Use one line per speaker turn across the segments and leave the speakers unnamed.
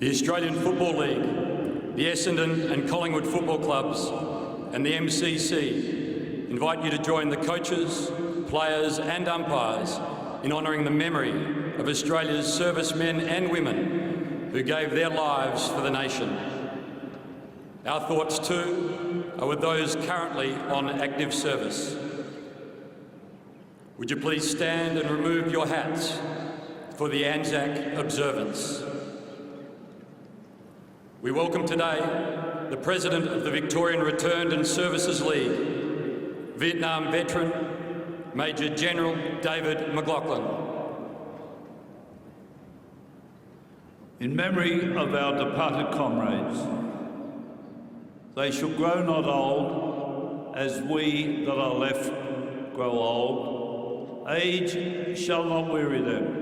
The Australian Football League, the Essendon and Collingwood football clubs and the MCC invite you to join the coaches, players and umpires in honouring the memory of Australia's servicemen and women who gave their lives for the nation. Our thoughts too are with those currently on active service. Would you please stand and remove your hats for the Anzac observance. We welcome today the President of the Victorian Returned and Services League, Vietnam veteran, Major General David McLaughlin.
In memory of our departed comrades, they shall grow not old as we that are left grow old. Age shall not weary them.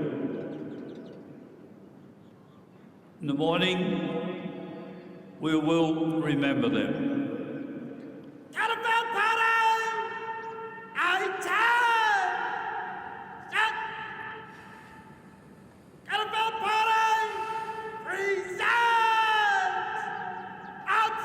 In the morning, we will remember them.
Caliphate party! Out! Shut! Caliphate party! Present! Out!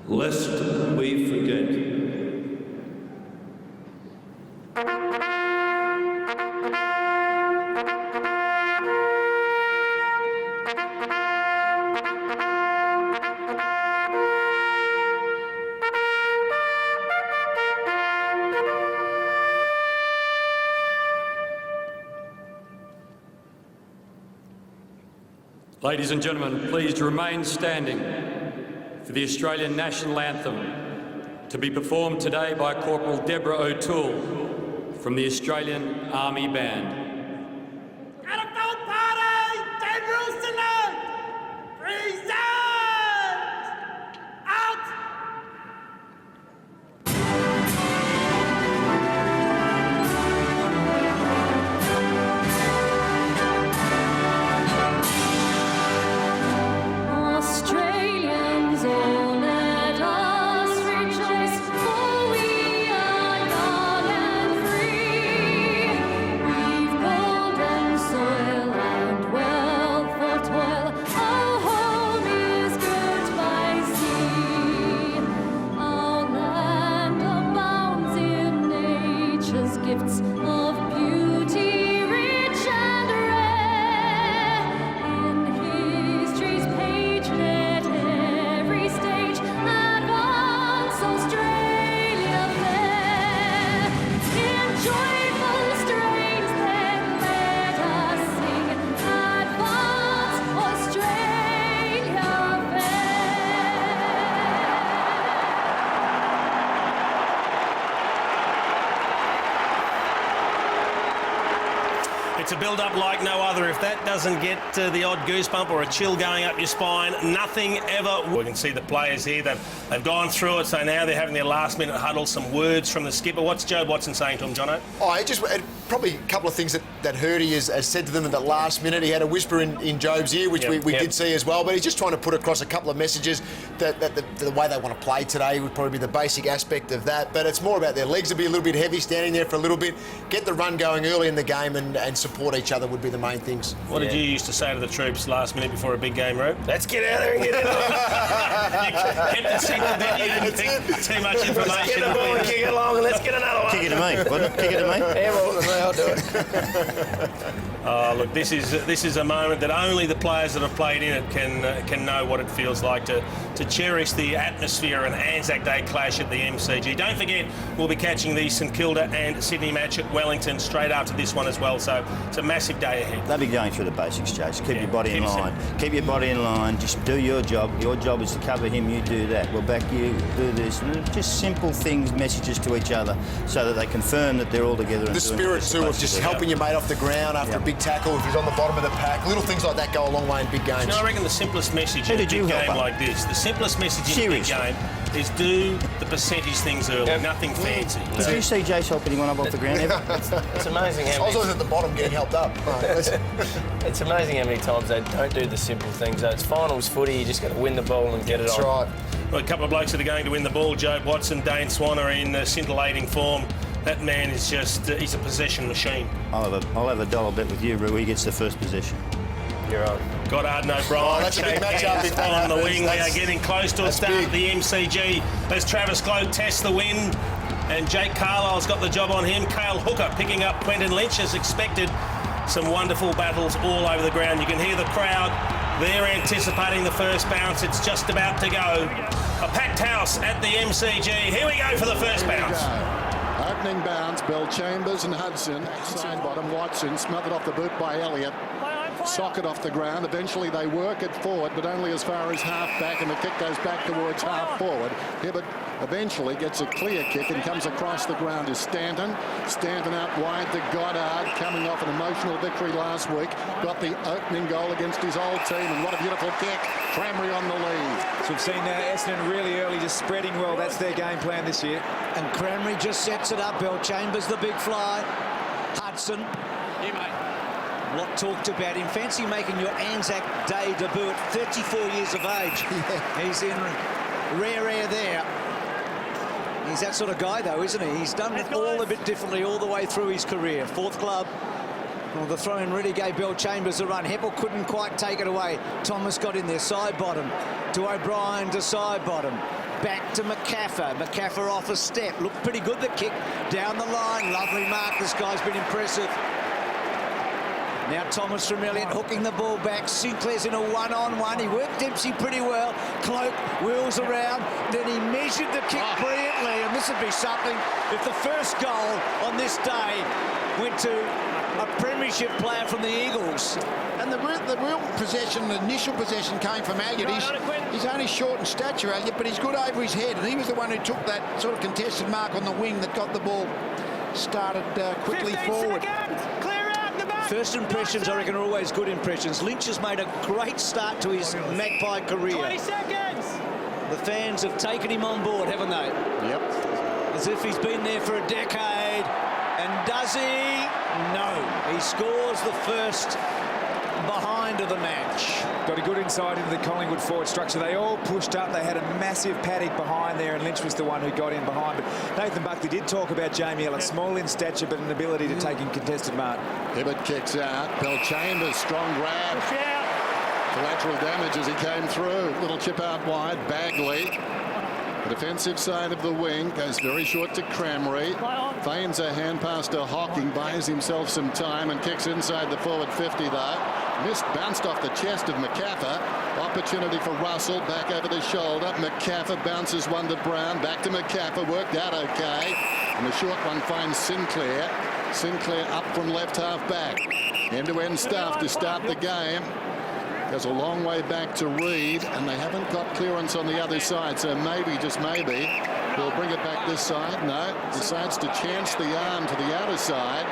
Lest we forget.
Ladies and gentlemen, please remain standing for the Australian National Anthem to be performed today by Corporal Deborah O'Toole from the Australian Army Band.
Caliphate party! General Salute! Present! Out!
Australians, oh let us rejoice, for we are young and free. We've golden soil and wealth for toil. Our home is good by sea. Our land abounds in nature's gifts of beauty rich and rare.
It's a build-up like no other. If that doesn't get the odd goosebump or a chill going up your spine, nothing ever. We can see the players here. They've gone through it, so now they're having their last-minute huddle. Some words from the skipper. What's Joe Watson saying to him, Jono?
Probably a couple of things that Hurdy has said to them in the last minute. He had a whisper in Job's ear, which we did see as well, but he's just trying to put across a couple of messages that the way they want to play today would probably be the basic aspect of that. But it's more about their legs will be a little bit heavy, standing there for a little bit, get the run going early in the game and support each other would be the main things.
What did you used to say to the troops last minute before a big game, Rube? Let's get out there and get it on. You kept it secret, didn't you? You didn't think too much information. Let's get the ball and kick it along and let's get another one.
Kick it to me, wouldn't it? Kick it to me.
Yeah, well, I'll do it. Oh, look, this is a moment that only the players that have played in it can know what it feels like to cherish the atmosphere and Anzac Day clash at the MCG. Don't forget, we'll be catching the St Kilda and Sydney match at Wellington straight after this one as well, so it's a massive day ahead.
They'll be going through the basics, Chase. Keep your body in line. Keep your body in line. Just do your job. Your job is to cover him, you do that. We'll back you, do this. Just simple things, messages to each other so that they confirm that they're all together.
The spirit too of just helping your mate off the ground after a big tackle if he's on the bottom of the pack. Little things like that go a long way in big games.
You know, I reckon the simplest message in a big game like this, the simplest message in a big game is do the percentage things early, nothing fancy.
Did you see Jace help anyone up off the ground ever?
It's amazing how
I was always at the bottom getting helped up.
it's amazing how many times they don't do the simple things. Though. It's finals footy, you just got to win the ball and get it on.
That's right.
Well, a couple of blokes that are going to win the ball, Joe Watson, Dane Swan are in scintillating form. That man is just, he's a possession machine.
I'll have a dollar bet with you, Rue. He gets the first possession.
You're on.
Goddard and O'Brien
that's a big match-up if that
on the
happens.
wing. They are getting close to a start at the MCG as Travis Clough tests the wind. And Jake Carlisle's got the job on him. Cale Hooker picking up Quentin Lynch as expected. Some wonderful battles all over the ground. You can hear the crowd. They're anticipating the first bounce. It's just about to go. A packed house at the MCG. Here we go for the first bounce.
Opening bounce, Bell Chambers and Hudson. Side bottom, Watson smothered off the boot by Elliott. Socket off the ground. Eventually they work it forward, but only as far as half back, and the kick goes back towards half forward. Hibbert eventually gets a clear kick and comes across the ground to Stanton. Stanton out wide to Goddard, coming off an emotional victory last week. Got the opening goal against his old team, and what a beautiful kick. Cramry on the lead.
So we've seen Essendon really early, just spreading well. That's their game plan this year.
And Cramry just sets it up. Bell Chambers, the big fly. Hudson. A lot talked about him. Fancy making your Anzac Day debut at 34 years of age. He's in rare air there. He's that sort of guy, though, isn't he? He's done it all a bit differently all the way through his career. Fourth club. Well, the throw-in really gave Bell Chambers a run. Heppel couldn't quite take it away. Thomas got in there, side bottom. To O'Brien, to side bottom. Back to McCaffer. McCaffer off a step. Looked pretty good, the kick. Down the line. Lovely mark. This guy's been impressive. Now Thomas from Elliott hooking the ball back. Sinclair's in a one-on-one. He worked Dempsey pretty well. Cloak wheels around. Then he measured the kick brilliantly. And this would be something if the first goal on this day went to a premiership player from the Eagles.
And the real possession, the initial possession came from Elliott. He's only short in stature, Elliott, but he's good over his head. And he was the one who took that sort of contested mark on the wing that got the ball started quickly forward.
First impressions, I reckon, are always good impressions. Lynch has made a great start to his Magpie career.
20 seconds!
The fans have taken him on board, haven't they?
Yep.
As if he's been there for a decade. And does he? No. He scores the first behind of the match.
Got a good insight into the Collingwood forward structure. They all pushed up. They had a massive paddock behind there, and Lynch was the one who got in behind. But Nathan Buckley did talk about Jamie Elliott. Small in stature, but an ability to take in contested mark.
Hibbert kicks out. Bell Chambers, strong grab. Collateral damage as he came through. Little chip out wide. Bagley. The defensive side of the wing goes very short to Cramry. Feigns a hand pass to Hocking, buys himself some time and kicks inside the forward 50 though. Missed, bounced off the chest of McCaffer. Opportunity for Russell, back over the shoulder. McCaffer bounces one to Brown, back to McCaffer, worked out okay. And the short one finds Sinclair. Sinclair up from left half back. End-to-end stuff to start the game. Goes a long way back to Reid, and they haven't got clearance on the other side, so maybe, just maybe, they'll bring it back this side. No, decides to chance the arm to the outer side.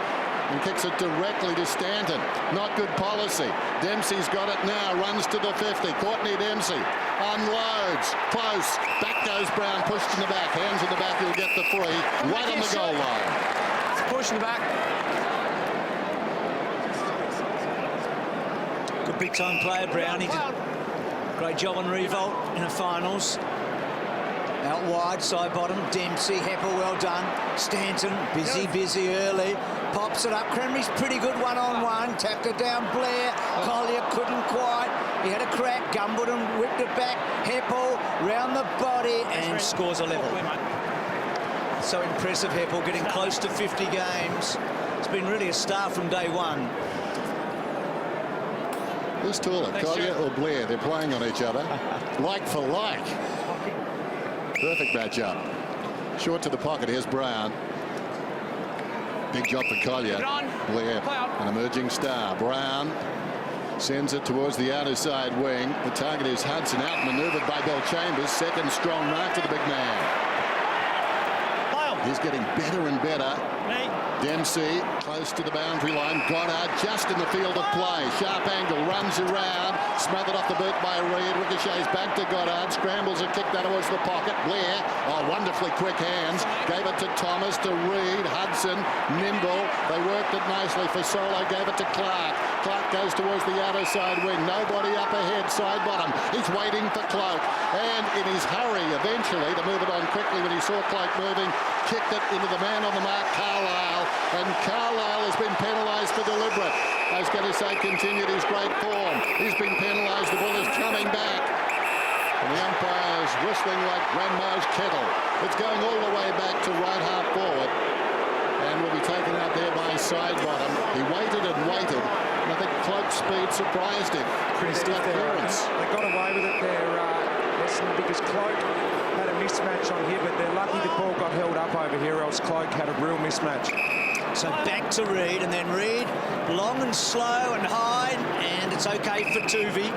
and kicks it directly to Stanton. Not good policy. Dempsey's got it now, runs to the 50. Courtney Dempsey unloads, close. Back goes Brown, pushed in the back. Hands in the back, he'll get the free. Right on the goal line.
Push in the back.
Good big time player, Brown. He did a great job on revolt in the finals. Out wide, side bottom, Dempsey, Heppel, well done. Stanton, busy early. Pops it up. Cranberry's pretty good one-on-one. Tapped it down, Blair. Collier couldn't quite. He had a crack. Gumbleton whipped it back. Heppel round the body and scores a level. So impressive, Heppel, getting close to 50 games. It's been really a star from day one.
Who's taller, Collier or Blair? They're playing on each other. Like for like. Perfect matchup. Short to the pocket. Here's Brown. Big job for Collier. Blair, an emerging star. Brown sends it towards the outer side wing. The target is Hudson, outmaneuvered by Bell Chambers. Second strong mark to the big man. He's getting better and better. Dempsey close to the boundary line. Goddard just in the field of play. Sharp angle, runs around. Smothered off the boot by Reid. Ricochets back to Goddard. Scrambles a kick that towards the pocket. Blair, wonderfully quick hands. Gave it to Thomas, to Reid. Hudson, nimble. They worked it nicely for Solo. Gave it to Clark. Clark goes towards the outer side wing. Nobody up ahead, side bottom. He's waiting for Cloak. And in his hurry, eventually, to move it on quickly when he saw Cloak moving, kicked it into the man on the mark, Carlisle. And Carlisle has been penalised for deliberate. I was going to say continued his great form. He's been penalised. The ball is coming back. And the umpire's whistling like grandma's kettle. It's going all the way back to right half forward. And will be taken out there by side bottom. He waited and waited. And I think Cloak's speed surprised him.
Pretty stiff there. They got away with it there, Essendon, because Cloak had a mismatch on here, but they're lucky the ball got held up over here, else Cloak had a real mismatch.
So back to Reid, and then Reid long and slow and high, and it's okay for Tuvey.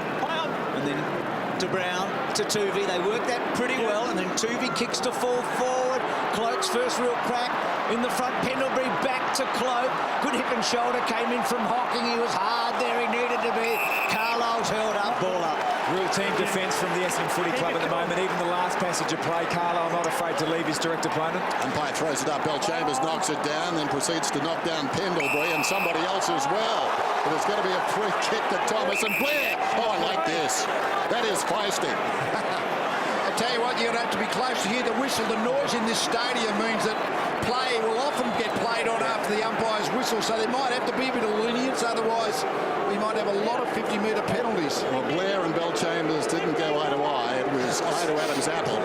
And then to Brown, to Tuvey. They work that pretty well, and then Tuvey kicks to fall forward. Cloak's first real crack in the front. Pendlebury back to Cloak. Good hip and shoulder came in from Hocking. He was hard there. He needed to be. Carlisle's held up. Ball up.
Real team defence from the Essendon Footy Club at the moment. Even the last passage of play, Carlisle not afraid to leave his direct opponent.
Umpire throws it up. Bell Chambers knocks it down, then proceeds to knock down Pendlebury and somebody else as well. But it's going to be a free kick to Thomas and Blair. Oh, I like this. That is feisty.
I'll tell you what, you're going to have to be close to hear the whistle. The noise in this stadium means that play will often get played on after the umpire's whistle, so there might have to be a bit of lenience, otherwise we might have a lot of 50-metre penalties.
Well, Blair and Bell Chambers didn't go eye to eye. It was eye to Adam's apple.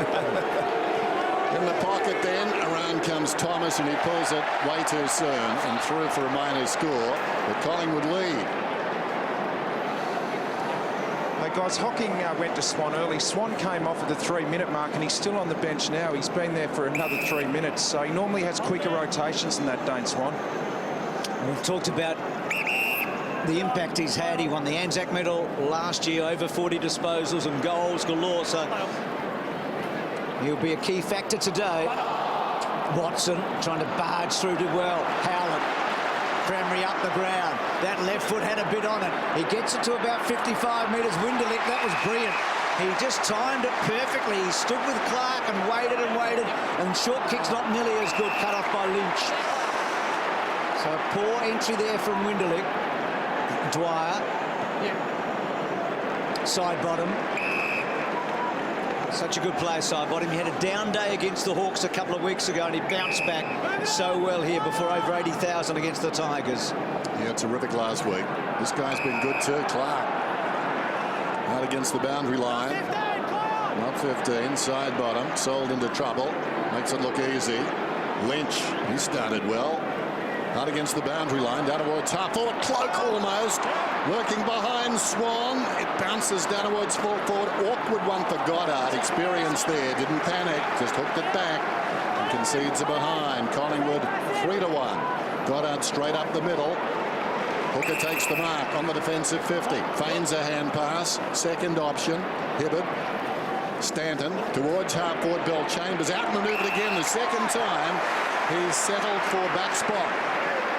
In the pocket then, around comes Thomas and he pulls it way too soon and through for a minor score. But Collingwood lead.
Hey guys, Hocking went to Swan early. Swan came off at the 3-minute mark and he's still on the bench now. He's been there for another 3 minutes, so he normally has quicker rotations than that, Dane Swan.
We've talked about the impact he's had. He won the Anzac medal last year, over 40 disposals and goals galore, so he'll be a key factor today. Watson trying to barge through to well. Howland, Cranberry up the ground. That left foot had a bit on it. He gets it to about 55 metres. Winderlick, that was brilliant. He just timed it perfectly. He stood with Clark and waited, and short kick's not nearly as good, cut off by Lynch. So a poor entry there from Winderlick. Dwyer. Side bottom. Such a good player, side bottom. He had a down day against the Hawks a couple of weeks ago and he bounced back so well here before over 80,000 against the Tigers.
Yeah, terrific last week. This guy's been good too, Clark. Out against the boundary line. Not 15, side bottom, sold into trouble. Makes it look easy. Lynch, he started well. Out against the boundary line, down towards half forward. Cloak almost. Working behind Swan. It bounces down towards full forward. Awkward one for Goddard. Experience there. Didn't panic. Just hooked it back. And concedes a behind. Collingwood 3-1. Goddard straight up the middle. Hooker takes the mark on the defensive 50. Feigns a hand pass. Second option. Hibberd. Stanton towards half forward. Bell Chambers outmaneuvered again the second time. He's settled for back spot.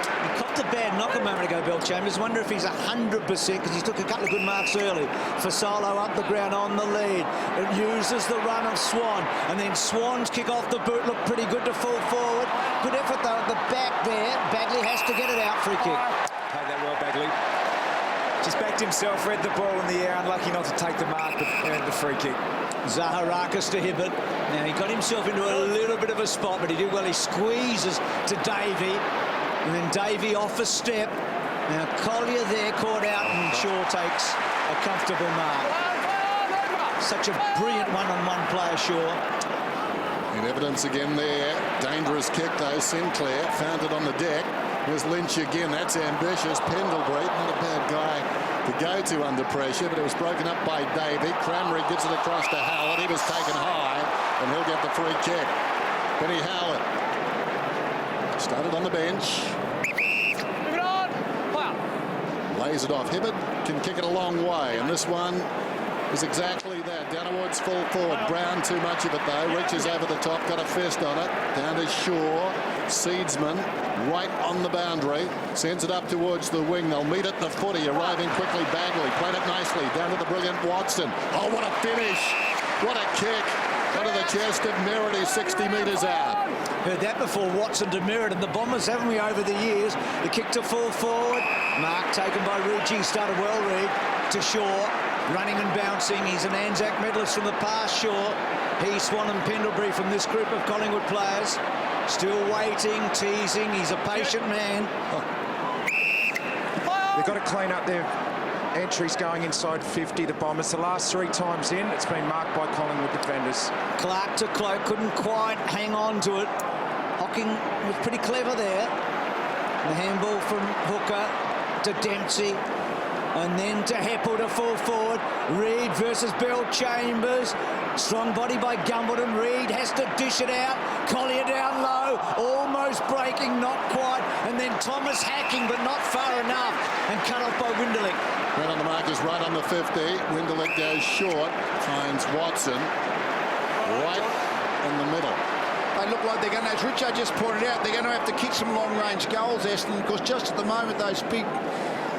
He copped a bad knock a moment ago, Bill Chambers. Wonder if he's 100% because he took a couple of good marks early. Fasalo up the ground on the lead. It uses the run of Swan, and then Swan's kick off the boot looked pretty good to fall forward. Good effort though at the back there. Bagley has to get it out. Free kick.
Played that well, Bagley. Just backed himself, read the ball in the air, unlucky not to take the mark, but earned the free kick.
Zaharakis to Hibbert. Now he got himself into a little bit of a spot, but he did well. He squeezes to Davey, and then Davey off a step. Now Collier there caught out, and Shaw takes a comfortable mark. Such a brilliant one-on-one player, Shaw.
In evidence again there. Dangerous kick though. Sinclair found it on the deck. Here's Lynch again. That's ambitious. Pendlebury, not a bad guy to go to under pressure, but it was broken up by Davey. Cranmery gives it across to Howard. He was taken high, and he'll get the free kick. Benny Howard started on the bench.
Move it on. Wow.
Lays it off. Hibbert can kick it a long way, and this one is exactly that. Down towards full forward. Brown too much of it though. Reaches over the top. Got a fist on it. Down to Shaw. Seedsman right on the boundary. Sends it up towards the wing. They'll meet at the footy. Arriving quickly. Bagley played it nicely. Down to the brilliant Watson. Oh, what a finish. What a kick. Under the chest of Merritt. 60 metres out.
Heard that before. Watson to Merritt, and the Bombers, haven't we, over the years? The kick to full forward. Mark taken by Ricci. Started well, Reid. To Shaw. Running and bouncing. He's an Anzac medalist from the past, Shaw. He, Swan and Pendlebury from this group of Collingwood players. Still waiting, teasing. He's a patient man.
They've got to clean up their entries going inside 50, the Bombers. The last 3 times in, it's been marked by Collingwood defenders.
Clark to Cloak, couldn't quite hang on to it. Hocking was pretty clever there. The handball from Hooker to Dempsey. And then to Heppel to full forward. Reid versus Bill Chambers. Strong body by Gumbleton. Reid has to dish it out. Collier down low. Almost breaking, not quite. And then Thomas hacking, but not far enough. And cut off by Winderlich.
Right on the mark is right on the 50. Winderlich goes short. Finds Watson. Right in the middle.
They look like they're going to, as Richard just pointed out, they're going to have to kick some long-range goals, Essendon, because just at the moment those big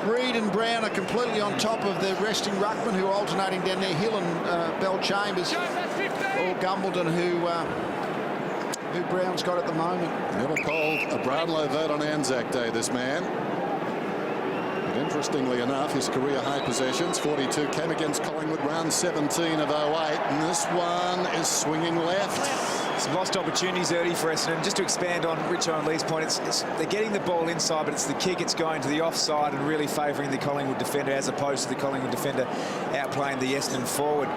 Reid and Brown are completely on top of the resting ruckman who are alternating down there. Hill and Bell Chambers, or Gumbleton, who Brown's got at the moment.
Never polled a Brownlow vote on Anzac Day, this man. But interestingly enough, his career high possessions, 42, came against Collingwood round 17 of 08. And this one is swinging left.
Some lost opportunities early for Essendon. Just to expand on Richo and Lee's point, they're getting the ball inside, but it's the kick. It's going to the offside and really favouring the Collingwood defender as opposed to the Collingwood defender outplaying the Essendon forward.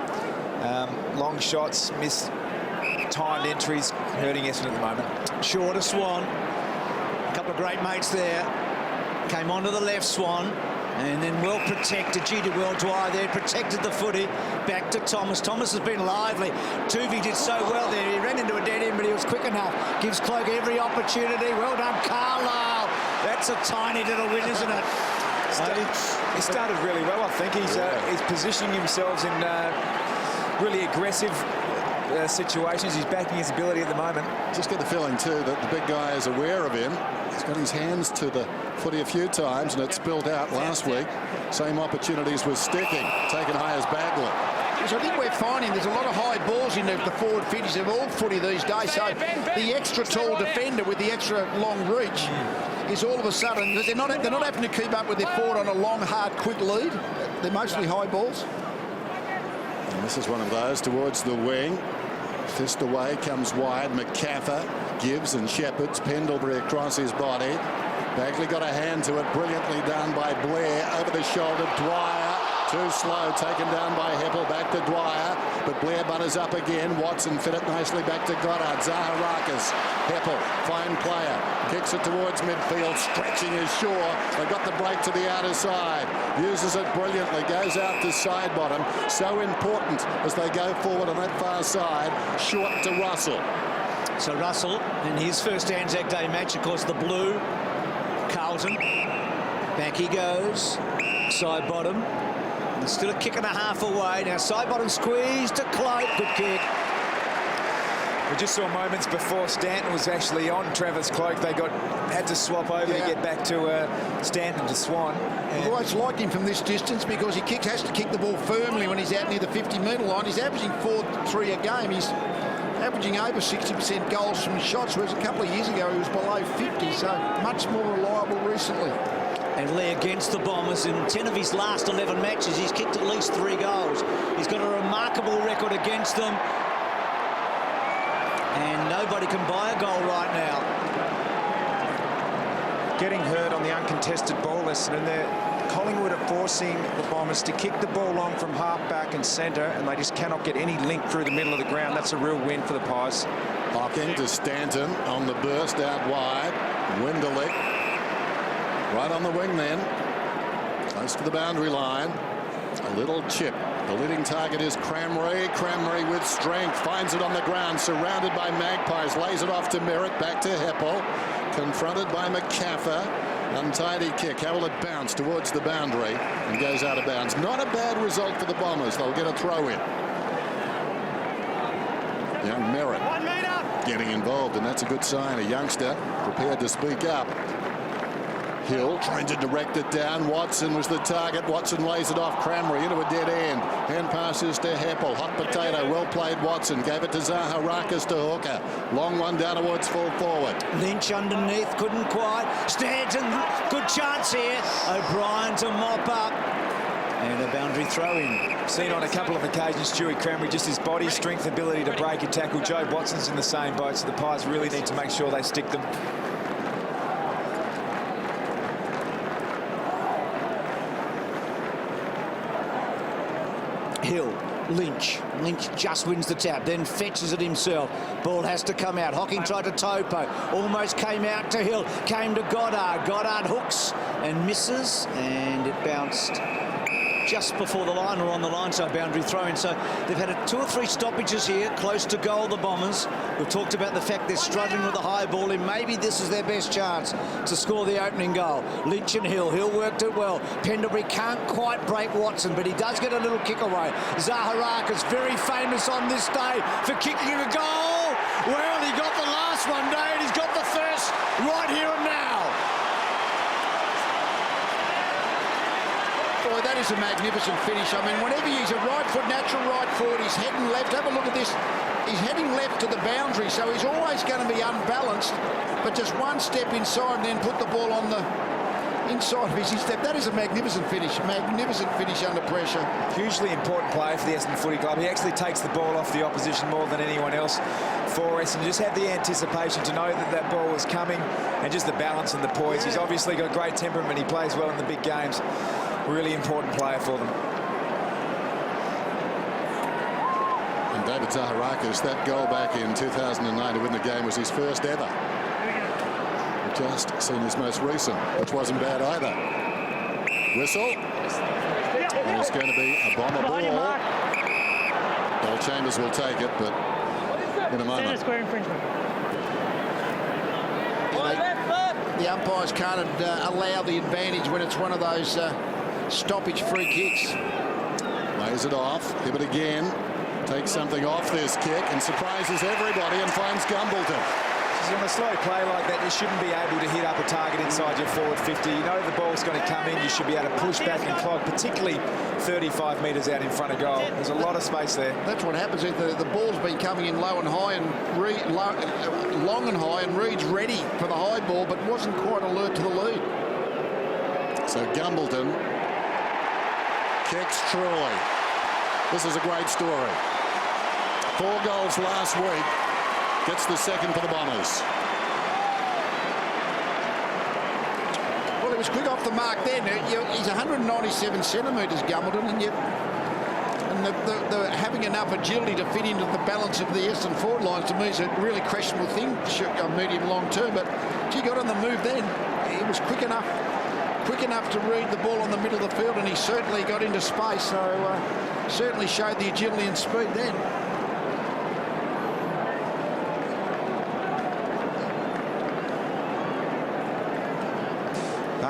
Long shots, timed entries, hurting Essendon at the moment.
Shaw to Swan. A couple of great mates there. Came onto the left, Swan. And then well protected. Well Dwyer there, protected the footy. Back to Thomas. Thomas has been lively. Tuvey did so well there. He ran into a dead end, but he was quick enough. Gives Cloak every opportunity. Well done, Carlisle. That's a tiny little win, isn't it?
He started really well, I think. He's positioning himself in really aggressive situations. He's backing his ability at the moment.
Just get the feeling too that the big guy is aware of him. He's got his hands to the footy a few times, and it spilled out last week. Same opportunities with Sticking, taken high as Bagley.
So I think we're finding there's a lot of high balls in the forward 50s of all footy these days. So the extra tall defender with the extra long reach is all of a sudden they're not having to keep up with their forward on a long, hard, quick lead. They're mostly high balls.
And this is one of those towards the wing. Fist away, comes wide. McCaffer gives and shepherds. Pendlebury across his body. Bagley got a hand to it. Brilliantly done by Blair. Over the shoulder, Dwyer. Too slow, taken down by Heppel. Back to Dwyer, but Blair butters up again. Watson fit it nicely back to Goddard. Zaharakis. Heppel, fine player. Kicks it towards midfield, stretching his Shaw. They got the break to the outer side. Uses it brilliantly. Goes out to side bottom. So important as they go forward on that far side. Short to Russell.
So Russell, in his first Anzac Day match, of course, the blue. Carlton. Back he goes. Side bottom. And still a kick and a half away. Now side bottom squeeze to Cloak. Good kick.
We just saw moments before Stanton was actually on Travis Cloke. They had to swap over to get back to Stanton to Swan.
I've always liked him from this distance because he has to kick the ball firmly when he's out near the 50-metre line. He's averaging 4-3 a game. He's averaging over 60% goals from shots, whereas a couple of years ago he was below 50, so much more reliable recently.
And Lee against the Bombers, in 10 of his last 11 matches, he's kicked at least 3 goals. He's got a remarkable record against them. And nobody can buy a goal right now.
Getting hurt on the uncontested ball, Essendon, and Collingwood are forcing the Bombers to kick the ball long from half-back and centre, and they just cannot get any link through the middle of the ground. That's a real win for the Pies.
Hocking to Stanton on the burst out wide. Winderlich right on the wing then. Close to the boundary line. A little chip. The leading target is Cramry. Cramry with strength finds it on the ground, surrounded by Magpies, lays it off to Merritt, back to Heppel, confronted by McCaffer. Untidy kick. How will it bounce towards the boundary and goes out of bounds? Not a bad result for the Bombers. They'll get a throw in. Young Merritt getting involved, and that's a good sign. A youngster prepared to speak up. Hill trying to direct it down. Watson was the target. Watson lays it off. Cramry into a dead end. Hand passes to Heppel. Hot potato. Well played, Watson. Gave it to Zaharakis to Hooker. Long one down towards full forward.
Lynch underneath. Couldn't quite. Stanton. Good chance here. O'Brien to mop up. And a boundary throw-in.
Seen on a couple of occasions, Stewie Cramry, just his body strength, ability to break a tackle. Joe Watson's in the same boat, so the Pies really need to make sure they stick them.
Hill, Lynch just wins the tap, then fetches it himself. Ball has to come out. Hocking tried to topo, almost came out to Hill, came to Goddard. Goddard hooks and misses, and it bounced just before the line, or on the line, so boundary throw-in. So they've had 2 or 3 stoppages here, close to goal, the Bombers. We've talked about the fact they're struggling with the high ball, and maybe this is their best chance to score the opening goal. Lynch and Hill. Hill worked it well. Pendlebury can't quite break Watson, but he does get a little kick away. Zaharakis, very famous on this day for kicking a goal. Well, he got the last one, Dave. He's got the first right here and now.
Boy, that is a magnificent finish. I mean, whenever he's a right foot, natural right forward, he's heading left. Have a look at this. He's heading left to the boundary, so he's always going to be unbalanced. But just one step inside and then put the ball on the inside of his step. That is a magnificent finish. Magnificent finish under pressure.
Hugely important player for the Essendon Footy Club. He actually takes the ball off the opposition more than anyone else for us, and just had the anticipation to know that that ball was coming, and just the balance and the poise. He's obviously got great temperament. He plays well in the big games. Really important player for them.
And David Zaharakis, that goal back in 2009 to win the game was his first ever. We've just seen his most recent, which wasn't bad either. Whistle. And it's going to be a Bomber ball. Ball Chambers will take it, but in a moment.
The umpires can't allow the advantage when it's one of those stoppage free kicks.
Lays it off. Give it again. Takes something off this kick and surprises everybody and finds Gumbleton.
On a slow play like that, you shouldn't be able to hit up a target inside your forward 50. You know the ball's going to come in. You should be able to push back and clog, particularly 35 metres out in front of goal. There's a lot of space there.
That's what happens. The ball's been coming in low and high and long and high, and Reed's ready for the high ball, but wasn't quite alert to the lead.
So Gumbleton kicks truly. This is a great story. 4 goals last week. Gets the second for the Bombers.
Well, he was quick off the mark then. He's 197 centimetres, Gumbleton, and yet having enough agility to fit into the balance of the Essendon forward lines, to me, is a really questionable thing, medium long term. But he got on the move then. He was quick enough to read the ball on the middle of the field, and he certainly got into space. So certainly showed the agility and speed then.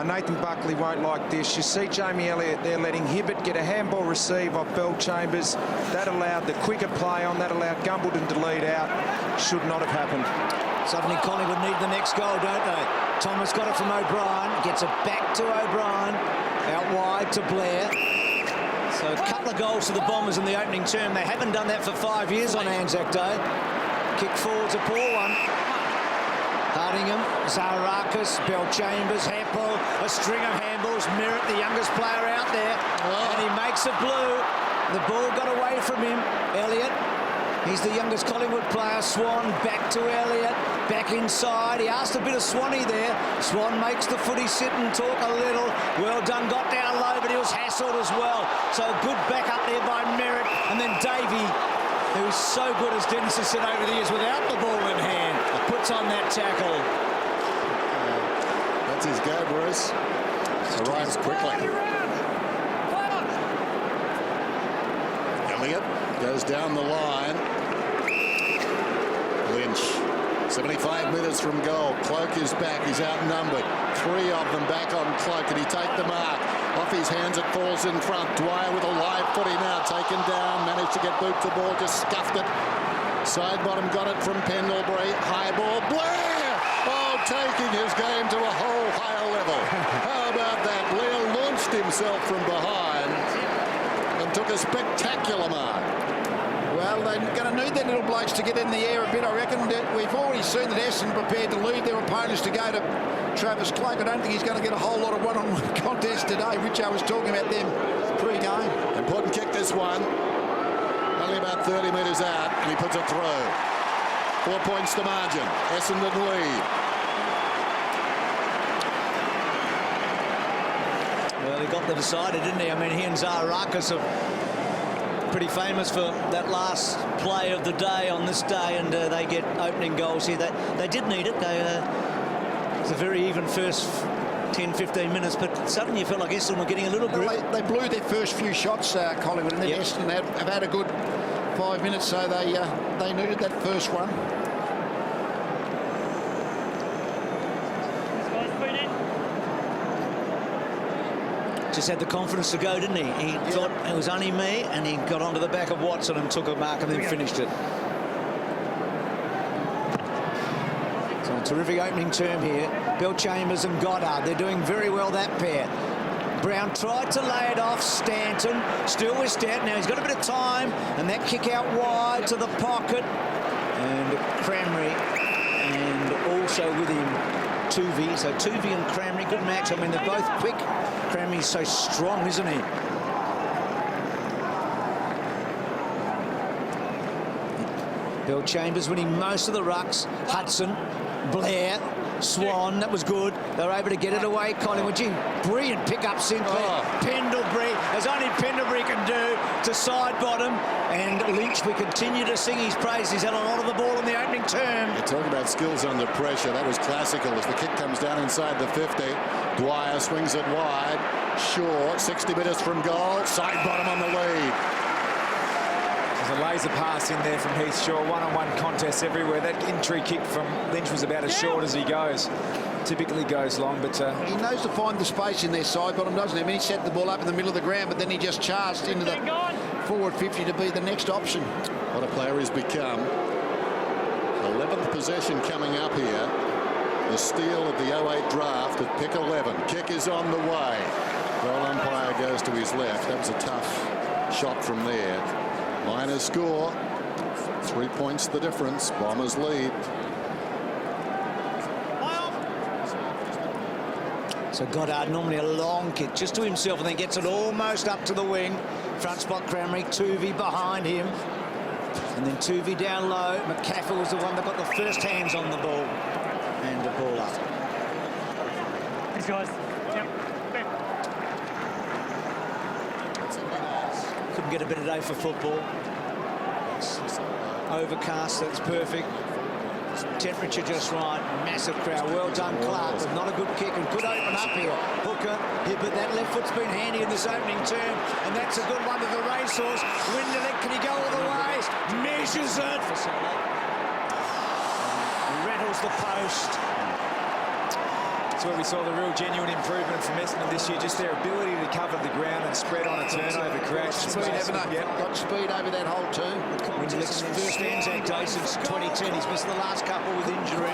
Nathan Buckley won't like this. You see Jamie Elliott there letting Hibbert get a handball receive off Bell Chambers. That allowed the quicker play on. That allowed Gumbleton to lead out. Should not have happened.
Suddenly Collingwood need the next goal, don't they? Thomas got it from O'Brien. Gets it back to O'Brien. Out wide to Blair. So a couple of goals to the Bombers in the opening term. They haven't done that for 5 years on Anzac Day. Kick forward's a poor one. Hardingham, Zaharakis, Bell Chambers, Hampel, a string of handballs. Merritt, the youngest player out there, and he makes it blue. The ball got away from him. Elliott, he's the youngest Collingwood player. Swan back to Elliott, back inside. He asked a bit of Swanee there. Swan makes the footy sit and talk a little. Well done, got down low, but he was hassled as well. So good back up there by Merritt, and then Davey, who's so good, as Dennis has said over the years, without the ball in hand, puts on that tackle.
That's his go, Bruce. Arrives quickly. Elliott goes down the line. Lynch, 75 metres from goal. Cloak is back. He's outnumbered. 3 of them back on Cloak. Can he take the mark? Off his hands, it falls in front. Dwyer with a live footy now, taken down. Managed to get boot to ball, just scuffed it. Side bottom got it from Pendlebury. High ball, Blair! Oh, taking his game to a whole higher level. How about that? Blair launched himself from behind and took a spectacular mark.
Well, they're going to need their little blokes to get in the air a bit, I reckon. We've already seen that Essendon prepared to leave their opponents to go to Travis Cloak. I don't think he's going to get a whole lot of one-on-one contest today. Richo was talking about them pre-game.
Important kick, this one. Only about 30 metres out, and he puts it through. 4 points to margin. Essendon lead.
Well, he got the decider, didn't he? I mean, he and Zaharakis are pretty famous for that last play of the day on this day, and they get opening goals here. They did need it. It's a very even first 10-15 minutes, but suddenly you felt like Essendon were getting a little grip.
They blew their first few shots, Collingwood, and then Essendon have had a good 5 minutes, so they needed that first one.
Just had the confidence to go, didn't he? He thought it was only me, and he got onto the back of Watson and took a mark and then finished it. So a terrific opening term here. Bell Chambers and Goddard, they're doing very well, that pair. Brown tried to lay it off. Stanton still with Stanton. Now he's got a bit of time, and that kick out wide to the pocket. And Cramry, and also with him Tuvey. So Tuvey and Cramry, good match. I mean, they're both quick. Cramry's so strong, isn't he? Bell Chambers winning most of the rucks. Hudson, Blair, Swan, that was good. They were able to get it away. Collingwood, gee, brilliant pick-up Sinclair. Pendlebury, as only Pendlebury can do, to side bottom. And Lynch, we continue to sing his praise. He's had a lot of the ball in the opening term.
You're talking about skills under pressure. That was classical as the kick comes down inside the 50. Dwyer swings it wide. Short, 60 metres from goal. Side bottom on the lead.
There's a laser pass in there from Heath Shaw. One-on-one contests everywhere. That entry kick from Lynch was about as short as he goes. Typically goes long, but...
He knows to find the space in their side bottom, doesn't he? I mean, he set the ball up in the middle of the ground, but then he just charged into the forward 50 to be the next option.
What a player he's become. 11th possession coming up here. The steal of the 08 draft at pick 11. Kick is on the way. Goal umpire goes to his left. That was a tough shot from there. Miners score. 3 points the difference. Bombers lead.
So Goddard, normally a long kick just to himself, and then gets it almost up to the wing. Front spot Cramry, Tuvey behind him. And then Tuvey down low. McCaffrey was the one that got the first hands on the ball. And the ball up.
Thanks, guys.
Couldn't get a better day for football. It's overcast, that's perfect. Temperature just right. Massive crowd. Well done, Clark. Not a good kick and could open up here. Hooker, but that left foot's been handy in this opening term, and that's a good one to the racehorse. Winderlich, can he go all the way? Measures it for so long. Rattles the post. It's
that's where we saw the real genuine improvement from Essendon this year, just their ability to cover the ground and spread on a turnover, create
speed, haven't they?
Yep.
Got speed over that whole turn.
Winderlick's first Anzac day since 2010. He's missed the last couple with injury.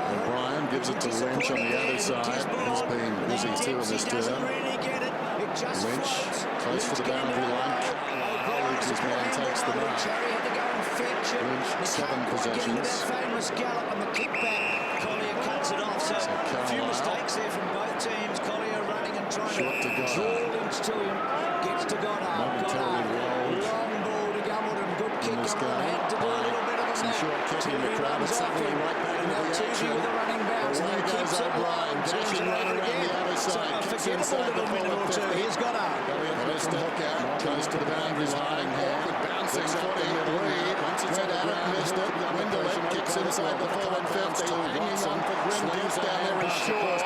O'Brien gives it to Lynch on the other side. He's been busy too in this term. Lynch close to the boundary line. Leaves his man, takes the mark. Lynch 7 possessions.
Famous gallop and the kick back. Collier cuts it off. So a few mistakes there from both teams. Collier running and trying to draw Lynch to him. Gets to Goddard.
Momentarily rolled.
Long ball to Gumbleton. Good kick on. Had to do a little bit of
some short kicking in the crowd, but suddenly right back into the action.
With the running bounce.
Away goes O'Brien, dashing right around the other side. Kicks inside the forward 50.
Here's Goddard.
Missed a hook out, close to the boundary line. Awkward bouncing footing. Reed, once it's on the ground, missed it. Winderlick kicks inside the forward 50. Hanging on for Grim. Comes down there and short.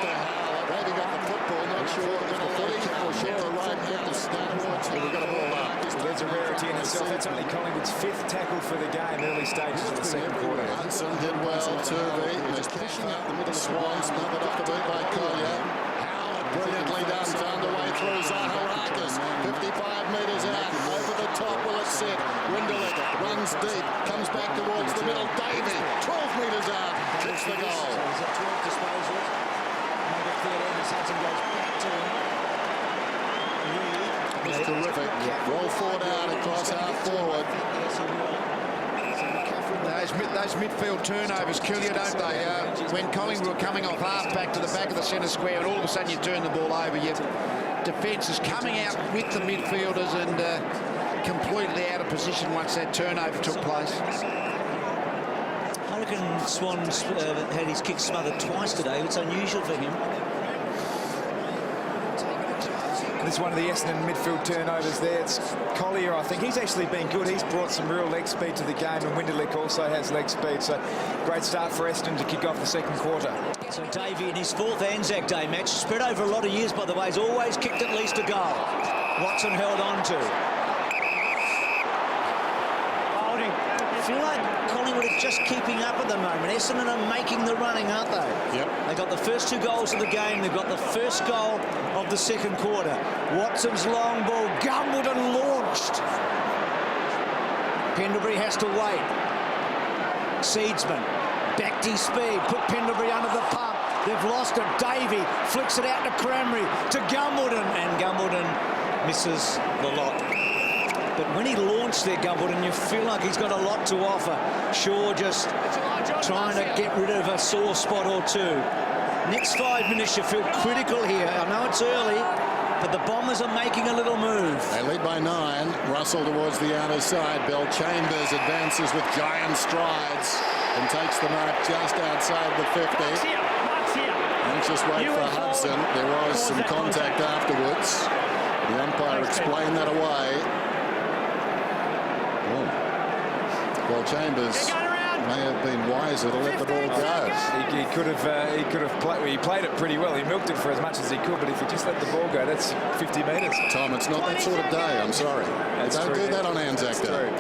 Maybe got the football, not sure if the footy or short or right hand to start. We've got a ball up.
There's a rarity in itself. That's only Collingwood's 5th tackle for the game, early stages of the second quarter.
Hudson did well, Turvey, just pushing up the middle. Swans, smothered off the boot by Collier. Howard, brilliantly done, found a way through. Zaharakis, 55 metres out, over the top, will it sit? Winderlick runs deep, comes back towards the middle. Davey, 12 metres out, hits the goal.
So he's at 12 disposals. Number 13 as Hudson goes back to him.
It's terrific. Roll forward out across half forward.
Those midfield turnovers kill you, don't they? When Collingwood were coming off half back to the back of the centre square and all of a sudden you turn the ball over, your defence is coming out with the midfielders and completely out of position once that turnover took place.
I reckon Swan's had his kick smothered twice today. It's unusual for him.
This is one of the Essendon midfield turnovers there. It's Collier, I think. He's actually been good. He's brought some real leg speed to the game, and Winderlick also has leg speed. So great start for Essendon to kick off the second quarter.
So Davey in his 4th Anzac Day match, spread over a lot of years, by the way, has always kicked at least a goal. Watson held on to.
Holding.
I feel like Collingwood are just keeping up at the moment. Essendon are making the running, aren't they?
Yep.
They got the first 2 goals of the game. They've got the first goal of the second quarter. Watson's long ball, Gumbleton launched. Pendlebury has to wait. Seedsman, back to speed, put Pendlebury under the pump. They've lost it. Davey flicks it out to Cranberry, to Gumbleton, and Gumbleton misses the lot. But when he launched there, Gumbleton, you feel like he's got a lot to offer. Shaw just trying to get rid of a sore spot or two. Next 5 minutes, you feel critical here. I know it's early, but the Bombers are making a little move.
They lead by 9. Russell towards the outer side. Bell Chambers advances with giant strides and takes the mark just outside the 50. Anxious wait for Hudson. There was some contact afterwards. The umpire explained that away. Well, Chambers may have been wiser to let the ball go.
He could have played. He played it pretty well. He milked it for as much as he could, but if he just let the ball go, that's 50 metres.
Tom, it's not that sort of day. I'm sorry. Don't do that on Anzac Day.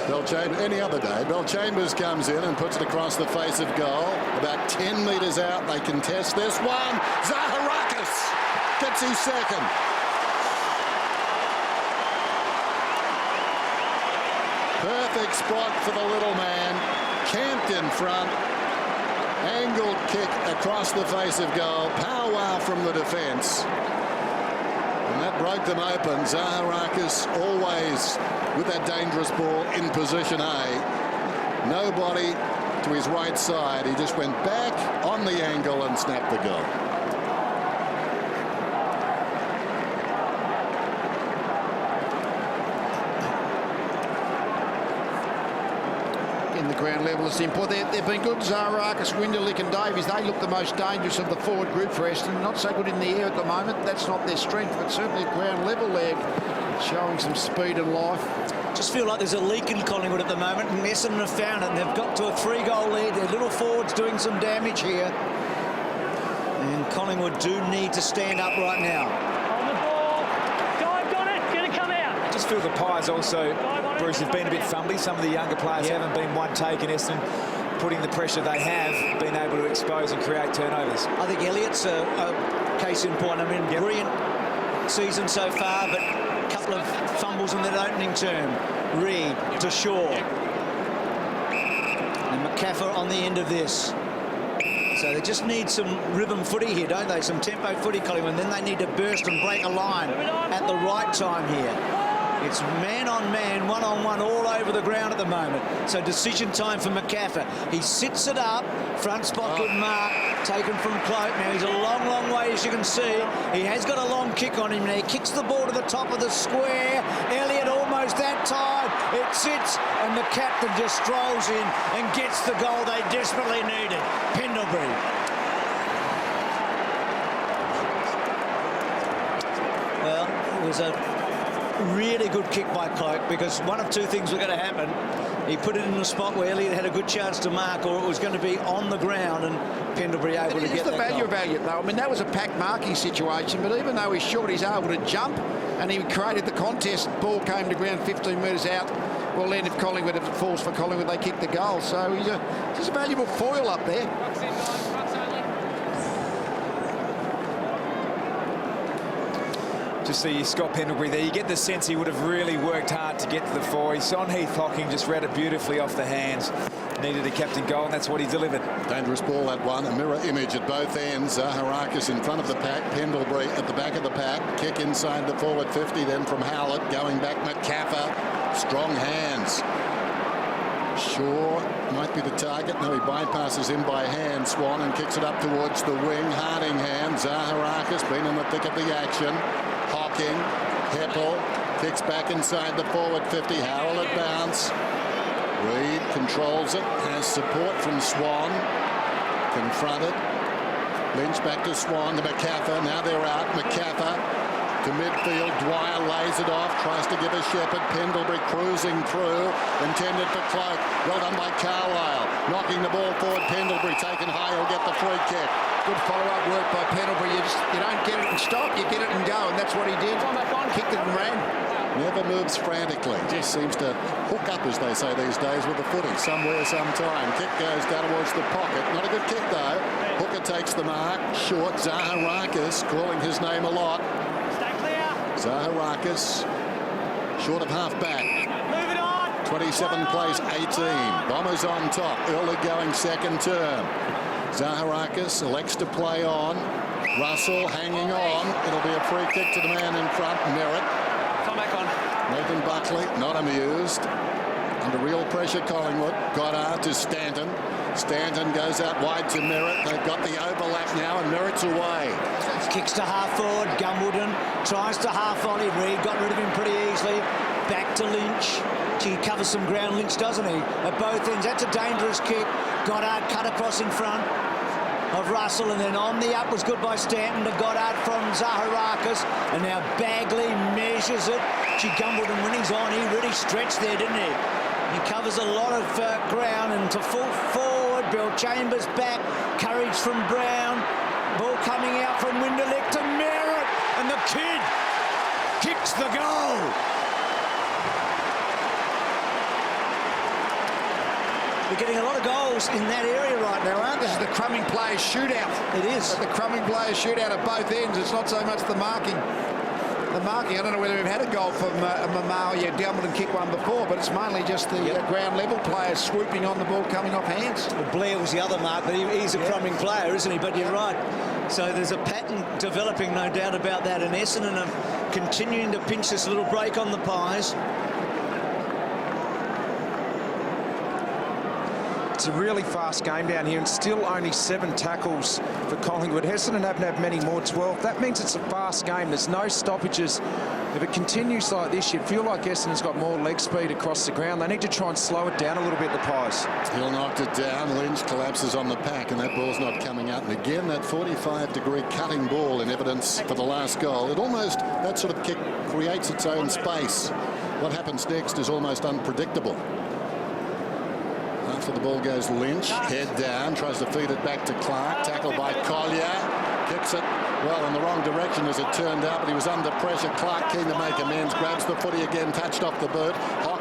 Bell Chambers, any other day. Bell Chambers comes in and puts it across the face of goal. About 10 metres out, they contest this one. Zaharakis gets his second. Perfect spot for the little man. Camped in front. Angled kick across the face of goal. Pow-wow from the defence. And that broke them open. Zaharakis always with that dangerous ball in position A. Nobody to his right side. He just went back on the angle and snapped the goal.
In the ground level is important. They've been good. Zaharakis, Winderlick and Davies, they look the most dangerous of the forward group for Essendon. Not so good in the air at the moment. That's not their strength, but certainly at ground level they're showing some speed and life.
Just feel like there's a leak in Collingwood at the moment, and Essendon have found it. And they've got to a 3-goal lead. Their little forwards doing some damage here. And Collingwood do need to stand up right now.
On the ball. Dive got it. Going to come out.
I just feel the Pies also, Bruce, have been a bit fumbly. Some of the younger players haven't been one take, and Essendon putting the pressure they have, been able to expose and create turnovers.
I think Elliott's a case in point. I mean, brilliant season so far, but a couple of fumbles in that opening term. Reid to Shaw. And McCaffrey on the end of this. So they just need some rhythm footy here, don't they? Some tempo footy, Collingwood. And then they need to burst and break a line at the right time here. It's man on man, one on one, all over the ground at the moment. So decision time for McCaffrey. He sits it up, front spot, good mark, taken from Cloak. Now he's a long, long way, as you can see. He has got a long kick on him now. He kicks the ball to the top of the square. Elliott almost that time. It sits, and the captain just strolls in and gets the goal they desperately needed. Pendlebury. Well, it was a really good kick by Cloak, because one of two things were going to happen. He put it in a spot where Elliott had a good chance to mark, or it was going to be on the ground and Pendlebury able to get the value
of Elliott, though. I mean, that was a pack marking situation, but even though he's short, he's able to jump, and he created the contest. Ball came to ground 15 metres out. Well, then if Collingwood, if it falls for Collingwood, they kick the goal. So he's just a valuable foil up there.
To see Scott Pendlebury there, you get the sense he would have really worked hard to get to the fore. He's on Heath Hocking, just read it beautifully off the hands. Needed a captain goal, and that's what he delivered.
Dangerous ball, that one. A mirror image at both ends. Zaharakis in front of the pack. Pendlebury at the back of the pack. Kick inside the forward 50, then from Howlett. Going back, McCaffrey. Strong hands. Shaw might be the target. No, he bypasses him by hand. Swan and kicks it up towards the wing. Harding hand. Zaharakis been in the thick of the action. Hocking, Heppel kicks back inside the forward 50. Harrell at bounce. Reid controls it, has support from Swan. Confronted. Lynch back to Swan, to McCaffrey. Now they're out. McCaffrey to midfield. Dwyer lays it off, tries to give a Shepherd. Pendlebury cruising through, intended for Cloak. Well done by Carlisle. Knocking the ball forward. Pendlebury taken high. He'll get the free kick.
Good follow-up work by Pendlebury. You don't get it and stop, you get it and go, and that's what he did. Kicked it and ran.
Never moves frantically. Just seems to hook up, as they say these days, with the footy. Somewhere, sometime. Kick goes down towards the pocket. Not a good kick, though. Hooker takes the mark. Short. Zaharakis calling his name a lot.
Stay clear.
Zaharakis short of half back.
Move it on.
27 plays 18. Bombers on top. Early going second term. Zaharakis elects to play on. Russell hanging on. It'll be a free kick to the man in front. Merritt.
Come back on.
Nathan Buckley not amused. Under real pressure, Collingwood. Goddard to Stanton. Stanton goes out wide to Merritt. They've got the overlap now, and Merritt's away.
Kicks to half forward. Gumwoodin tries to half volley. Reid got rid of him pretty easily. Back to Lynch. He covers some ground, Lynch, doesn't he? At both ends. That's a dangerous kick. Goddard cut across in front of Russell, and then on the up was good by Stanton to Goddard from Zaharakis, and now Bagley measures it. Gumwoodin, when he's on, he really stretched there, didn't he? He covers a lot of ground, and to full forward, Bill Chambers back, courage from Brown, ball coming out from Winderlick to Merritt, and the kid kicks the goal. We're getting a lot of goals in that area right now, aren't they?
This is the Crumbing Players shootout.
It is.
The Crumbing Players shootout at both ends. It's not so much the marking. The marking, I don't know whether we've had a goal from Mamal. Yeah, Gumwoodin kicked one before, but it's mainly just the ground level players swooping on the ball coming off hands.
Well, Blair was the other mark, but he's a Crumbing player, isn't he? But you're right. So there's a pattern developing, no doubt about that. And Essendon are continuing to pinch this little break on the Pies.
It's a really fast game down here, and still only 7 tackles for Collingwood. Essendon haven't had many more, 12. That means it's a fast game. There's no stoppages. If it continues like this, you feel like Essendon's got more leg speed across the ground. They need to try and slow it down a little bit, the Pies.
Hill knocked it down. Lynch collapses on the pack, and that ball's not coming out. And again, that 45-degree cutting ball in evidence for the last goal. It almost, that sort of kick creates its own space. What happens next is almost unpredictable. After the ball goes Lynch, head down, tries to feed it back to Clark, tackled by Collier, kicks it well in the wrong direction as it turned out, but he was under pressure. Clark keen to make amends, grabs the footy again, touched off the boot.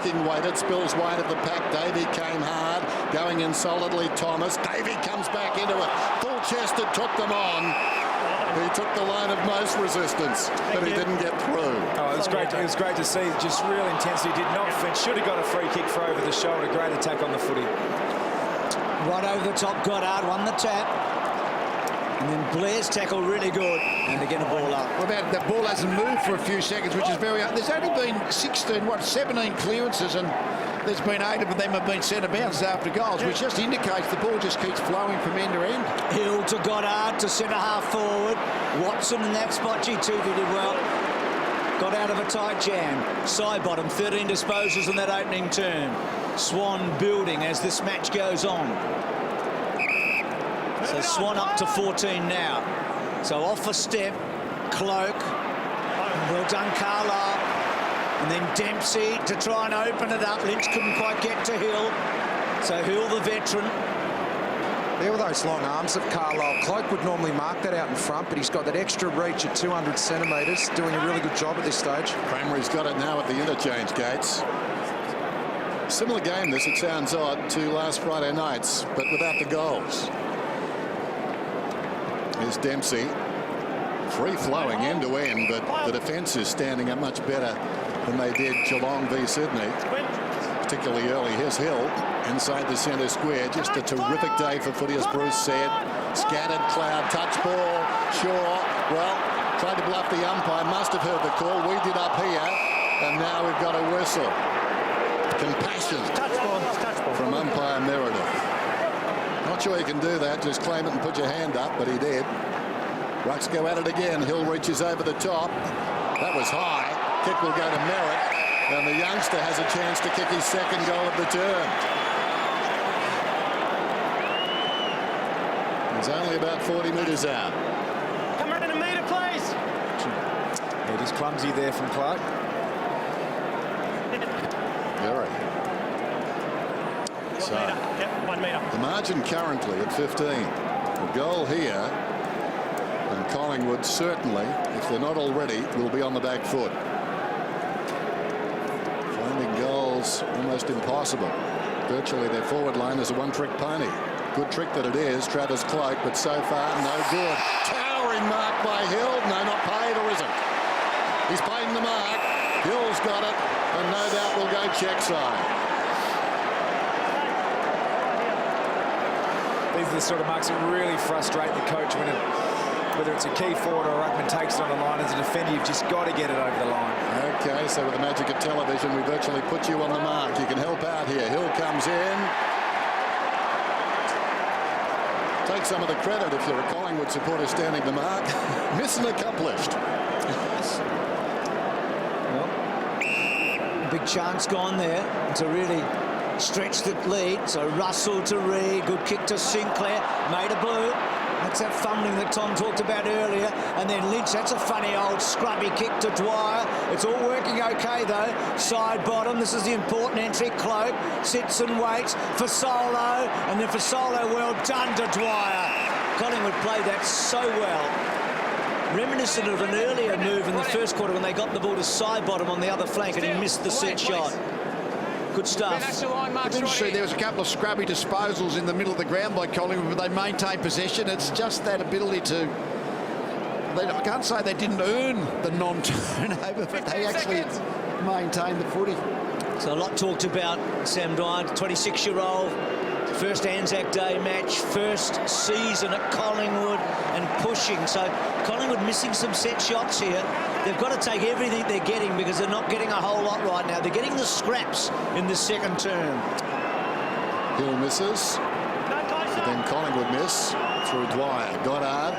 working weight. It spills wide of the pack. Davey came hard, going in solidly. Thomas. Davey comes back into it. Full-chested, took them on. He took the line of most resistance, but he didn't get through.
Oh, it was great. It was great to see. Just real intensity. Did not flinch. Should have got a free kick for over the shoulder. Great attack on the footy.
Right over the top, Goddard won the tap. And then Blair's tackle really good. And again, a ball up.
Well, that ball hasn't moved for a few seconds, which is very... There's only been 17 clearances, and there's been 8 of them have been centre bounces after goals, which just indicates the ball just keeps flowing from end to end.
Hill to Goddard to centre half forward. Watson in that spot. G2 did well. Got out of a tight jam. Side bottom, 13 disposals in that opening term. Swan building as this match goes on. So Swan up to 14 now. So off a step, Cloak. Well done, Carlisle. And then Dempsey to try and open it up. Lynch couldn't quite get to Hill. So Hill, the veteran.
There were those long arms of Carlisle. Cloak would normally mark that out in front, but he's got that extra reach at 200 centimetres, doing a really good job at this stage.
Cranberry's got it now at the interchange gates. Similar game this, it sounds odd, to last Friday night's, but without the goals. Here's Dempsey. Free-flowing end-to-end, but the defence is standing up much better than they did Geelong v Sydney, particularly early. Here's Hill inside the centre square. Just a terrific day for footy, as Bruce said. Scattered cloud, touch ball, Shaw. Well, tried to bluff the umpire, must have heard the call. We did up here, and now we've got a whistle. Compassion from umpire Meredith. Not sure you can do that, just claim it and put your hand up, but he did. Rucks go at it again. Hill reaches over the top. That was high. Kick will go to Merritt, and the youngster has a chance to kick his second goal of the term. He's only about 40 metres out.
Come around a metre, please.
It is clumsy there from Clark.
Very. So,
1 metre.
the margin currently at 15. A goal here, and Collingwood certainly, if they're not already, will be on the back foot. Finding goals almost impossible. Virtually their forward line is a one-trick pony. Good trick that it is. Travis Cloak, but so far no good. Towering mark by Hill. No, not paid, or is it? He's paid in the mark. Hill's got it, and no doubt will go check side.
These are the sort of marks that really frustrate the coach when whether it's a key forward or ruckman takes it on the line. As a defender, you've just got to get it over the line.
Okay, so with the magic of television, we virtually put you on the mark. You can help out here. Hill comes in. Take some of the credit if you're a Collingwood supporter standing the mark. Mission accomplished.
Well, big chance gone there to really stretch the lead. So Russell to Reid, good kick to Sinclair, made a blue. That's that fumbling that Tom talked about earlier. And then Lynch, that's a funny old scrubby kick to Dwyer. It's all working okay though. Side bottom, this is the important entry. Cloak sits and waits for Solo, and then for Solo, well done to Dwyer. Collingwood played that so well. Reminiscent of an earlier move in the first quarter when they got the ball to side bottom on the other flank and he missed the set shot. Good stuff.
There was a couple of scrubby disposals in the middle of the ground by Collingwood, but they maintained possession. It's just that ability to... I can't say they didn't earn the non-turnover, but they actually maintained the footy.
So a lot talked about Sam Dwyer, 26-year-old, first Anzac Day match, first season at Collingwood and pushing. So Collingwood missing some set shots here. They've got to take everything they're getting because they're not getting a whole lot right now. They're getting the scraps in the second term.
Hill misses. But then Collingwood miss through Dwyer. Goddard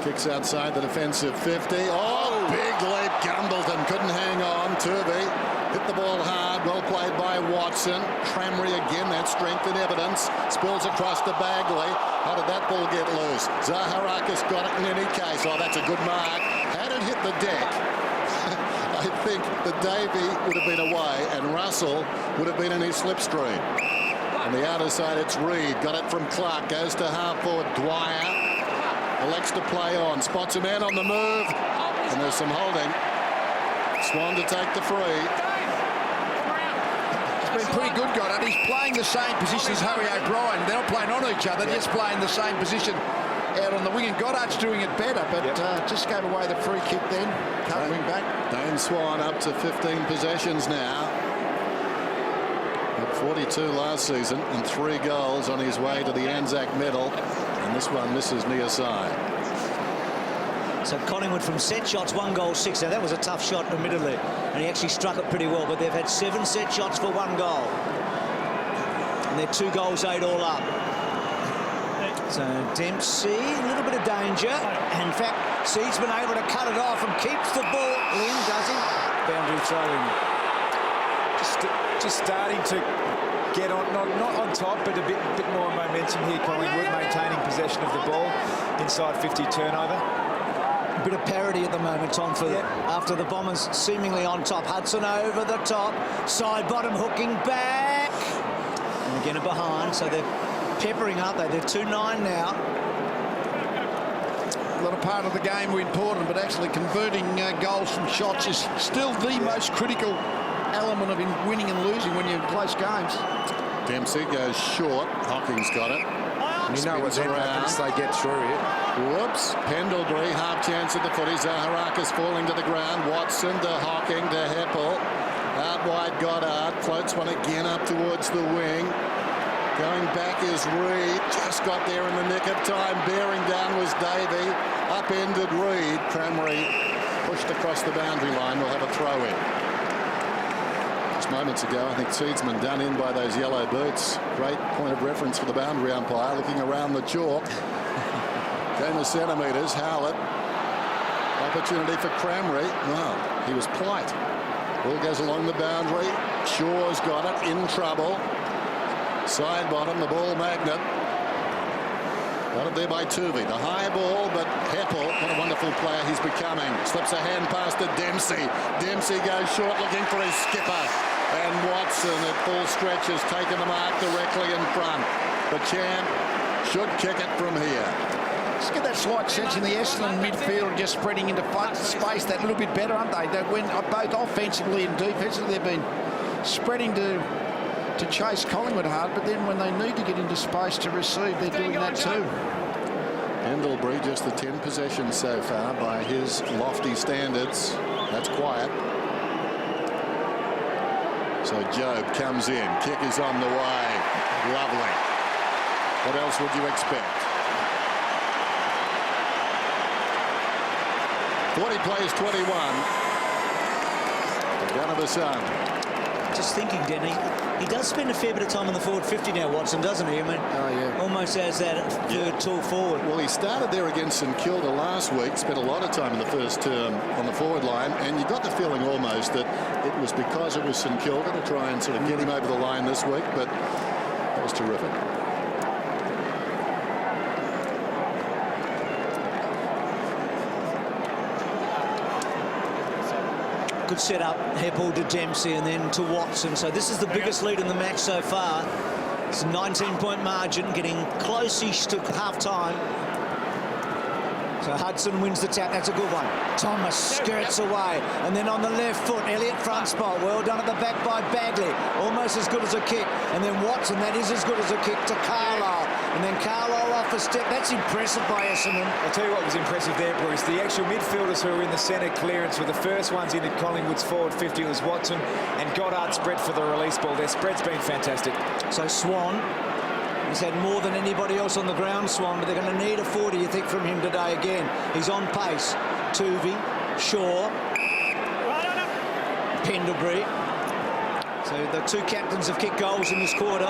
kicks outside the defensive 50. Oh, big leap. Gumbleton couldn't hang on. Turvey hit the ball hard. Well played by Watson. Tramry again. That strength and evidence. Spills across to Bagley. How did that ball get loose? Zaharakis got it in any case. Oh, that's a good mark. Had it hit the deck, I think that Davey would have been away and Russell would have been in his slipstream. On the outer side, it's Reid. Got it from Clark. Goes to half forward. Dwyer elects to play on. Spots a man on the move. And there's some holding. Swan to take the free.
been pretty good, Goddard. He's playing the same position as Harry O'Brien. They're not playing on each other, just playing the same position out on the wing, and Goddard's doing it better, but just gave away the free kick then, covering back.
Dane Swan up to 15 possessions now. Had 42 last season and 3 goals on his way to the Anzac medal, and this one misses near side.
So Collingwood from set shots, 1 goal, 6. Now that was a tough shot, admittedly, and he actually struck it pretty well, but they've had 7 set shots for 1 goal. And they're 2 goals, 8 all up. So Dempsey, a little bit of danger. And in fact, Seed's been able to cut it off and keeps the ball. Lynn, does he?
Boundary throwing. Just starting to get on, not on top, but a bit more momentum here. Collingwood maintaining possession of the ball inside 50 turnover.
A bit of parity at the moment, Tom, for after the Bombers seemingly on top. Hudson over the top, side bottom hooking back. And again behind, so they're peppering, aren't they? They're 2-9 now.
A lot of part of the game were important, but actually converting goals from shots is still the most critical element of winning and losing when you're in close games.
Dempsey goes short. Hocking's got it.
You know what happens, they get through it.
Whoops. Pendlebury, half chance at the footy. Zaharakis falling to the ground. Watson to Hocking to Heppel. Out wide Goddard. Floats one again up towards the wing. Going back is Reid. Just got there in the nick of time. Bearing down was Davey. Upended Reid. Cramry pushed across the boundary line. We'll have a throw in. Just moments ago, I think Seedsman done in by those yellow boots. Great point of reference for the boundary umpire, looking around the chalk. Game of centimetres. Howlett. Opportunity for Cramry. No, he was plight. Ball goes along the boundary. Shaw's got it. In trouble. Side bottom, the ball magnet. Got it there by Tuvey. The high ball, but Heppel, what a wonderful player he's becoming. Slips a hand pass to Dempsey. Dempsey goes short, looking for his skipper. And Watson at full stretch has taken the mark directly in front. The champ should kick it from here.
Just get that slight sense in the Essendon midfield, just spreading into space that little bit better, aren't they? They win both offensively and defensively. They've been spreading to chase Collingwood hard, but then when they need to get into space to receive, they're doing that too.
Pendlebury, just the 10 possessions so far by his lofty standards. That's quiet. So Jobe comes in. Kick is on the way. Lovely. What else would you expect? 40 plays 21. The gun of the sun.
Just thinking, Denny, he does spend a fair bit of time on the forward 50 now, Watson, doesn't he? I mean, almost as that third tall forward.
Well, he started there against St Kilda last week, spent a lot of time in the first term on the forward line, and you got the feeling almost that it was because it was St Kilda to try and sort of get him over the line this week, but that was terrific.
Good setup, Heppel to Dempsey and then to Watson. So this is the biggest lead in the match so far. It's a 19-point margin, getting close-ish to half-time. So Hudson wins the tap. That's a good one. Thomas skirts away. And then on the left foot, Elliott front spot. Well done at the back by Bagley. Almost as good as a kick. And then Watson, that is as good as a kick to Carlisle. And then Carlisle off a step. That's impressive by Essendon.
I'll tell you what was impressive there, Bruce. The actual midfielders who were in the centre clearance were the first ones into Collingwood's forward 50. It was Watson and Goddard spread for the release ball. Their spread's been fantastic.
So Swan, he's had more than anybody else on the ground, Swan, but they're going to need a 40, you think, from him today again. He's on pace. Tuvey, Shaw, Pendlebury. So the two captains have kicked goals in this quarter.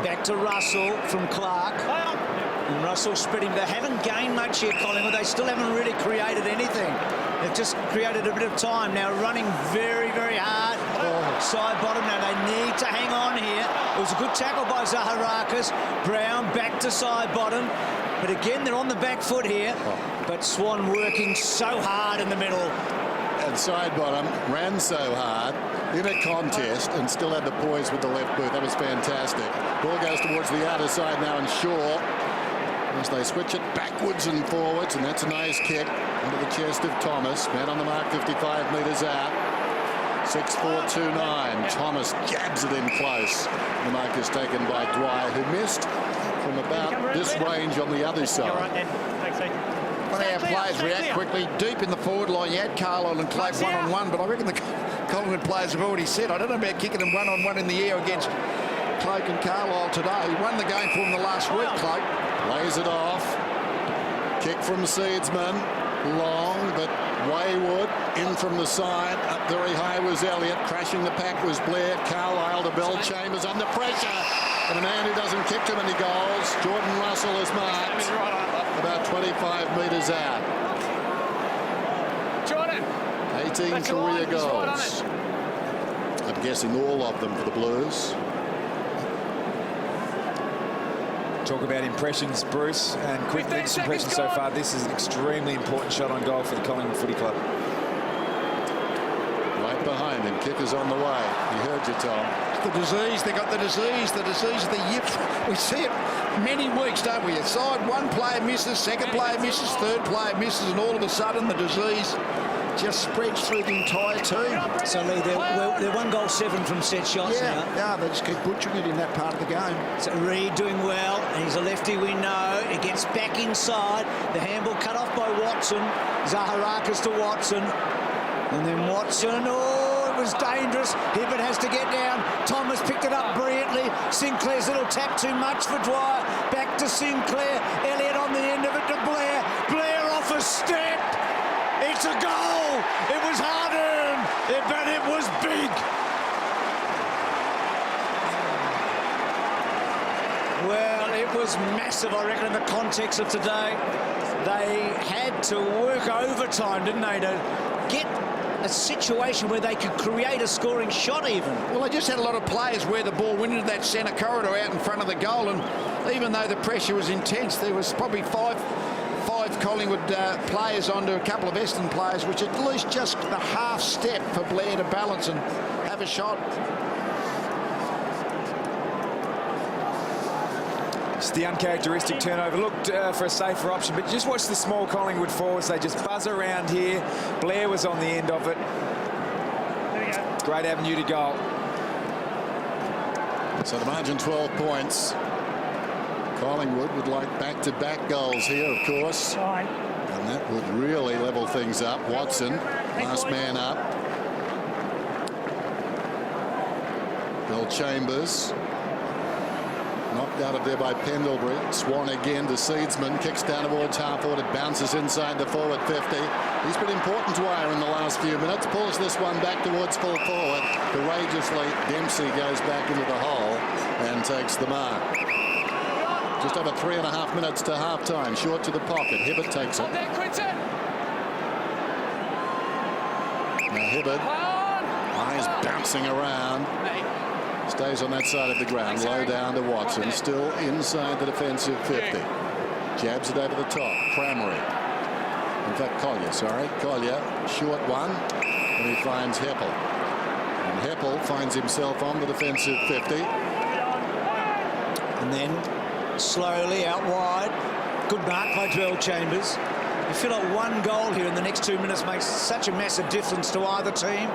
Back to Russell from Clark. And Russell spreading. They haven't gained much here, Collingwood. They still haven't really created anything. They've just created a bit of time. Now running very, very hard. Side bottom. Now they need to hang on here. It was a good tackle by Zaharakis. Brown back to side bottom. But again, they're on the back foot here. But Swan working so hard in the middle.
And side bottom ran so hard in a contest and still had the poise with the left boot. That was fantastic. Ball goes towards the outer side now, and Shaw, as they switch it backwards and forwards, and that's a nice kick into the chest of Thomas. Man on the mark, 55 metres out. 6-4-2-9. Thomas jabs it in close. The mark is taken by Dwyer, who missed from about this range on the other side.
One of our players react quickly. Deep in the forward line, you had Carlisle and Cloak one-on-one, but I reckon the Collingwood players have already said, I don't know about kicking them one-on-one in the air against Cloak and Carlisle today. He won the game for them the last week, Cloak.
Lays it off. Kick from Seedsman. Long, but wayward. In from the side. Up very high was Elliott. Crashing the pack was Blair. Carlisle to Bell Chambers under pressure. And a man who doesn't kick too many goals. Jordan Russell is marked about 25 metres out. 18 career goals. I'm guessing all of them for the Blues.
Talk about impressions, Bruce, and quick Lynch impressions so far. This is an extremely important shot on goal for the Collingwood Footy Club.
Right behind him. Kick is on the way. He heard you, Tom.
The disease, they got the disease of the yips. We see it many weeks, don't we? Aside, one player misses, second player misses, third player misses, and all of a sudden the disease just spreads through the entire team.
So, Lee, they're 1-goal-7 from set shots now.
Yeah, they just keep butchering it in that part of the game.
So Reid doing well, and he's a lefty, we know. It gets back inside. The handball cut off by Watson. Zaharakis to Watson. And then Watson, it was dangerous. Hibbert has to get down. Thomas picked it up brilliantly. Sinclair's little tap too much for Dwyer. Back to Sinclair. Elliott on the end of it to Blair. Blair off a step. It's a goal. It was hard-earned, but it was big. Well, it was massive, I reckon, in the context of today. They had to work overtime, didn't they, to get a situation where they could create a scoring shot even.
Well, they just had a lot of players where the ball went into that centre corridor out in front of the goal, and even though the pressure was intense, there was probably five Collingwood players onto a couple of Essendon players, which at least just a half step for Blair to balance and have a shot.
It's the uncharacteristic turnover. Looked for a safer option, but just watch the small Collingwood forwards. They just buzz around here. Blair was on the end of it. Great avenue to goal.
So the margin 12 points. Collingwood would like back-to-back goals here, of course. And that would really level things up. Watson, last man up. Bill Chambers. Knocked out of there by Pendlebury. Swan again to Seedsman. Kicks down towards half-forward. It bounces inside the forward 50. He's been important to Dwyer in the last few minutes. Pulls this one back towards full forward. Courageously, Dempsey goes back into the hole and takes the mark. Just over 3.5 minutes to half-time. Short to the pocket. Hibbert takes it. Now Hibbert. Eyes bouncing around. Stays on that side of the ground. Low down to Watson. Still inside the defensive 50. Jabs it over the top. Crammery. In fact, Collier, sorry. Collier. Short one. And he finds Heppel. And Heppel finds himself on the defensive 50.
And then slowly out wide. Good mark by Bell Chambers. You feel like one goal here in the next 2 minutes makes such a massive difference to either team.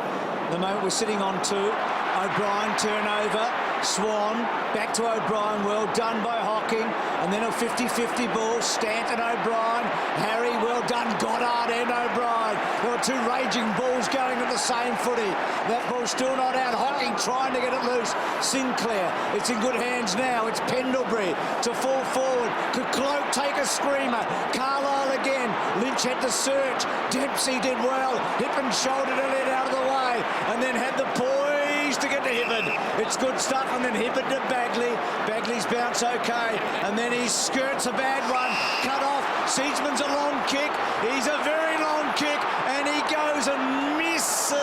The moment we're sitting on 2. O'Brien turnover. Swan back to O'Brien. Well done by Hocking. And then a 50-50 ball. Stanton, O'Brien. Harry, well done. Goddard and O'Brien. There were 2 raging balls going at the same footy. That ball's still not out. Hocking trying to get it loose. Sinclair. It's in good hands now. It's Pendlebury to fall forward. Could Cloak take a screamer? Carlisle again. Lynch had to search. Dempsey did well. Hip and shouldered a lead out of the way. And then had the poise to get to Hibbert. It's good stuff. And then Hibbert to Bagley. Bagley's bounce okay. And then he skirts a bad one. Cut off. Seedsman's a long kick. He's a very long kick. And he goes and misses.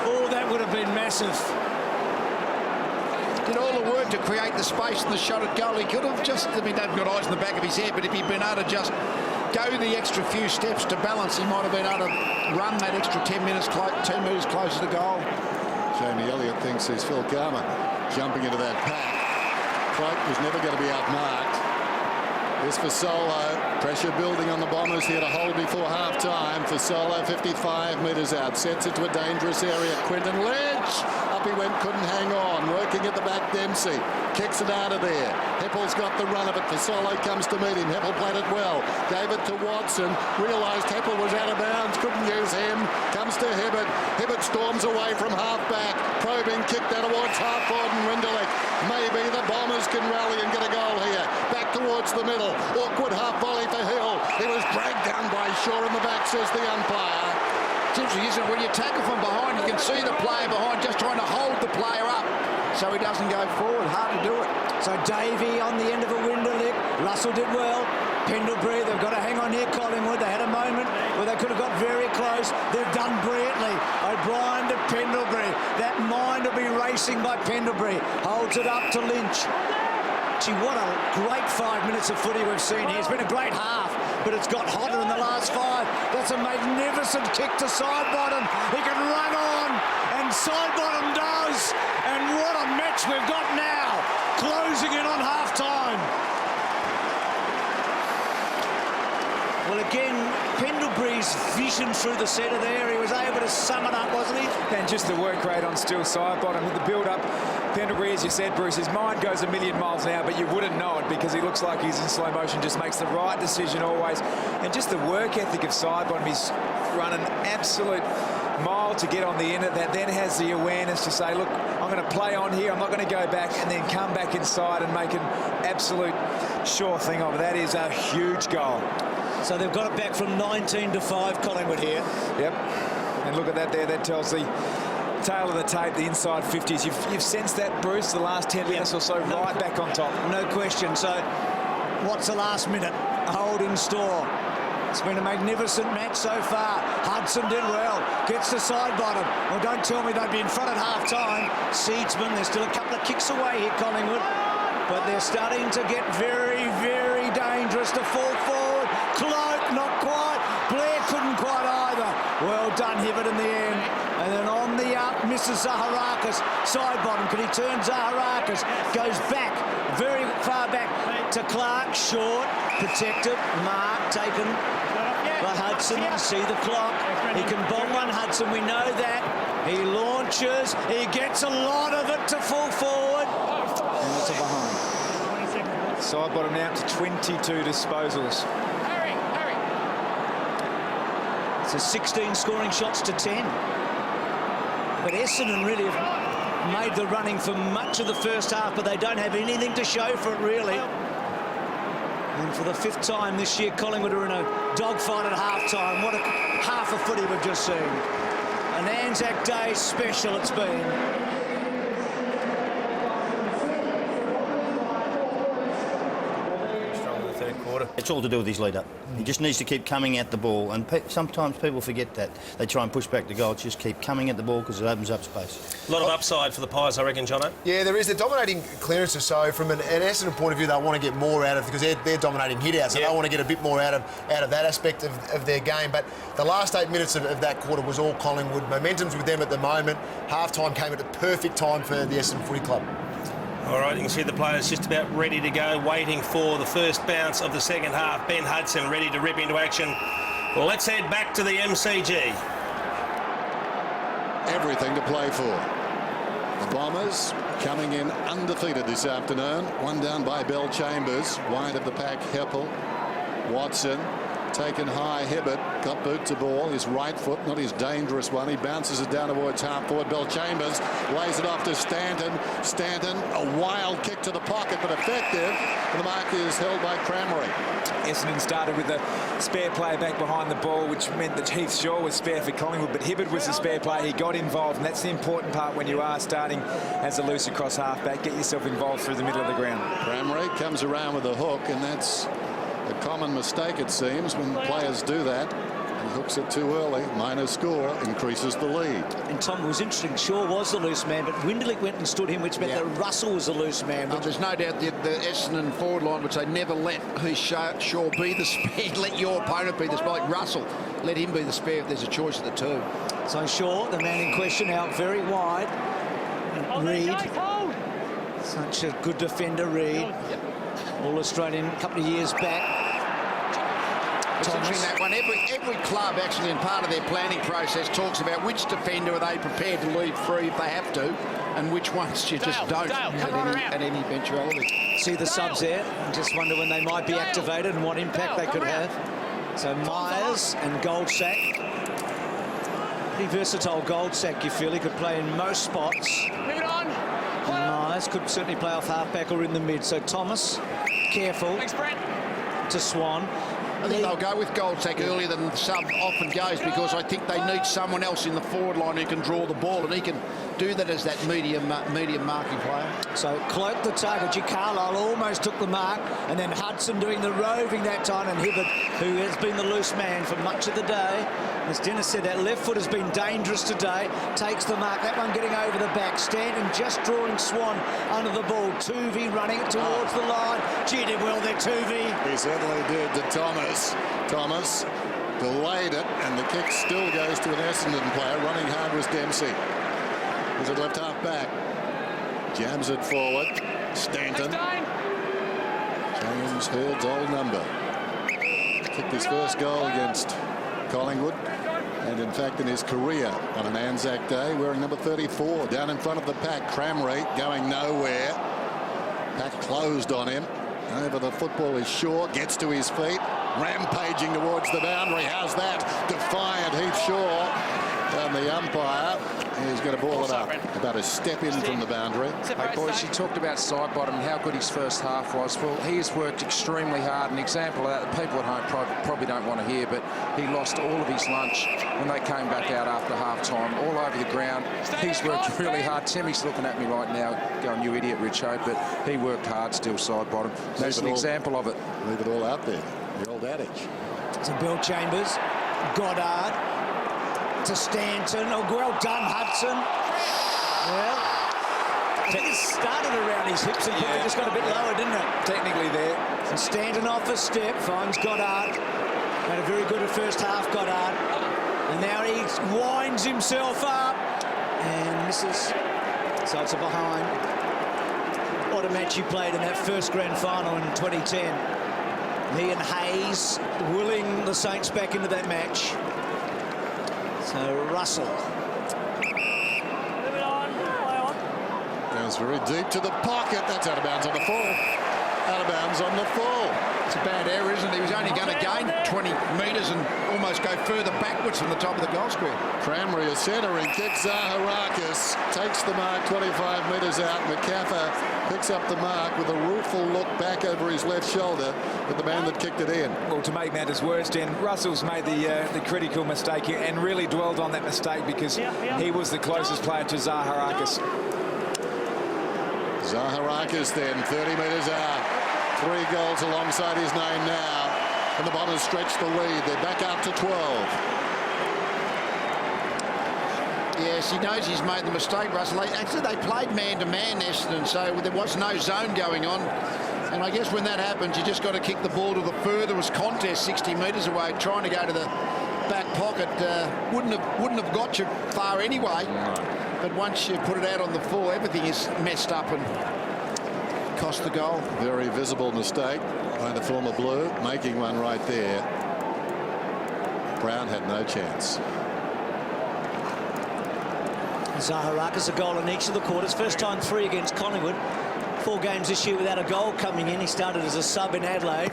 Oh, that would have been massive.
Did all the work to create the space and the shot at goal. He could have just, I mean, they've got eyes in the back of his head, but if he'd been able to just go the extra few steps to balance, he might have been able to run that extra 10 metres, 2 metres closer to goal.
Jamie Elliott thinks he's Phil Karma jumping into that pack. Cloak was never going to be outmarked. This for Solo. Pressure building on the Bombers here to hold before half-time. For Solo, 55 metres out. Sets it to a dangerous area. Quinton Lynch. Up he went, couldn't hang on. Working at the back, Dempsey. Kicks it out of there. Heppel's got the run of it. For Solo comes to meet him. Heppel played it well. Gave it to Watson. Realised Heppel was out of bounds. Couldn't use him. Comes to Hibbert. Hibbert storms away from half-back. Probing, kicked out towards half-forward and Winderlich. Maybe the Bombers can rally and get a goal here. Back towards the middle. Awkward half volley for Hill. He was dragged down by Shaw in the back, says the umpire.
It's interesting, isn't it? When you tackle from behind, you can see the player behind just trying to hold the player up so he doesn't go forward. Hard to do it.
So Davey on the end of a Winderlich. Russell did well. Pendlebury, they've got to hang on here, Collingwood. They had a moment where they could have got very close. They've done brilliantly. O'Brien to Pendlebury. That mind will be racing by Pendlebury. Holds it up to Lynch. Gee, what a great 5 minutes of footy we've seen here. It's been a great half, but it's got hotter in the last 5. That's a magnificent kick to side bottom. He can run on, and side bottom does. And what a match we've got now, closing in on half-time. Well, again, Pendlebury's vision through the centre there, he was able to sum it up, wasn't he?
And just the work rate on still side bottom with the build-up. Pendlebury, as you said, Bruce, his mind goes a million miles an hour, but you wouldn't know it because he looks like he's in slow motion, just makes the right decision always. And just the work ethic of side bottom, he's run an absolute mile to get on the end of that, then has the awareness to say, look, I'm going to play on here, I'm not going to go back, and then come back inside and make an absolute sure thing of it. That is a huge goal.
So they've got it back from 19 to 5, Collingwood here.
Yep. And look at that there. That tells the tail of the tape, the inside 50s. You've sensed that, Bruce, the last 10 minutes or so, right back on top.
No question. So what's the last minute? Hold in store. It's been a magnificent match so far. Hudson did well. Gets to side bottom. Well, don't tell me they'd be in front at half-time. Seedsman, they're still a couple of kicks away here, Collingwood. But they're starting to get very, very dangerous to fall forward. Cloak, not quite. Blair couldn't quite either. Well done, Hibbert in the end. And then on the up, misses Zaharakis. Side bottom, can he turn Zaharakis? Goes back, very far back to Clark. Short, protected, mark taken by Hudson. See the clock. He can bomb one, Hudson, we know that. He launches, he gets a lot of it to fall forward.
And it's a behind. Side bottom now to 22 disposals.
So 16 scoring shots to 10. But Essendon really have made the running for much of the first half, but they don't have anything to show for it, really. And for the 5th time this year, Collingwood are in a dogfight at half-time. What a half of footy we've just seen. An Anzac Day special it's been.
It's all to do with his lead-up. He just needs to keep coming at the ball, and sometimes people forget that. They try and push back the goal. Just keep coming at the ball because it opens up space.
A lot of upside for the Pies, I reckon, Jono.
Yeah, there is. They're dominating clearances, so from an Essendon point of view, they want to get more out of, because they're dominating hit-outs, so they want to get a bit more out of that aspect of their game. But the last 8 minutes of that quarter was all Collingwood. Momentum's with them at the moment. Half-time came at the perfect time for the Essendon Footy Club.
All right, you can see the players just about ready to go, waiting for the first bounce of the second half. Ben Hudson ready to rip into action. Well, let's head back to the MCG.
Everything to play for. The Bombers coming in undefeated this afternoon. One down by Bell Chambers. Wide of the pack, Heppel. Watson. Taken high, Hibbert, got boot to ball, his right foot, not his dangerous one. He bounces it down towards half forward. Bell Chambers lays it off to Stanton. Stanton, a wild kick to the pocket, but effective. And the mark is held by Crameri.
Essendon started with a spare player back behind the ball, which meant that Heath Shaw was spare for Collingwood, but Hibbert was the spare player. He got involved, and that's the important part when you are starting as a loose across half-back. Get yourself involved through the middle of the ground.
Crameri comes around with a hook, and that's a common mistake, it seems, when players do that. He hooks it too early. Minor score increases the lead.
And Tom, it was interesting. Shaw was the loose man, but Winderlich went and stood him, which meant that Russell was the loose man.
There's no doubt the Essendon forward line would say never let Shaw be the spare. Let your opponent be the spare. Like Russell, let him be the spare if there's a choice of the two.
So Shaw, the man in question, out very wide. And Reid, such a good defender, Reid. All Australian a couple of years back.
It's interesting that one. Every club actually in part of their planning process talks about which defender are they prepared to leave free if they have to, and which ones you just don't at any eventuality.
See the subs there, and just wonder when they might be activated and what impact they could have. So Myers and Goldsack. Pretty versatile Goldsack, you feel. He could play in most spots.
Move it on.
And Myers could certainly play off halfback or in the mid. So Thomas, careful.
Thanks, Brett.
To Swan.
I think they'll go with Goldsack earlier than the sub often goes, because I think they need someone else in the forward line who can draw the ball, and he can do that as that medium marking player.
So cloak the target. Carlisle almost took the mark, and then Hudson doing the roving that time, and Hibbert, who has been the loose man for much of the day. As Dennis said, that left foot has been dangerous today. Takes the mark. That one getting over the back. Stanton just drawing Swan under the ball. Tuvey running it towards the line. Gee, did well there, Tuvey.
He certainly did to Thomas. Thomas delayed it, and the kick still goes to an Essendon player. Running hard was Dempsey. Was it left half back? Jams it forward. Stanton. James Hurd's old number. Kicked his first goal against Collingwood, and in fact in his career on an Anzac day, wearing number 34 down in front of the pack. Cramry going nowhere. Pack closed on him. Over the football is Shaw, gets to his feet, rampaging towards the boundary. How's that? Defiant Heath Shaw, and the umpire is going to ball it up. About a step in from the boundary.
Hey boys, you talked about side bottom and how good his first half was. Well, he has worked extremely hard. An example of that, the people at home probably don't want to hear, but he lost all of his lunch when they came back out after half-time, all over the ground. He's worked really hard. Timmy's looking at me right now going, you idiot, Richo, but he worked hard still side bottom. That's an example of it.
Leave it all out there. The old adage.
To Bill Chambers. Goddard. To Stanton. Oh, well done, Hudson. Well, I think it started around his hips and probably just got a bit lower, didn't it?
Technically there.
And Stanton off a step, finds Goddard. Had a very good first half, Goddard. And now he winds himself up and misses. So it's a behind. What a match he played in that first grand final in 2010. He and Hayes willing the Saints back into that match. So Russell.
Goes very deep to the pocket. That's out of bounds on the full. Out of bounds on the full.
It's a bad error, isn't it? He was only going to gain 20 metres and almost go further backwards from the top of the goal square.
Cramry is centering, kicks Zaharakis, takes the mark 25 metres out. McCaffer picks up the mark with a rueful look back over his left shoulder at the man that kicked it in.
Well, to make matters worse, Den, Russell's made the critical mistake here and really dwelled on that mistake because he was the closest player to Zaharakis.
Zaharakis then 30 metres out. 3 goals alongside his name now. And the Bombers stretch the lead. They're back out to 12.
Yes, he knows he's made the mistake, Russell. Actually, they played man-to-man, Essendon, so there was no zone going on. And I guess when that happens, you just got to kick the ball to the furthest contest, 60 metres away, trying to go to the back pocket. Wouldn't have got you far anyway. But once you put it out on the full, everything is messed up and cost the goal.
Very visible mistake by the former Blue, making one right there. Brown had no chance.
Zaharakis a goal in each of the quarters. First time 3 against Collingwood. 4 games this year without a goal coming in. He started as a sub in Adelaide.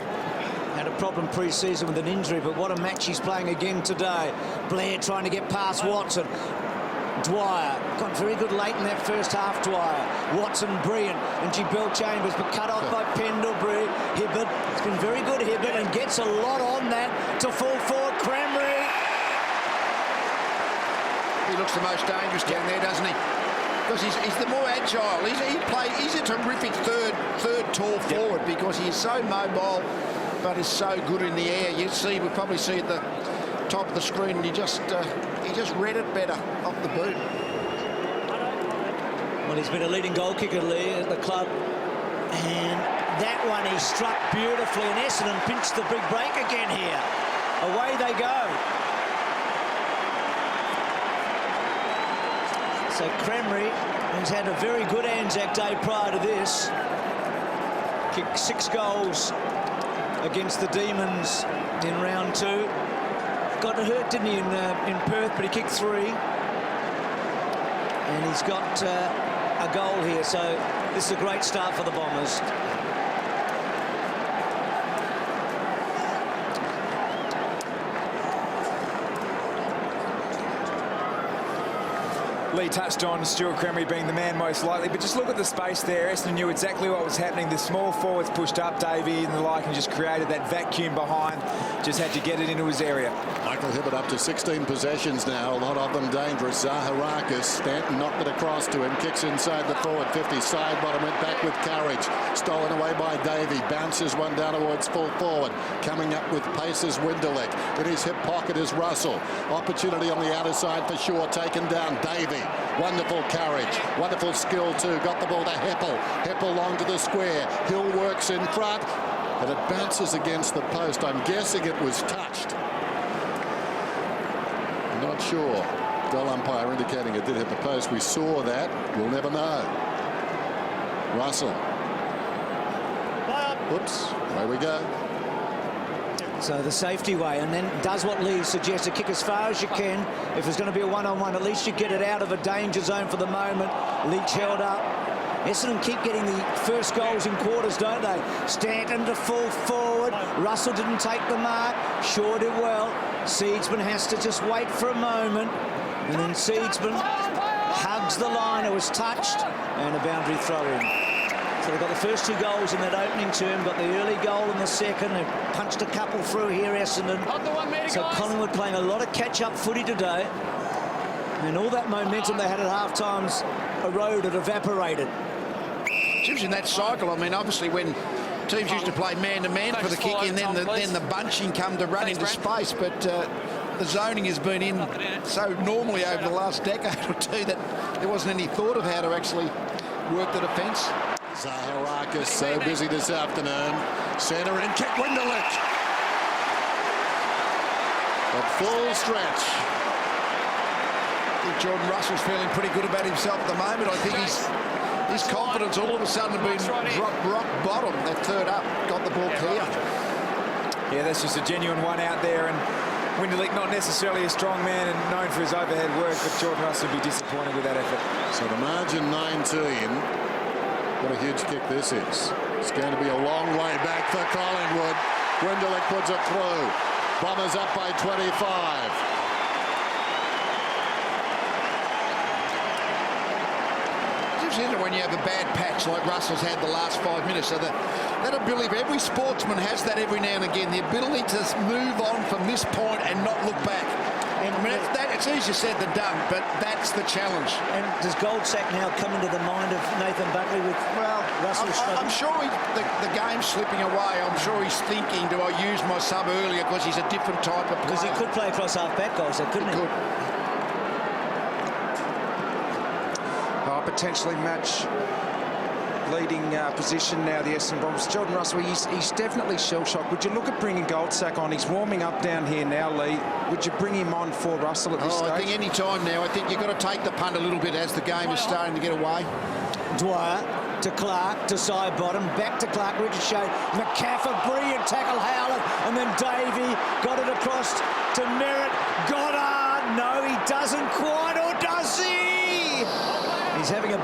Had a problem pre-season with an injury, but what a match he's playing again today. Blair trying to get past Watson. Dwyer got very good late in that first half. Dwyer, Watson brilliant, and Bill Chambers, but cut off by Pendlebury. Hibbert, it's been very good, Hibbert, and gets a lot on that to full forward. Cramry.
He looks the most dangerous down there, doesn't he? Because he's the more agile. He's a terrific third tall forward because he is so mobile, but is so good in the air. We'll probably see at the top of the screen, and he just read it better off the boot.
Well, he's been a leading goal kicker, Lee, at the club, and that one he struck beautifully, and Essendon pinched the big break again here. Away they go. So Cramry, who's had a very good Anzac day prior to this, Kicked 6 goals against the Demons in round 2. Got hurt, didn't he, in Perth, but he kicked 3. And he's got a goal here, so this is a great start for the Bombers.
Lee touched on Stuart Cremery being the man most likely, but just look at the space there. Essendon knew exactly what was happening. The small forwards pushed up Davey and the like and just created that vacuum behind. Just had to get it into his area.
Michael Hibbert up to 16 possessions now, a lot of them dangerous. Zaharakis, Stanton knocked it across to him, kicks inside the forward 50, side bottom, went back with courage. Stolen away by Davey, bounces one down towards full forward. Coming up with pace is Winderlich. In his hip pocket is Russell. Opportunity on the outer side for Shaw, taken down. Davey, wonderful courage, wonderful skill too. Got the ball to Heppel. Heppel long to the square. Hill works in front, but it bounces against the post. I'm guessing it was touched. Not sure. Goal umpire indicating it did hit the post. We saw that. We'll never know. Russell. Whoops. Away we go.
So the safety way, and then does what Lee suggested, kick as far as you can. If there's going to be a one-on-one, at least you get it out of a danger zone for the moment. Leach held up. Essendon keep getting the first goals in quarters, don't they? Stanton to full forward. Russell didn't take the mark. Shaw did well. Seedsman has to just wait for a moment. And then Seedsman hugs the line. It was touched. And a boundary throw in. So they've got the first 2 goals in that opening term. Got the early goal in the second. They've punched a couple through here, Essendon. So Collingwood playing a lot of catch-up footy today. And all that momentum they had at half-time's eroded, evaporated.
Just in that cycle, I mean, obviously when teams used to play man-to-man for the kick, and then the bunching come to run into space, but the zoning has been in so normally over the last decade or 2 that there wasn't any thought of how to actually work the defence.
Zaharakis so busy this afternoon. Centre in, kick Winderlich. A full stretch.
I think Jordan Russell's feeling pretty good about himself at the moment. I think his confidence all of a sudden been dropped rock bottom. That third up, got the ball clear.
Yeah, that's just a genuine one out there, and Winderlich not necessarily a strong man and known for his overhead work, but Jordan Russell will be disappointed with that effort.
So the margin 19. What a huge kick this is. It's going to be a long way back for Collingwood. Winderlich puts it through. Bombers up by 25.
When you have a bad patch like Russell's had the last 5 minutes, so that ability, every sportsman has that every now and again, the ability to move on from this point and not look back. And I mean, it's easier said than done, but that's the challenge.
And does Goldsack now come into the mind of Nathan Buckley with Russell?
I'm sure the game's slipping away. I'm sure he's thinking, do I use my sub earlier because he's a different type of player?
Because he could play across half-back, Goldsack, couldn't he?
Could.
Potentially match leading position now, the Essendon Bombers. Jordan Russell, he's definitely shell-shocked. Would you look at bringing Goldsack on? He's warming up down here now, Lee. Would you bring him on for Russell at this stage?
I think any time now. I think you've got to take the punt a little bit as the game is starting to get away.
Dwyer to Clark, to side bottom, back to Clark, Richard Shea, McCaffrey, brilliant tackle, Howlett, and then Davey got it across to Merritt. Goddard, no, he doesn't quite, or does he? He's having a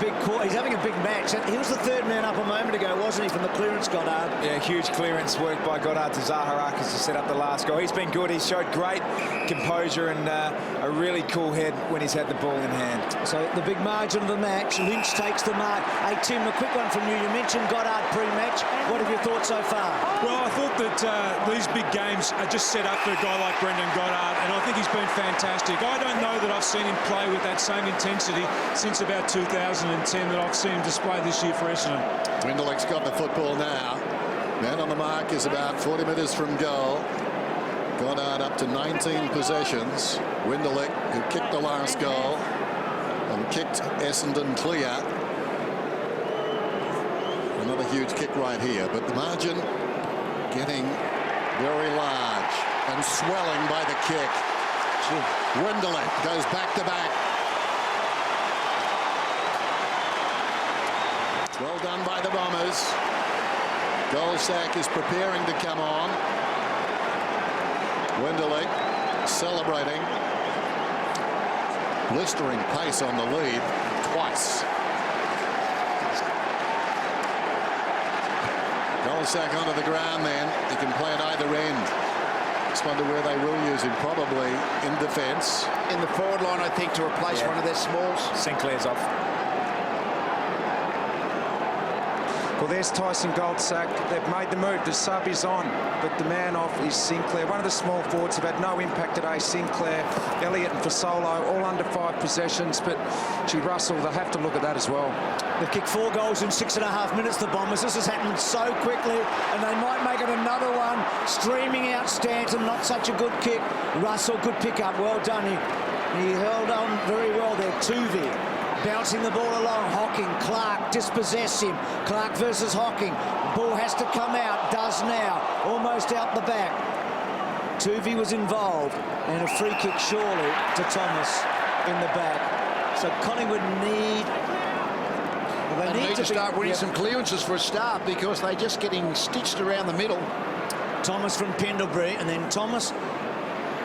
big match. He was the third man up a moment ago, wasn't he, from the clearance, Goddard?
Yeah, huge clearance work by Goddard to Zaharakis to set up the last goal. He's been good. He's showed great composure and a really cool head when he's had the ball in hand.
So the big margin of the match, Lynch takes the mark. Hey, Tim, a quick one from you. You mentioned Goddard pre-match. What have you thought so far?
Well, I thought that these big games are just set up for a guy like Brendan Goddard, and I think he's been fantastic. I don't know that I've seen him play with that same intensity since about 2010 that I've seen him display this year for Essendon.
Winderlich's got the football now. Man on the mark is about 40 metres from goal. Goddard up to 19 possessions. Winderlich, who kicked the last goal and kicked Essendon clear. Another huge kick right here, but the margin getting very large and swelling by the kick. Winderlich goes back to back. Well done by the Bombers. Goldsack is preparing to come on. Wenderlich celebrating. Blistering pace on the lead twice. Goldsack onto the ground then. He can play at either end. Just wonder where they will use him. Probably in defence.
In the forward line, I think, to replace one of their smalls.
Sinclair's off. Well, there's Tyson Goldsack. They've made the move. The sub is on, but the man off is Sinclair. One of the small forwards have had no impact today. Sinclair, Elliott and Fasolo, all under 5 possessions, but gee, Russell, they'll have to look at that as well.
They've kicked 4 goals in 6.5 minutes, the Bombers. This has happened so quickly, and they might make it another one. Streaming out Stanton, not such a good kick. Russell, good pick up, well done. He held on very well there. Tuvey bouncing the ball along. Hocking, Clark dispossess him. Clark versus Hocking. Ball has to come out, does now. Almost out the back. Tuvey was involved, and a free kick surely to Thomas in the back. So Collingwood need...
Well, they need to start winning some clearances for a start, because they're just getting stitched around the middle.
Thomas from Pendlebury, and then Thomas,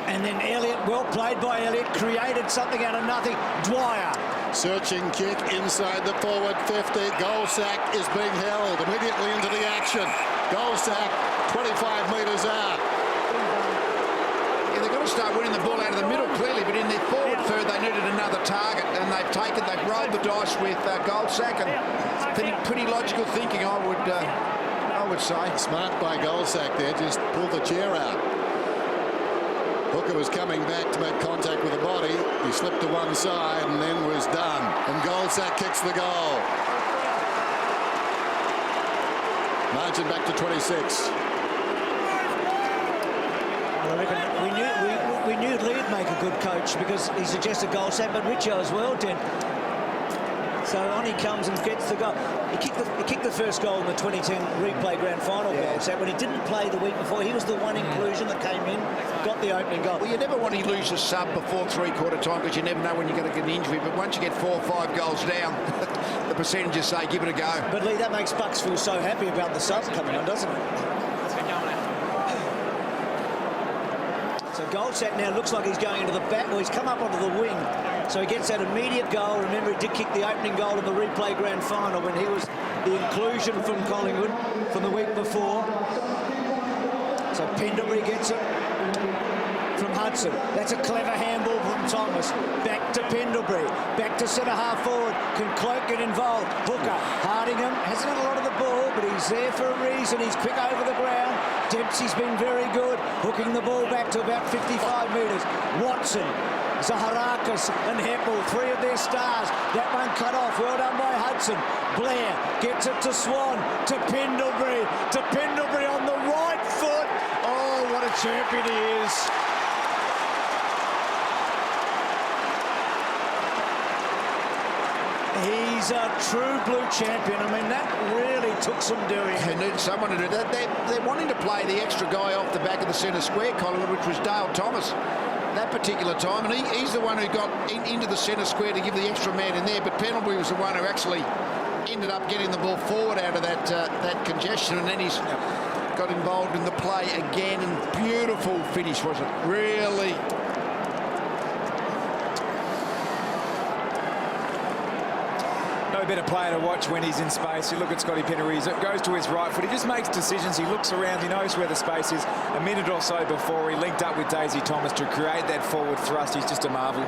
and then Elliott. Well played by Elliott, created something out of nothing. Dwyer.
Searching kick inside the forward 50. Goldsack is being held immediately into the action. Goldsack 25 metres out.
Yeah, they've got to start winning the ball out of the middle, clearly, but in their forward third, they needed another target, and they've rolled the dice with Goldsack, and pretty logical thinking, I would say.
Smart by Goldsack there, just pulled the chair out. Hooker was coming back to make contact with the body. He slipped to one side and then was done. And Goldsack kicks the goal. Margin back to 26.
We knew Lee'd make a good coach, because he suggested Goldsack, but Richo as well did. So on he comes and gets the goal. He kicked the first goal in the 2010 replay grand final, Goldsack. When he didn't play the week before, he was the one inclusion that came in, got the opening goal.
Well, you never want to lose a sub before 3/4 time, because you never know when you're going to get an injury. But once you get 4 or 5 goals down, the percentages say give it a go.
But Lee, that makes Bucks feel so happy about the sub coming on, doesn't it? So Goldsack now looks like he's going into the back. Well, he's come up onto the wing. So he gets that immediate goal. Remember, he did kick the opening goal in the replay grand final when he was the inclusion from Collingwood from the week before. So Pendlebury gets it from Hudson. That's a clever handball from Thomas. Back to Pendlebury. Back to centre-half forward. Can Cloak get involved? Hooker. Hardingham hasn't had a lot of the ball, but he's there for a reason. He's quick over the ground. Dempsey's been very good, hooking the ball back to about 55 metres. Watson, Zaharakis and Heppel, 3 of their stars. That one cut off. Well done by Hudson. Blair gets it to Swan, to Pendlebury on the right foot. Oh, what a champion he is. He's a true blue champion. I mean, that really took some doing.
They need someone to do that. They're wanting to play the extra guy off the back of the centre square, Collingwood, which was Dale Thomas that particular time, and he's the one who got into the centre square to give the extra man in there. But Pendlebury was the one who actually ended up getting the ball forward out of that congestion, and then he's got involved in the play again. And beautiful finish, was it? Really.
No better player to watch when he's in space. You look at Scotty Pendlebury, he goes to his right foot. He just makes decisions. He looks around. He knows where the space is. A minute or so before, he linked up with Daisy Thomas to create that forward thrust. He's just a marvel.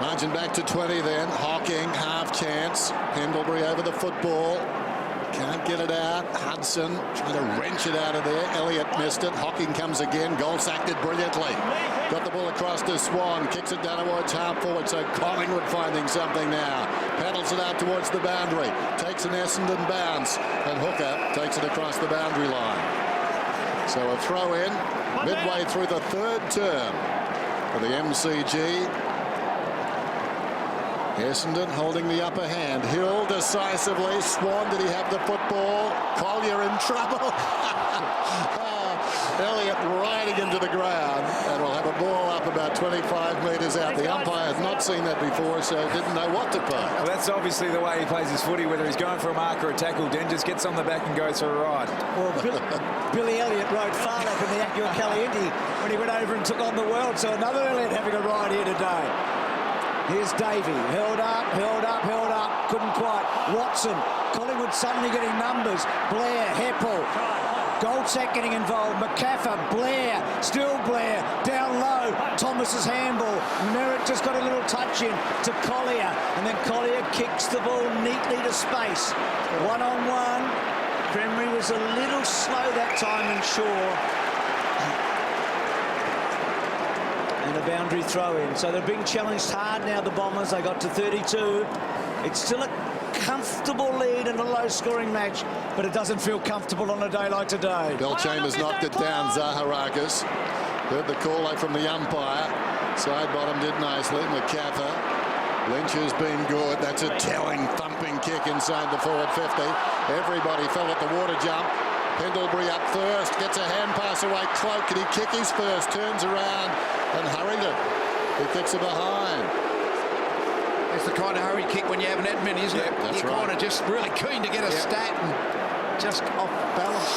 Margin back to 20 then. Hocking, half chance. Pendlebury over the football. Can't get it out. Hudson trying to wrench it out of there. Elliott missed it. Hocking comes again. Goldsack did brilliantly. Got the ball across to Swan. Kicks it down towards half forward. So Collingwood finding something now. Paddles it out towards the boundary. Takes an Essendon bounce. And Hooker takes it across the boundary line. So a throw in midway through the 3rd term for the MCG. Essendon holding the upper hand. Hill decisively. Swan, did he have the football? Collier in trouble. Elliott riding into the ground, and we'll have a ball up about 25 metres out. The umpire had not seen that before, so didn't know what to play.
Well, that's obviously the way he plays his footy, whether he's going for a mark or a tackle. Den just gets on the back and goes for a ride.
Well, Billy Elliott rode far up in the Acura Caliente when he went over and took on the world. So another Elliott having a ride here today. Here's Davey, held up, couldn't quite. Watson, Collingwood suddenly getting numbers. Blair, Heppel, Goldsack getting involved. McCaffer, Blair, still Blair, down low. Thomas's handball. Merritt just got a little touch in to Collier, and then Collier kicks the ball neatly to space. One-on-one. Cremery was a little slow that time, and Shaw. And a boundary throw in. So they're being challenged hard now, the Bombers. They got to 32. It's still a comfortable lead in a low-scoring match, but it doesn't feel comfortable on a day like today.
Bill Chambers knocked it down. Zaharakis heard the call out from the umpire. Side bottom did nicely. McCaffer. Lynch has been good. That's a telling, thumping kick inside the forward 50. Everybody fell at the water jump. Pendlebury up first, gets a hand pass away. Cloak, can he kick his first? Turns around and hurried it. He kicks it behind.
It's the kind of hurry kick when you have an admin, isn't it?
That's
You're
right.
kind of just really keen to get a stat and just off balance.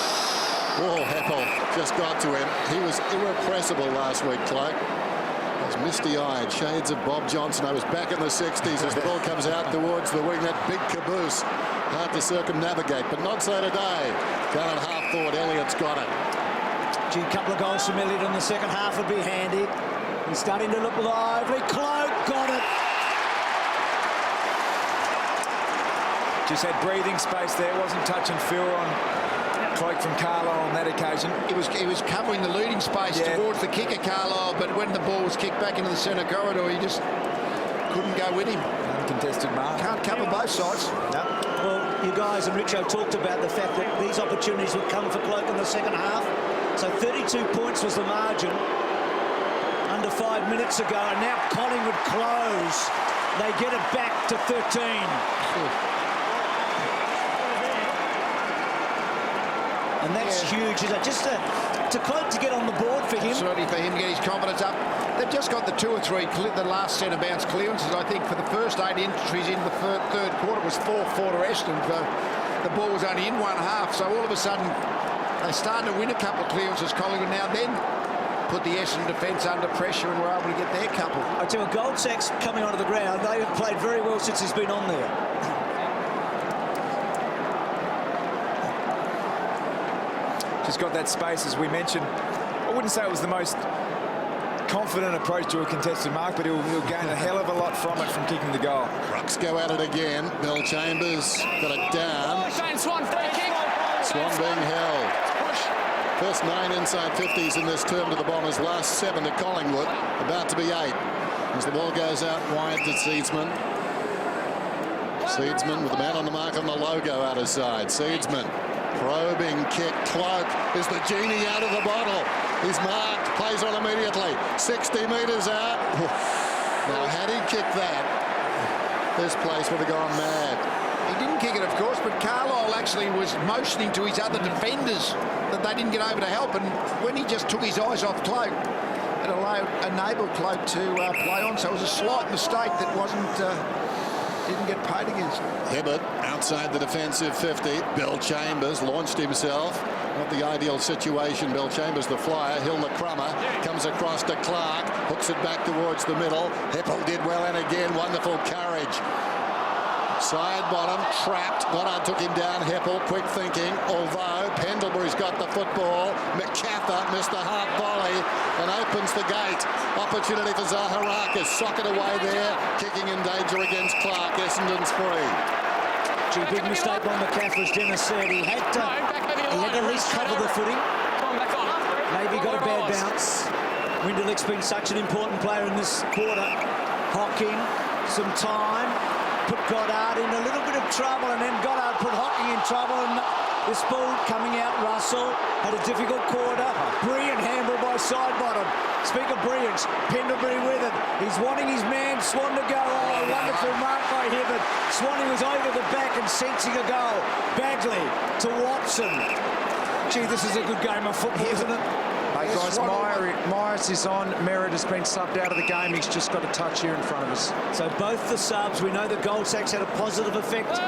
Oh, Heppel just got to him. He was irrepressible last week, Cloak. He was misty-eyed, shades of Bob Johnson. I was back in the 60s as the ball comes out towards the wing. That big caboose, hard to circumnavigate, but not so today. Down at half forward, Elliott's got it.
Gee, a couple of goals from Elliott in the second half would be handy. He's starting to look lively. Cloak got it.
Just had breathing space there. Wasn't touch and feel on Cloak from Carlisle on that occasion.
He was covering the leading space towards the kicker, Carlisle, but when the ball was kicked back into the centre corridor, he just couldn't go with him.
Uncontested mark.
Can't cover both sides.
No. Well, you guys and Richo talked about the fact that these opportunities would come for Cloak in the second half. So 32 points was the margin under 5 minutes ago, and now Collingwood close. They get it back to 13. And that's huge, isn't it? Just to Cloak to get on the board for him.
Absolutely, for him to get his confidence up. They've just got the 2 or 3, the last centre bounce clearances. I think for the first 8 entries in the third quarter, it was 4-4 to Essendon. The ball was only in one half, so all of a sudden they started to win a couple of clearances. Collingwood now then put the Essendon defence under pressure and were able to get their couple.
I tell you, Goldsack's coming onto the ground. They have played very well since he's been on there.
Just got that space, as we mentioned. I wouldn't say it was the most confident approach to a contested mark, but he'll gain a hell of a lot from it from kicking the goal.
Rucks go at it again. Bill Chambers got it down.
Swan, free kick.
Swan being held. First 9 inside 50s in this term to the Bombers. Last 7 to Collingwood. About to be 8. As the ball goes out wide to Seedsman. Seedsman with the man on the mark on the logo out of side. Seedsman. Probing kick. Cloak is the genie out of the bottle. He's marked. Plays on immediately. 60 metres out. Now, had he kicked that, this place would have gone mad.
He didn't kick it, of course, but Carlisle actually was motioning to his other defenders that they didn't get over to help. And when he just took his eyes off Cloak, it enabled Cloak to play on. So it was a slight mistake that didn't get paid against.
Hibbert outside the defensive 50. Bill Chambers launched himself. Not the ideal situation. Bill Chambers, the flyer. Hill the crummer. Comes across to Clark. Hooks it back towards the middle. Heppel did well, and again, wonderful courage. Side bottom, trapped. Goddard took him down. Heppel, quick thinking. Although Pendlebury's got the football. McCaffer missed the half volley and opens the gate. Opportunity for Zaharakis. Socket away there. Kicking in danger against Clark. Essendon's free.
Gee, big mistake by McCaffer, as Dennis said. He had to at least cover the footing. Maybe got a bad bounce. Winderlick's been such an important player in this quarter. Hocking, some time. Put Goddard in a little bit of trouble, and then Goddard put Hocking in trouble, and this ball coming out. Russell had a difficult quarter. Brilliant handle by Sidebottom. Speak of brilliance, Pendlebury with it. He's wanting his man Swan to go. Oh, a wonderful mark by Hibbert. Swanee was over the back and sensing a goal. Bagley to Watson. Gee, this is a good game of football, isn't it?
Hey guys, Myers is on. Merritt has been subbed out of the game. He's just got a touch here in front of us.
So both the subs, we know the goal sacks had a positive effect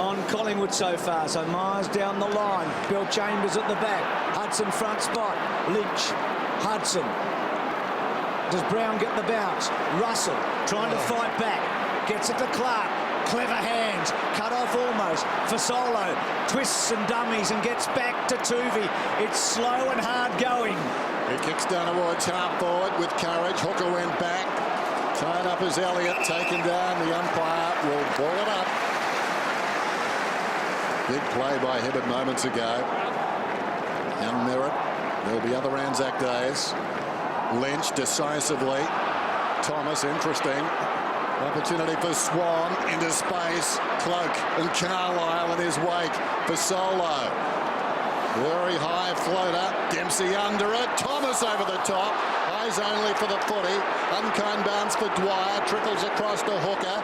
on Collingwood so far. So Myers down the line, Bill Chambers at the back, Hudson front spot, Lynch, Hudson. Does Brown get the bounce? Russell trying to fight back, gets it to Clark. Clever hands, cut off almost. Fasolo twists and dummies and gets back to Tuvey. It's slow and hard going.
He kicks down towards half forward with courage. Hooker went back. Tied up as Elliott, taken down. The umpire will ball it up. Big play by Hibbert moments ago. Young Merritt. There'll be other Anzac days. Lynch decisively. Thomas, interesting. Opportunity for Swan into space. Cloak and Carlisle in his wake for Solo. Very high floater. Dempsey under it. Thomas over the top. Eyes only for the footy. Unkind bounce for Dwyer. Trickles across to Hooker.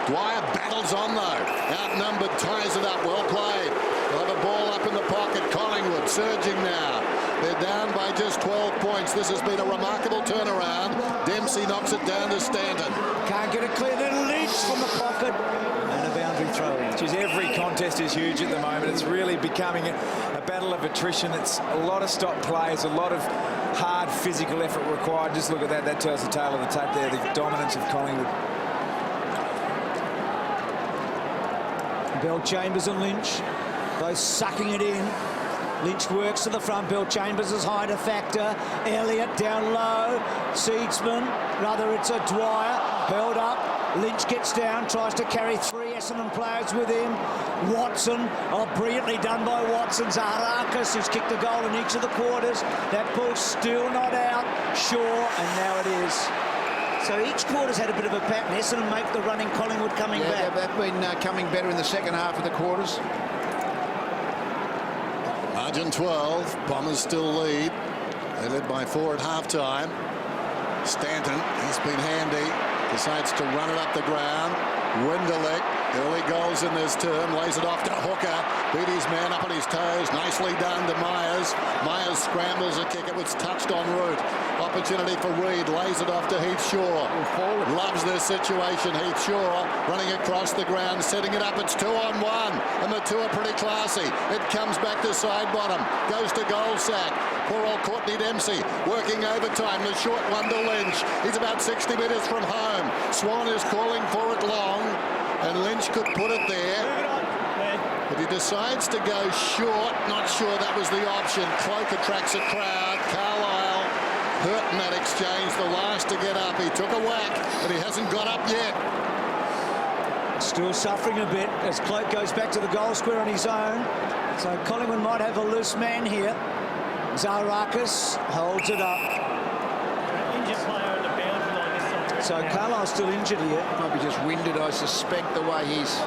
Dwyer battles on though. Outnumbered, ties it up. Well played. They'll have a ball up in the pocket. Collingwood surging now. They're down by just 12 points. This has been a remarkable turnaround. Dempsey knocks it down to Stanton.
Can't get it clear. Then Lynch from the pocket. And a boundary throw in.
Geez, every contest is huge at the moment. It's really becoming a battle of attrition. It's a lot of stop plays, a lot of hard physical effort required. Just look at that. That tells the tale of the tape there, the dominance of Collingwood.
Bell Chambers and Lynch both sucking it in. Lynch works to the front. Bill Chambers is high to factor. Elliott down low. Seedsman, rather it's a Dwyer, held up. Lynch gets down, tries to carry three Essendon players with him. Watson, brilliantly done by Watson. Zaharakis, who's kicked a goal in each of the quarters. That ball's still not out. Shaw, and now it is. So each quarter's had a bit of a pattern. Essendon make the running, Collingwood coming back.
They've been coming better in the second half of the quarters.
Margin 12. Bombers still lead. They led by 4 at half-time. Stanton, he's been handy. Decides to run it up the ground. Winderlich, early goals in this term. Lays it off to Hooker. Beat his man up on his toes. Nicely done to Myers. Myers scrambles a kick. It was touched en route. Opportunity for Reid. Lays it off to Heath Shaw. Loves this situation. Heath Shaw running across the ground, setting it up. It's 2-on-1. And the two are pretty classy. It comes back to side bottom. Goes to goal sack. Poor old Courtney Dempsey working overtime. The short one to Lynch. He's about 60 metres from home. Swan is calling for it long. And Lynch could put it there. But he decides to go short. Not sure that was the option. Cloak attracts a crowd. Carlisle hurt in that exchange. The last to get up. He took a whack, but he hasn't got up yet.
Still suffering a bit as Cloak goes back to the goal square on his own. So Collingwood might have a loose man here. Zaharakis holds it up.
Injured player at the boundary line this time.
So Carlisle's still injured here.
Might be just winded, I suspect, the way he's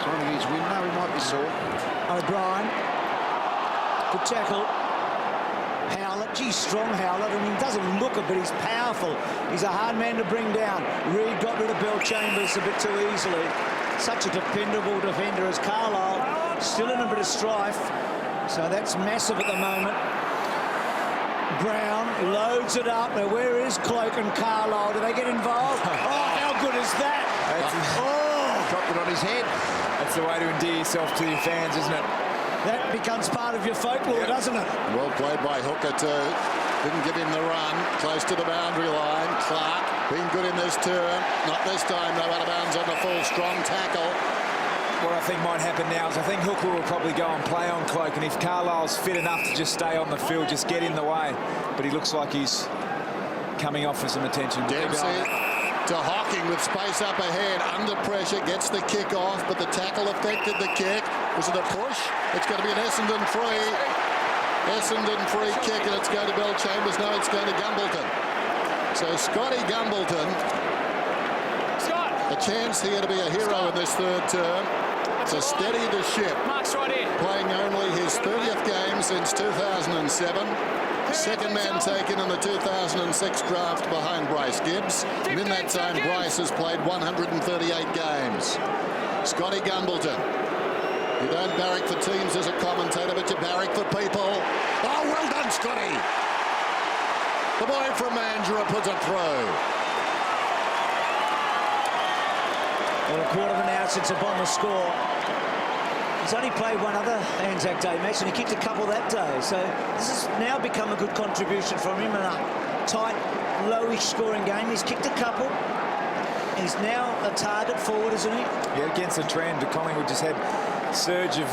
trying to get his wind. No, he might be sore.
O'Brien. Good tackle. Howlett. Geez, strong Howlett. I mean, he doesn't look it, but he's powerful. He's a hard man to bring down. Reid got rid of Bell Chambers a bit too easily. Such a dependable defender as Carlisle. Still in a bit of strife. So that's massive at the moment. Brown loads it up. Now, where is Cloak and Carlisle? Do they get involved? Oh, how good is that?
Dropped it on his head.
That's the way to endear yourself to your fans, isn't it?
That becomes part of your folklore, doesn't it?
Well played by Hooker too. Didn't give him the run. Close to the boundary line. Clark been good in this term. Not this time though. Out of bounds on the full. Strong tackle.
What I think might happen now is I think Hooker will probably go and play on Cloak, and if Carlisle's fit enough to just stay on the field, just get in the way. But he looks like he's coming off for some attention.
Dempsey to Hocking with space up ahead. Under pressure, gets the kick off, but the tackle affected the kick. Was it a push? It's going to be an Essendon free. Essendon free kick, and it's going to Bell Chambers. No, it's going to Gumbleton. So Scotty Gumbleton, a chance here to be a hero in this third term. To steady the ship.
Mark's right here.
Playing only his 30th game since 2007. Second man taken in the 2006 draft behind Bryce Gibbs. And in that time, Bryce has played 138 games. Scotty Gumbleton. You don't barrack for teams as a commentator, but you barrack for people. Oh, well done, Scotty. The boy from Mandurah puts it through.
Well, a quarter of an hour since the Bombers score. He's only played one other Anzac Day match and he kicked a couple that day. So this has now become a good contribution from him in a tight, lowish scoring game. He's kicked a couple. He's now a target forward, isn't he?
Yeah, against the trend. Collingwood just had a surge of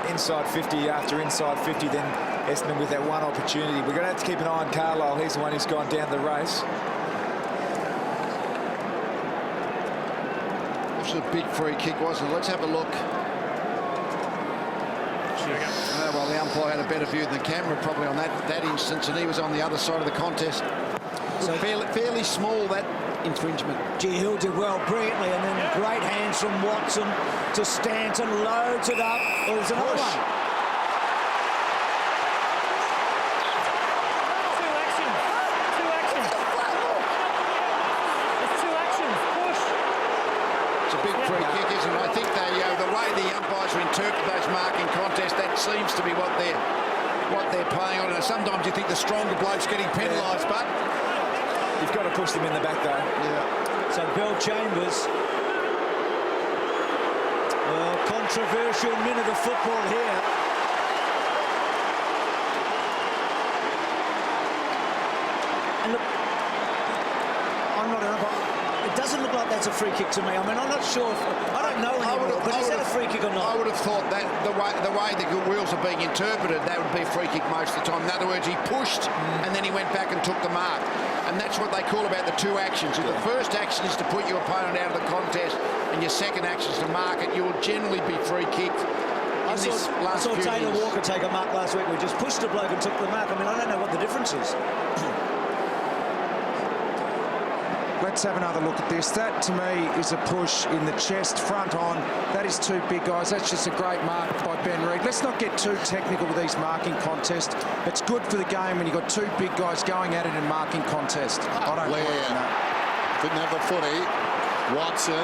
inside 50 after inside 50. Then Essendon with that one opportunity. We're going to have to keep an eye on Carlisle. He's the one who's gone down the race.
It was a big free kick, wasn't it? Let's have a look. Oh, well, the umpire had a better view than the camera probably on that instance, and he was on the other side of the contest. So fairly small, that infringement.
Gee, Hill did well, brilliantly, and then great hands from Watson to Stanton, loads it up. Oh, there's another one.
It's a big free kick, isn't it? I think the way the umpires interpret those marking contests, that seems to be what they're playing on. And sometimes you think the stronger bloke's getting penalised, but
you've got to push them in the back, though.
Yeah.
So Bill Chambers, controversial minute of football here. And look, I'm not an umpire. It doesn't look like that's a free kick to me. I mean, I'm not sure. I don't know anymore, but is that a free kick or not?
I would have thought that the way the wheels are being interpreted, that would be a free kick most of the time. In other words, he pushed and then he went back and took the mark. And that's what they call about the two actions. If the first action is to put your opponent out of the contest and your second action is to mark it, you'll generally be free kicked.
I saw Taylor Walker take a mark last week. We just pushed the bloke and took the mark. I mean, I don't know what the difference is.
Let's have another look at this. That, to me, is a push in the chest, front on. That is two big guys. That's just a great mark by Ben Reid. Let's not get too technical with these marking contests. It's good for the game when you've got two big guys going at it in marking contest. I don't like that.
Didn't have the footy. Watson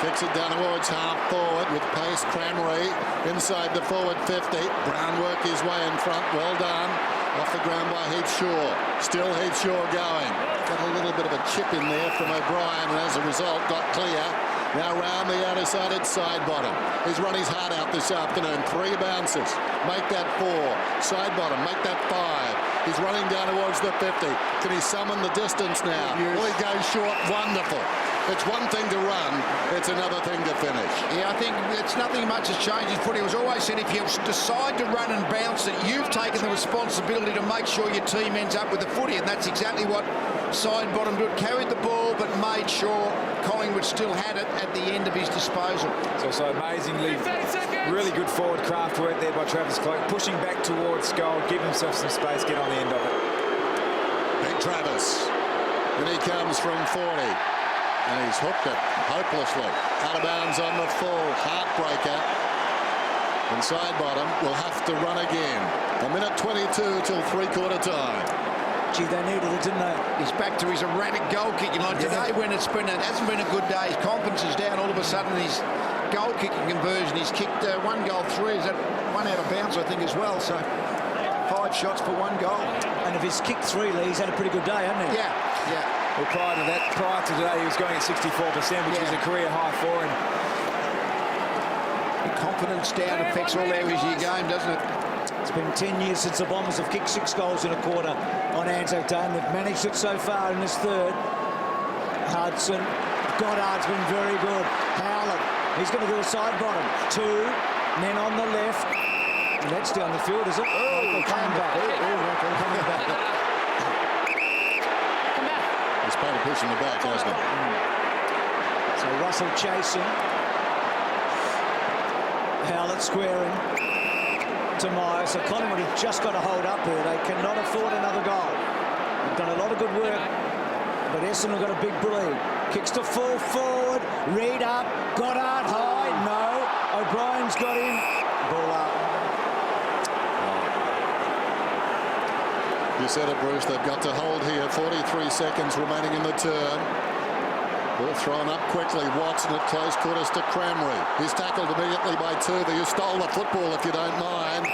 kicks it down towards half forward with pace. Cranmery inside the forward 50. Brown work his way in front. Well done. Off the ground by Heath Shaw. Still Heath Shaw going. Got a little bit of a chip in there from O'Brien, and as a result got clear. Now round the outer side, it's side bottom. He's run his heart out this afternoon. 3 bounces. Make that 4. Side bottom, make that 5. He's running down towards the 50. Can he summon the distance now? Well, he goes short. Wonderful. It's one thing to run, it's another thing to finish.
Yeah, I think it's nothing much has changed his footy. It was always said if you decide to run and bounce it, you've taken the responsibility to make sure your team ends up with the footy, and that's exactly what side bottom did. Carried the ball but made sure Collingwood still had it at the end of his disposal.
It's also amazingly really good forward craft work there by Travis Cloke, pushing back towards goal, give himself some space, get on the end of it.
Big Travis, and he comes from 40. And he's hooked it hopelessly. Out of bounds on the full. Heartbreaker. And side bottom will have to run again. 1:22 till three-quarter time.
Gee, they needed it, didn't they?
He's back to his erratic goal kicking line. Today, when it hasn't been a good day, his confidence is down. All of a sudden, his goal kicking conversion, he's kicked 1 goal 3. Is that 1 out of bounds, I think, as well. So 5 shots for 1 goal.
And if he's kicked 3, Lee, he's had a pretty good day, hasn't he?
Yeah, yeah.
Well, prior to today, he was going at 64%, which is a career high for him.
The confidence down affects all areas of your game, doesn't it?
It's been 10 years since the Bombers have kicked 6 goals in a quarter on Anzac Day, and they've managed it so far in this third. Hudson, Goddard's been very good. Howlett, he's going to do a side bottom. 2, men on the left. And that's down the field, is it? Oh, coming back. Coming back.
He's played a push in the back, hasn't he?
So Russell chasing. Howlett squaring to Myers. So Collingwood have just got to hold up here. They cannot afford another goal. They've done a lot of good work, but Essendon have got a big lead. Kicks to full forward. Reid up. Goddard high. No. O'Brien's got him. Ball up.
You said it, Bruce. They've got to hold here. 43 seconds remaining in the term. Ball thrown up quickly. Watson at close quarters to Cranmery. He's tackled immediately by 2. You stole the football, if you don't mind.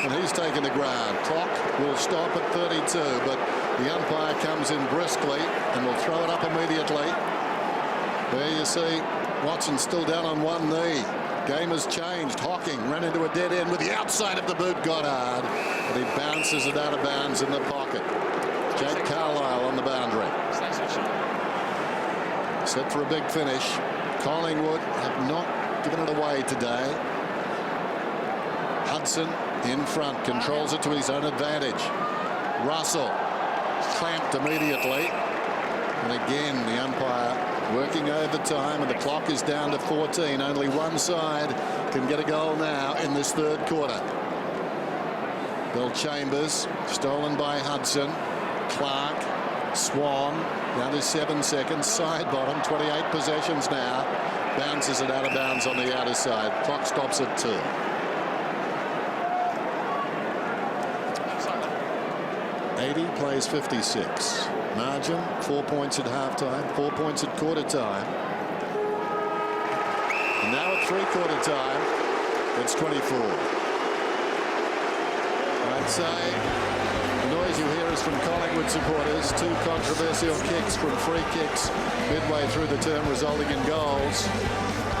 and he's taken the ground. Clock will stop at 32, but the umpire comes in briskly and will throw it up immediately. There you see Watson still down on one knee. Game has changed. Hocking ran into a dead end with the outside of the boot, Goddard, but he bounces it out of bounds in the pocket. Jake Carlisle on the boundary. Set for a big finish. Collingwood have not given it away today. Hudson in front, controls it to his own advantage. Russell clamped immediately, and again the umpire working overtime, and the clock is down to 14. Only one side can get a goal now in this third quarter. Bill Chambers stolen by Hudson. Clark, Swan down to 7 seconds. Side bottom, 28 possessions now. Bounces it out of bounds on the outer side. Clock stops at 2. Plays 56. Margin 4 points at halftime, 4 points at quarter time. And now at three-quarter time, it's 24. I'd say the noise you hear is from Collingwood supporters. 2 controversial kicks from free kicks midway through the term, resulting in goals.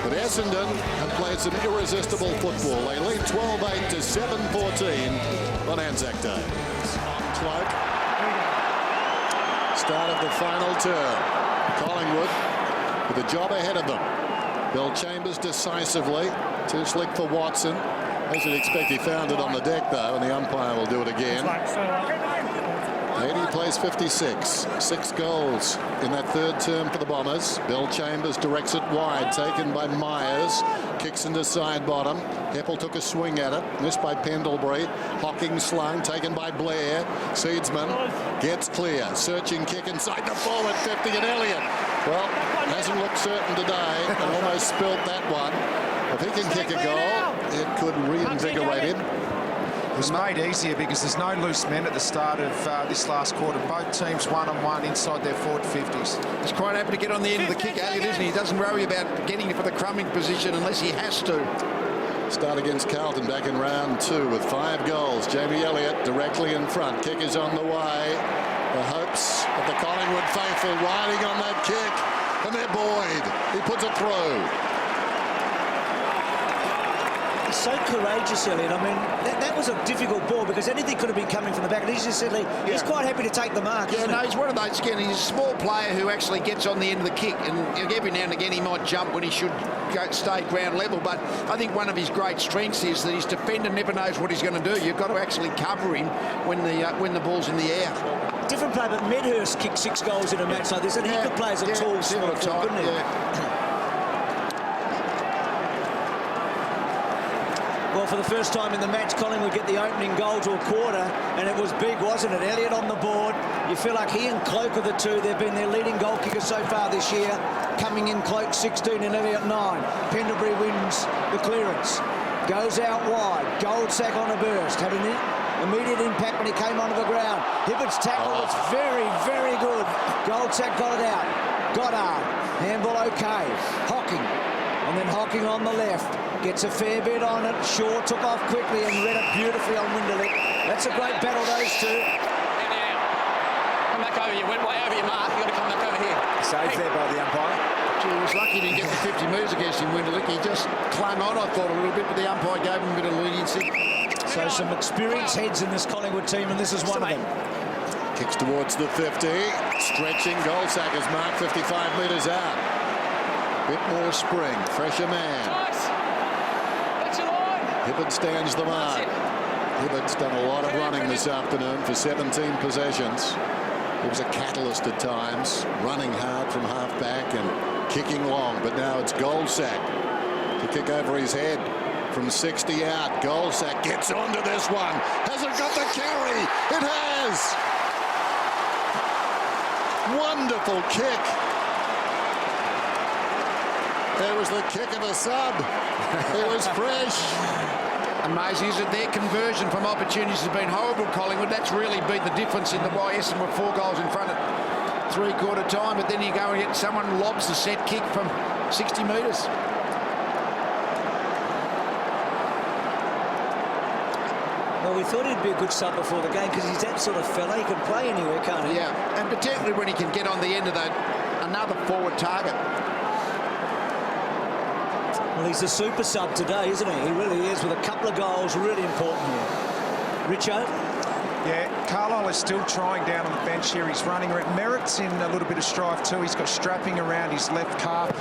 But Essendon have played some irresistible football. They lead 12-8 to 7-14 on Anzac Day. Cloak. Start of the final term. Collingwood with a job ahead of them. Bill Chambers decisively. Too slick for Watson. As you'd expect, he found it on the deck, though, and the umpire will do it again. 80 plays 56. 6 goals in that third term for the Bombers. Bill Chambers directs it wide, taken by Myers. Kicks into side bottom. Heppel took a swing at it, missed by Pendlebury. Hocking slung, taken by Blair. Seedsman gets clear. Searching kick inside the forward 50, and Elliott, well, hasn't looked certain today and almost spilt that one. If he can kick a goal, it could reinvigorate him.
It was made easier because there's no loose men at the start of this last quarter. Both teams 1-on-1 inside their forward 50s.
He's quite happy to get on the end of the kick, Elliott, isn't he? He doesn't worry about getting it for the crumbing position unless he has to.
Start against Carlton back in round 2 with 5 goals. Jamie Elliott directly in front. Kick is on the way. The hopes of the Collingwood faithful riding on that kick. And they're buoyed. He puts it through.
He's so courageous, Elliott. I mean, that was a difficult ball because anything could have been coming from the back. And he's just simply, he's quite happy to take the mark.
Yeah, no, he's one of those, again, he's a small player who actually gets on the end of the kick. And every now and again he might jump when he should stay ground level. But I think one of his great strengths is that his defender never knows what he's going to do. You've got to actually cover him when the ball's in the air.
Different player, but Medhurst kicked 6 goals in a match like this, and he could play as a tall, small type, couldn't he? Well, for the first time in the match, Collingwood get the opening goal to a quarter, and it was big, wasn't it? Elliott on the board. You feel like he and Cloak are the two. They've been their leading goal kickers so far this year. Coming in, Cloak 16 and Elliott 9. Pendlebury wins the clearance. Goes out wide. Goldsack on a burst. Had an immediate impact when he came onto the ground. Hibbert's tackle was very, very good. Goldsack got it out. Goddard. Handball okay. Hocking. And then Hocking on the left. Gets a fair bit on it. Shaw took off quickly and read it beautifully on Winderlick. That's a great battle, those two.
Come back over. You went way over your mark. You've got to come back over here.
Saved there by the umpire.
Gee, he was lucky he didn't get the 50 metres against him, Winderlick. He just clung on, I thought, a little bit, but the umpire gave him a bit of leniency.
So some experienced heads in this Collingwood team, and this is one of them.
Kicks towards the 50. Stretching. Goldsack is marked 55 metres out. Bit more spring. Fresher man. Hibbert stands the mark. Hibbert's done a lot of running this afternoon for 17 possessions. He was a catalyst at times, running hard from half-back and kicking long, but now it's Goldsack to kick over his head from 60 out. Goldsack gets onto this one. Has it got the carry? It has! Wonderful kick. There was the kick of a sub. It was fresh.
Amazing, is that their conversion from opportunities has been horrible, Collingwood. That's really been the difference in the why Essendon were 4 goals in front at three-quarter time, but then you go and get someone lobs the set kick from 60 metres.
Well, we thought he'd be a good sub before the game because he's that sort of fella. He can play anywhere, can't he?
Yeah, and particularly when he can get on the end of another forward target.
Well, he's a super sub today, isn't he? He really is, with a couple of goals, really important here. Richo?
Yeah, Carlisle is still trying down on the bench here. He's running around. Merritt's in a little bit of strife too. He's got strapping around his left calf.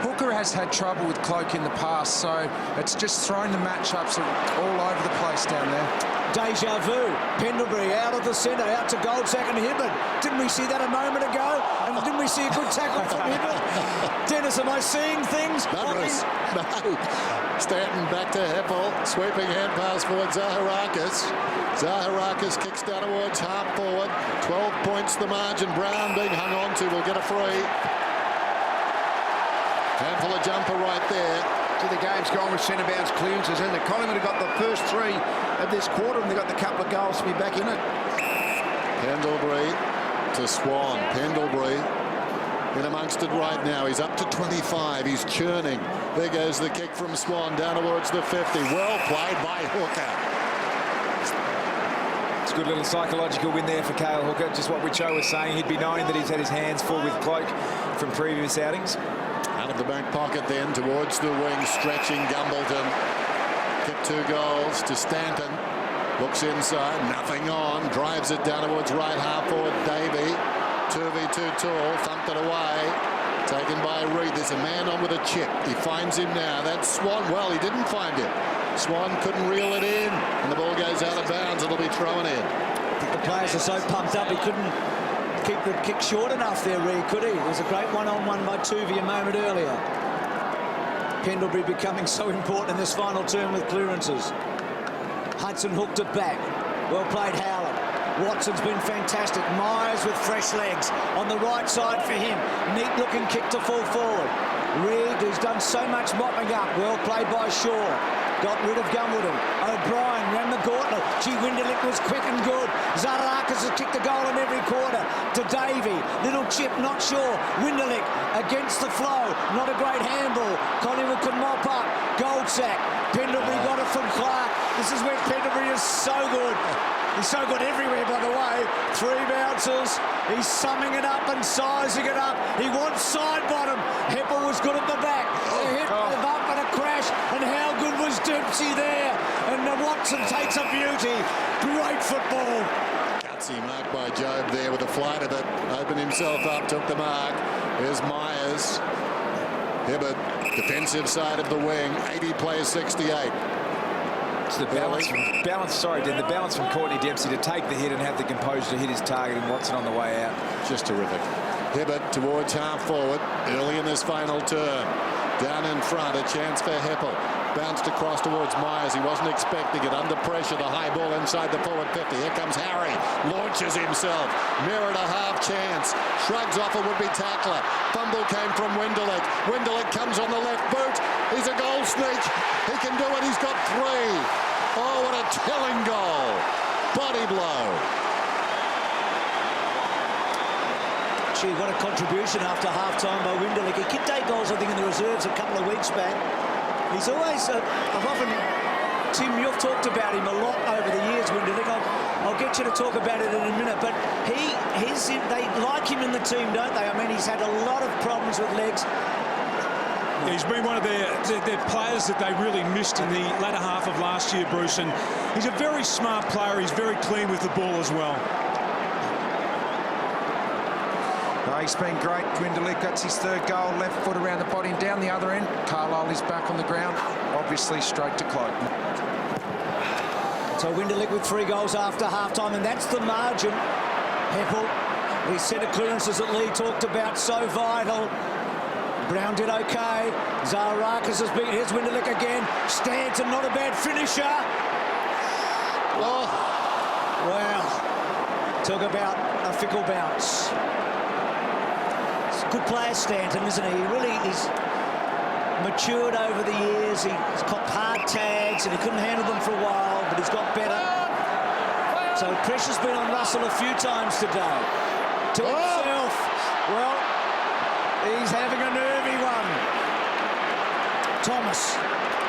Hooker has had trouble with Cloak in the past, so it's just thrown the matchups all over the place down there.
Deja vu. Pendlebury out of the centre, out to Goldsack and Hibberd. Didn't we see that a moment ago? And didn't we see a good tackle from Hibberd? Dennis, am I seeing things?
No. Stanton back to Heppel. Sweeping hand pass forward Zaharakis. Zaharakis kicks down towards half forward. 12 points the margin. Brown being hung on to will get a free. Handful of jumper right there.
So the game's gone with centre bounce clearances, and the Collingwood have got the first 3 of this quarter, and they've got the couple of goals to be back in it.
Pendlebury to Swan. Pendlebury in amongst it right now. He's up to 25. He's churning. There goes the kick from Swan down towards the 50. Well played by Hooker.
It's a good little psychological win there for Cale Hooker. Just what Richo was saying. He'd be knowing that he's had his hands full with Cloak from previous outings.
Out of the back pocket then towards the wing, stretching Gumbleton. Kick 2 goals to Stanton. Looks inside, nothing on. Drives it down towards right half forward. Davey. 2v2 tall, thumped it away. Taken by Reid. There's a man on with a chip. He finds him now. That's Swan. Well, he didn't find him. Swan couldn't reel it in, and the ball goes out of bounds. It'll be thrown in.
I think the players are so pumped up he couldn't keep the kick short enough there, Reid, could he? It was a great one-on-one by Tuvey a moment earlier. Pendlebury becoming so important in this final term with clearances. Hudson hooked it back. Well played, Howard. Watson's been fantastic. Myers with fresh legs on the right side for him. Neat looking kick to full forward. Reid, who's done so much mopping up. Well played by Shaw. Got rid of Gumbleton. O'Brien ran the gauntlet. Gee, Winderlick was quick and good. Zaharakis has kicked a goal in every quarter. To Davey. Little chip, not sure. Winderlick against the flow. Not a great handball. Collingwood can mop up. Goldsack. Pendlebury got it from Clark. This is where Pendlebury is so good. He's so good everywhere, by the way. 3 bounces. He's summing it up and sizing it up. He wants side bottom. Heppel was good at the back. They hit the bump and a crash. And how good was Dempsey there? And Watson takes a beauty. Great football.
Gutsy mark by Job there with a flight of it. Opened himself up, took the mark. There's Myers. Hibberd, defensive side of the wing. 80 plays 68.
It's the balance from Courtney Dempsey to take the hit and have the composure to hit his target, and Watson on the way out.
Just terrific. Hibberd towards half forward early in this final term. Down in front, a chance for Heppel. Bounced across towards Myers. He wasn't expecting it. Under pressure, the high ball inside the forward 50. Here comes Harry. Launches himself. Mirrored a half chance. Shrugs off a would-be tackler. Fumble came from Winderlick. Winderlick comes on the left boot. He's a goal sneak. He can do it. He's got 3. Oh, what a telling goal. Body blow.
Gee, what a contribution after half-time by Winderlick. He kicked 8 goals, I think, in the reserves a couple of weeks back. He's always, I've often, Tim, you've talked about him a lot over the years, Winderlick. I'll get you to talk about it in a minute, but they like him in the team, don't they? I mean, he's had a lot of problems with legs.
He's been one of their players that they really missed in the latter half of last year, Bruce, and he's a very smart player. He's very clean with the ball as well.
He's been great. Winderlick, that's his 3rd goal. Left foot around the body and down the other end. Carlisle is back on the ground. Obviously straight to Cloak.
So Winderlick with 3 goals after half-time, and that's the margin. Heppel, his centre clearances that Lee talked about, so vital. Brown did okay. Zaharakis has beat. Here's Winderlick again. Stanton, not a bad finisher. Oh, wow. Talk about a fickle bounce. Good player, Stanton, isn't he? He's matured over the years. He's got hard tags and he couldn't handle them for a while, but he's got better. So pressure's been on Russell a few times today. To himself. Well, he's having a nervy one. Thomas,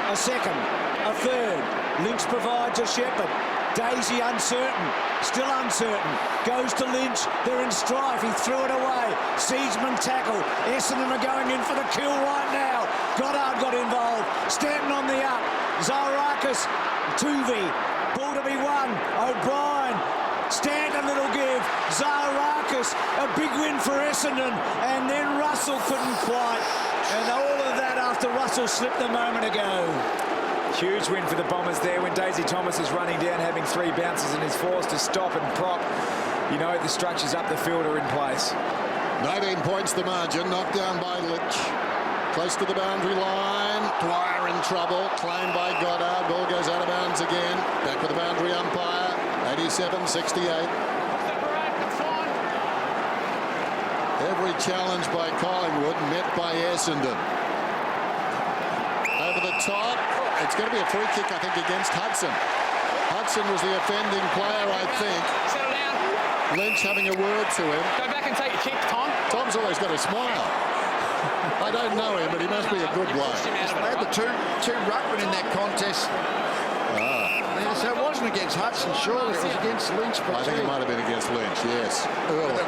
a second, a third. Lynch provides a Shepherd. Daisy uncertain, still uncertain. Goes to Lynch, they're in strife, he threw it away. Seedsman tackle, Essendon are going in for the kill right now. Goddard got involved, Stanton on the up. Zaharakis, Tuvey, ball to be won. O'Brien, Stanton a little give. Zaharakis, a big win for Essendon. And then Russell couldn't quite. And all of that after Russell slipped a moment ago.
Huge win for the Bombers there when Daisy Thomas is running down, having 3 bounces and is forced to stop and prop. You know the structures up the field are in place.
19 points the margin, knocked down by Lynch. Close to the boundary line. Dwyer in trouble. Claimed by Goddard. Ball goes out of bounds again. Back with the boundary umpire. 87-68. Every challenge by Collingwood met by Essendon. Over the top. It's going to be a free kick, I think, against Hudson. Hudson was the offending player, I think.
Settle down.
Lynch having a word to him.
Go back and take your kick, Tom.
Tom's always got a smile. I don't know him, but he must be a good bloke.
They had the two ruckmen in that contest. Yeah, so it wasn't against Hudson, surely. It was against Lynch.
I think it might have been against Lynch, yes.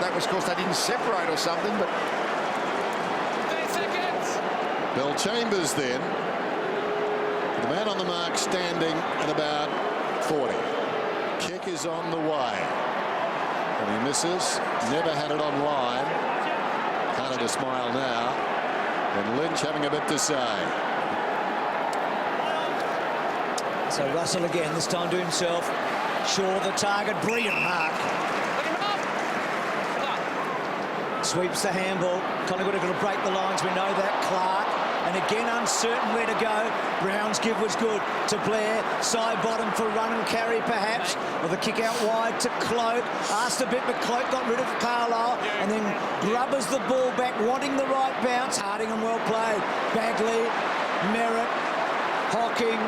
That was, of course, they didn't separate or something, but...
10 seconds.
Bell Chambers then. The man on the mark standing at about 40. Kick is on the way. And he misses. Never had it on line. Can't have a smile now. And Lynch having a bit to say.
So Russell again, this time to himself. Shaw the target, brilliant mark. Sweeps the handball. Collingwood are going to break the lines, we know that. Clark, and again uncertain where to go. Brown's give was good to Blair. Side bottom for run and carry perhaps. With a kick out wide to Cloak. Asked a bit, but Cloak got rid of Carlisle. And then grubbers the ball back, wanting the right bounce. Hardingham well played. Bagley, Merritt, Hocking,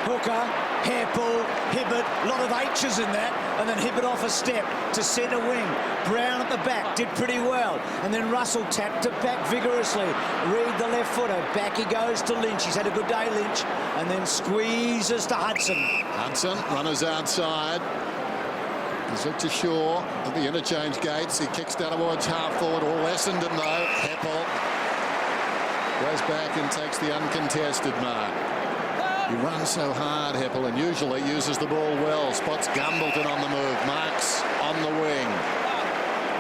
Hooker, Hairpool, Hibbert, a lot of H's in that, and then Hibbert off a step to centre wing. Brown at the back, did pretty well, and then Russell tapped it back vigorously. Reed the left footer, back he goes to Lynch. He's had a good day, Lynch, and then squeezes to Hudson.
Hudson, runners outside. He's looked to Shaw at the interchange gates. He kicks down towards half forward. All Essendon though. Heppel goes back and takes the uncontested mark. He runs so hard, Heppel, and usually uses the ball well. Spots Gumbleton on the move. Marks on the wing.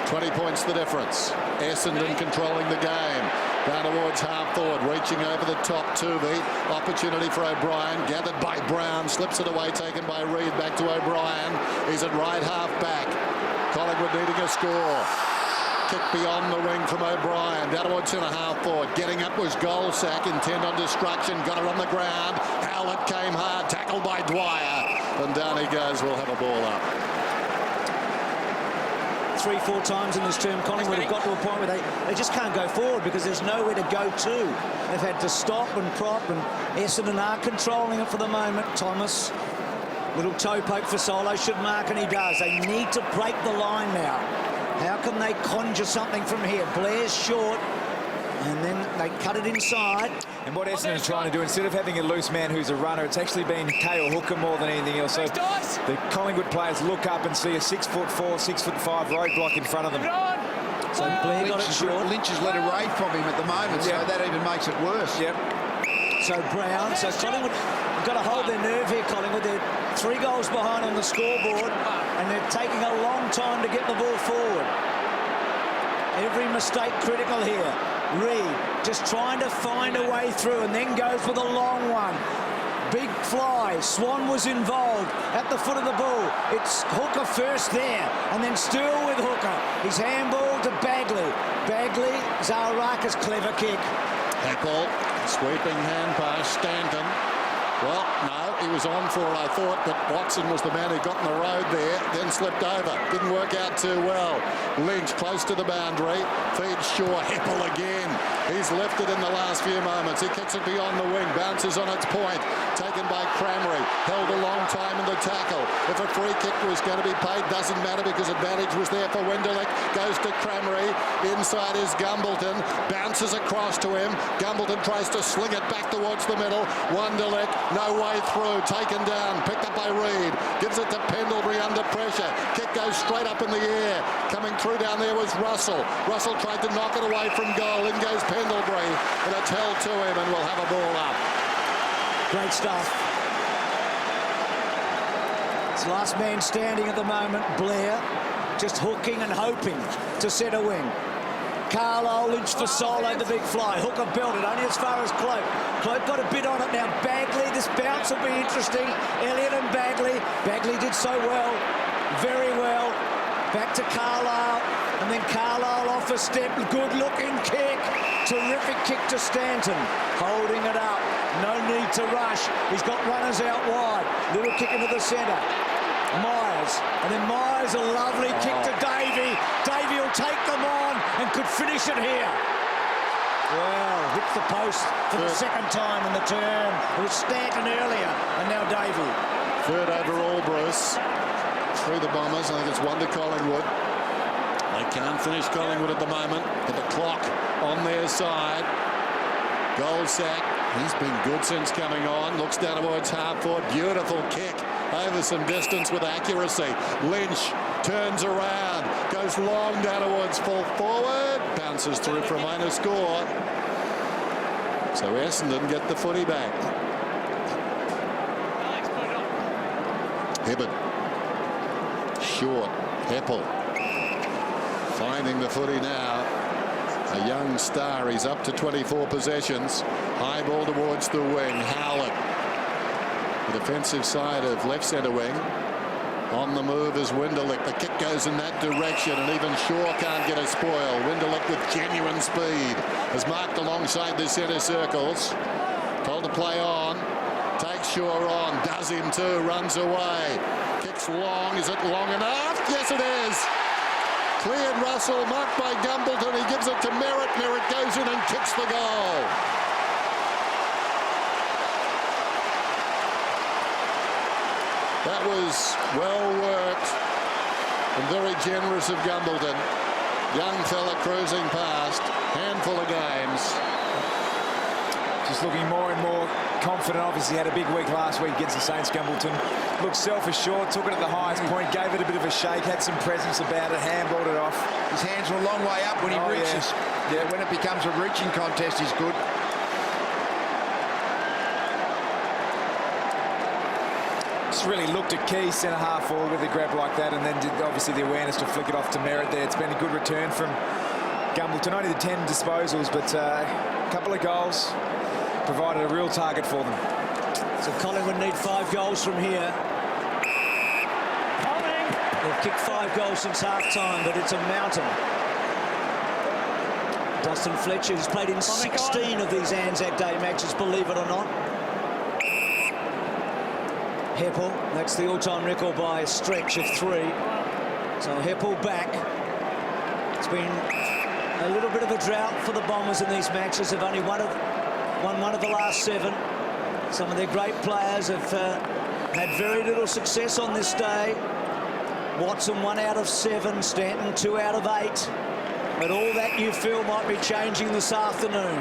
20 points the difference. Essendon controlling the game. Down towards half forward, reaching over the top. Tuvey. Opportunity for O'Brien. Gathered by Brown. Slips it away, taken by Reed. Back to O'Brien. He's at right half back. Collingwood needing a score. Kick beyond the wing from O'Brien. Down towards centre half forward. Getting up was Goldsack. Intent on destruction. Got it on the ground. Howlett came hard. Tackled by Dwyer. And down he goes. We'll have a ball up.
3-4 times in this term, Collingwood have got to a point where they just can't go forward because there's nowhere to go to. They've had to stop and prop, and Essendon are controlling it for the moment. Thomas, little toe poke for Solo, should mark, and he does. They need to break the line now. How can they conjure something from here? Blair's short, and then they cut it inside.
And what Essendon is trying to do, instead of having a loose man who's a runner, it's actually been Cale Hooker more than anything else. So the Collingwood players look up and see a 6'4", 6'5" roadblock in front of them.
So Blair got it short.
Lynch has let away from him at the moment, so that even makes it worse.
Yep.
So Brown, so Collingwood have got to hold their nerve here, Collingwood. They're 3 goals behind on the scoreboard, and they're taking a long time to get the ball forward. Every mistake critical here. Reed just trying to find a way through, and then goes with a long one. Big fly. Swan was involved at the foot of the ball. It's Hooker first there, and then still with Hooker. He's handballed to Bagley. Bagley, Zaharakis, clever kick.
Heppel, sweeping hand pass, Stanton. Well, no, he was on for it, I thought, but Watson was the man who got in the road there, then slipped over. Didn't work out too well. Lynch close to the boundary, feeds Shaw. Heppel again. He's lifted in the last few moments. He kicks it beyond the wing, bounces on its point. Taken by Cramry, held a long time in the tackle. If a free kick was going to be paid, doesn't matter because advantage was there for Wenderlich. Goes to Cramry, inside is Gumbleton, bounces across to him. Gumbleton tries to sling it back towards the middle. Wenderlich, no way through. through, taken down, picked up by Reid, gives it to Pendlebury under pressure. Kick goes straight up in the air. Coming through down there was Russell. Russell tried to knock it away from goal. In goes Pendlebury, and it's held to him, and we'll have a ball up.
Great stuff. It's last man standing at the moment, Blair, just hooking and hoping to set a wing. Carlisle, Lynch for Solo, the big fly. Hooker belted, only as far as Cloak. Cloak got a bit on it now. Bagley, this bounce will be interesting. Elliott and Bagley. Bagley did so well, very well. Back to Carlisle, and then Carlisle off a step. Good-looking kick. Terrific kick to Stanton. Holding it up. No need to rush. He's got runners out wide. Little kick into the centre. Myers, and then Myers, a lovely kick to Davey. Davey will take them on and could finish it here. Well, hits the post for the second time in the term. It was Stanton earlier, and now Davey.
Third overall, Bruce. Through the Bombers. I think it's one to Collingwood. They can't finish Collingwood at the moment, but the clock on their side. Goldsack, he's been good since coming on. Looks down towards half forward. Beautiful kick over some distance with accuracy. Lynch turns around, goes long down towards full forward, bounces through for a minor score. So Essendon get the footy back. Hibbert, short, Heppel finding the footy now. A young star, he's up to 24 possessions. High ball towards the wing. Howlett, the defensive side of left centre wing. On the move is Winderlick. The kick goes in that direction, and even Shaw can't get a spoil. Winderlick with genuine speed has marked alongside the centre circles. Told to play on. Takes Shaw on. Does him too. Runs away. Kicks long. Is it long enough? Yes, it is. Cleared Russell, marked by Gumbleton. He gives it to Merritt. Merritt goes in and kicks the goal. That was well worked and very generous of Gumbleton. Young fella cruising past. Handful of games.
Just looking more and more confident. Obviously had a big week last week against the Saints. Gumbleton looked self-assured, took it at the highest point, gave it a bit of a shake, had some presence about it, handballed it off.
His hands were a long way up when he reaches. Yeah, when it becomes a reaching contest, he's good.
Just really looked at Key, centre half forward with a grab like that, and then did obviously the awareness to flick it off to Merritt there. It's been a good return from Gumbleton. Only the 10 disposals, but a couple of goals. Provided a real target for them.
So Collingwood need 5 goals from here. They've kicked 5 goals since half-time, but it's a mountain. Dustin Fletcher, who's played in 16 of these Anzac Day matches, believe it or not. Heppel, that's the all-time record by a stretch of 3. So Heppel back. It's been a little bit of a drought for the Bombers in these matches. They've only won one of the last 7. Some of their great players have had very little success on this day. Watson 1 out of 7, Stanton 2 out of 8. But all that you feel might be changing this afternoon.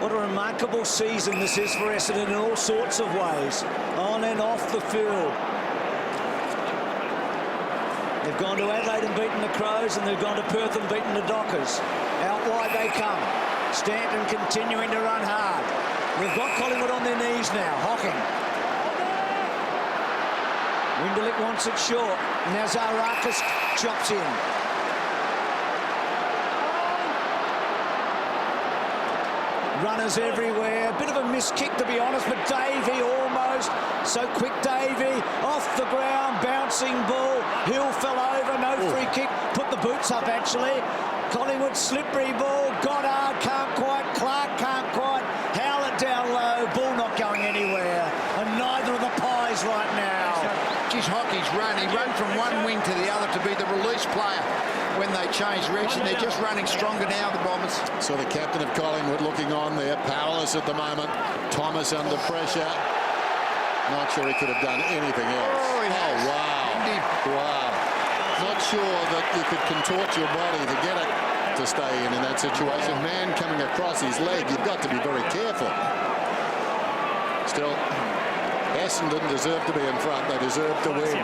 What a remarkable season this is for Essendon in all sorts of ways, on and off the field. They've gone to Adelaide and beaten the Crows, and they've gone to Perth and beaten the Dockers. Out wide they come. Stanton continuing to run hard. They've got Collingwood on their knees now. Hocking. Winderlick wants it short. Now Zarakis chops in. Runners everywhere. A bit of a missed kick, to be honest, but Davey almost. So quick, Davey. Off the ground, bouncing ball. Hill fell over, no free kick. Put the boots up, actually. Collingwood, slippery ball. Goddard can't quite. Clark can't quite. Howlett down low. Ball not going anywhere. And neither of the Pies right now.
Geez, Hockey's run. He ran from one wing to the other to be the release player when they change direction. They're just running stronger now, the Bombers.
So the captain of Collingwood looking on there, powerless at the moment. Thomas under pressure. Not sure he could have done anything else. Oh, wow. Wow. Not sure that you could contort your body to get it to stay in that situation. Man coming across his leg, you've got to be very careful. Still, Essendon deserve to be in front. They deserve to win.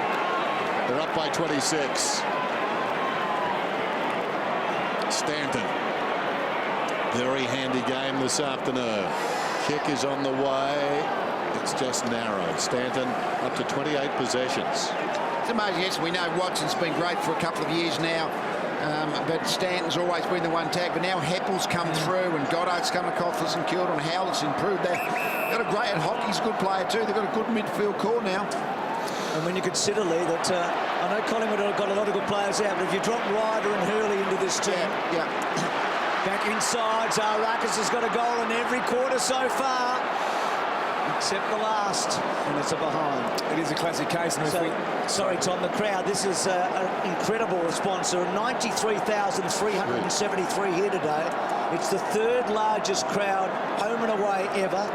They're up by 26. Stanton. Very handy game this afternoon. Kick is on the way. It's just narrow. Stanton up to 28 possessions.
It's amazing. Yes, we know Watson's been great for a couple of years now. But Stanton's always been the one tag. But now Heppel's come through and Goddard's come across for St Kilda and Howlett's improved that. Got a great at hockey's a good player too. They've got a good midfield core now.
And when you consider, Lee, that I know Collingwood have got a lot of good players out, but if you drop Ryder and Hurley into this team, back inside, Zaharakis has got a goal in every quarter so far, except the last, and it's a behind.
It is a classic case. And
sorry, Tom, the crowd, this is an incredible response. There are 93,373 here today. It's the third largest crowd, home and away, ever.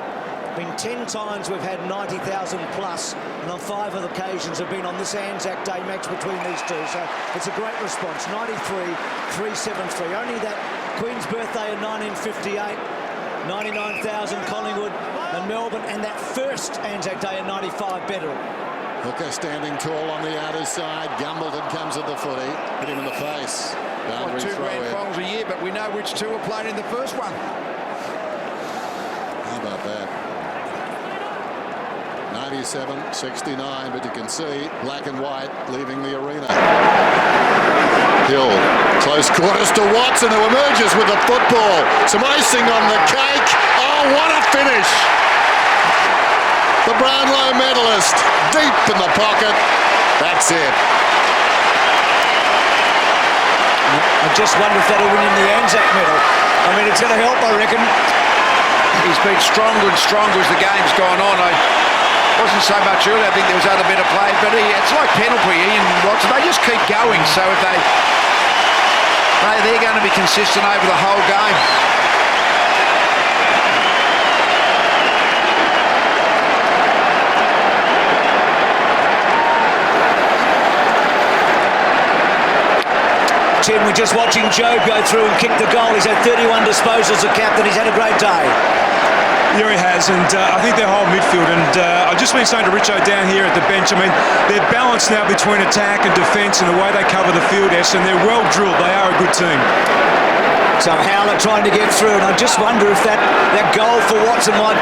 Been 10 times we've had 90,000 plus, and on 5 of the occasions have been on this Anzac Day match between these two. So it's a great response. 93,373. Only that Queen's birthday in 1958, 99,000 Collingwood and Melbourne, and that first Anzac Day in 95 better.
Hooker standing tall on the outer side. Gumbleton comes at the footy. Hit him in the face.
Like 2 grand finals a year, but we know which 2 are played in the first one.
How about that? 97-69, but you can see black and white leaving the arena. Hill, close quarters to Watson, who emerges with the football. Some icing on the cake. Oh, what a finish! The Brownlow medalist, deep in the pocket. That's it.
I just wonder if that'll win him the Anzac medal. I mean, it's going to help, I reckon.
He's been stronger and stronger as the game's gone on. Wasn't so much earlier. I think there was other better play, but it's like penalty. Ian Watson, they just keep going. So if they're going to be consistent over the whole game.
Tim, we're just watching Joe go through and kick the goal. He's had 31 disposals as captain. He's had a great day.
Yeah, he has, and I think their whole midfield, and I've just been saying to Richo down here at the bench, I mean, they're balanced now between attack and defence and the way they cover the field, and they're well drilled. They are a good team.
So Howlett trying to get through, and I just wonder if that goal for Watson might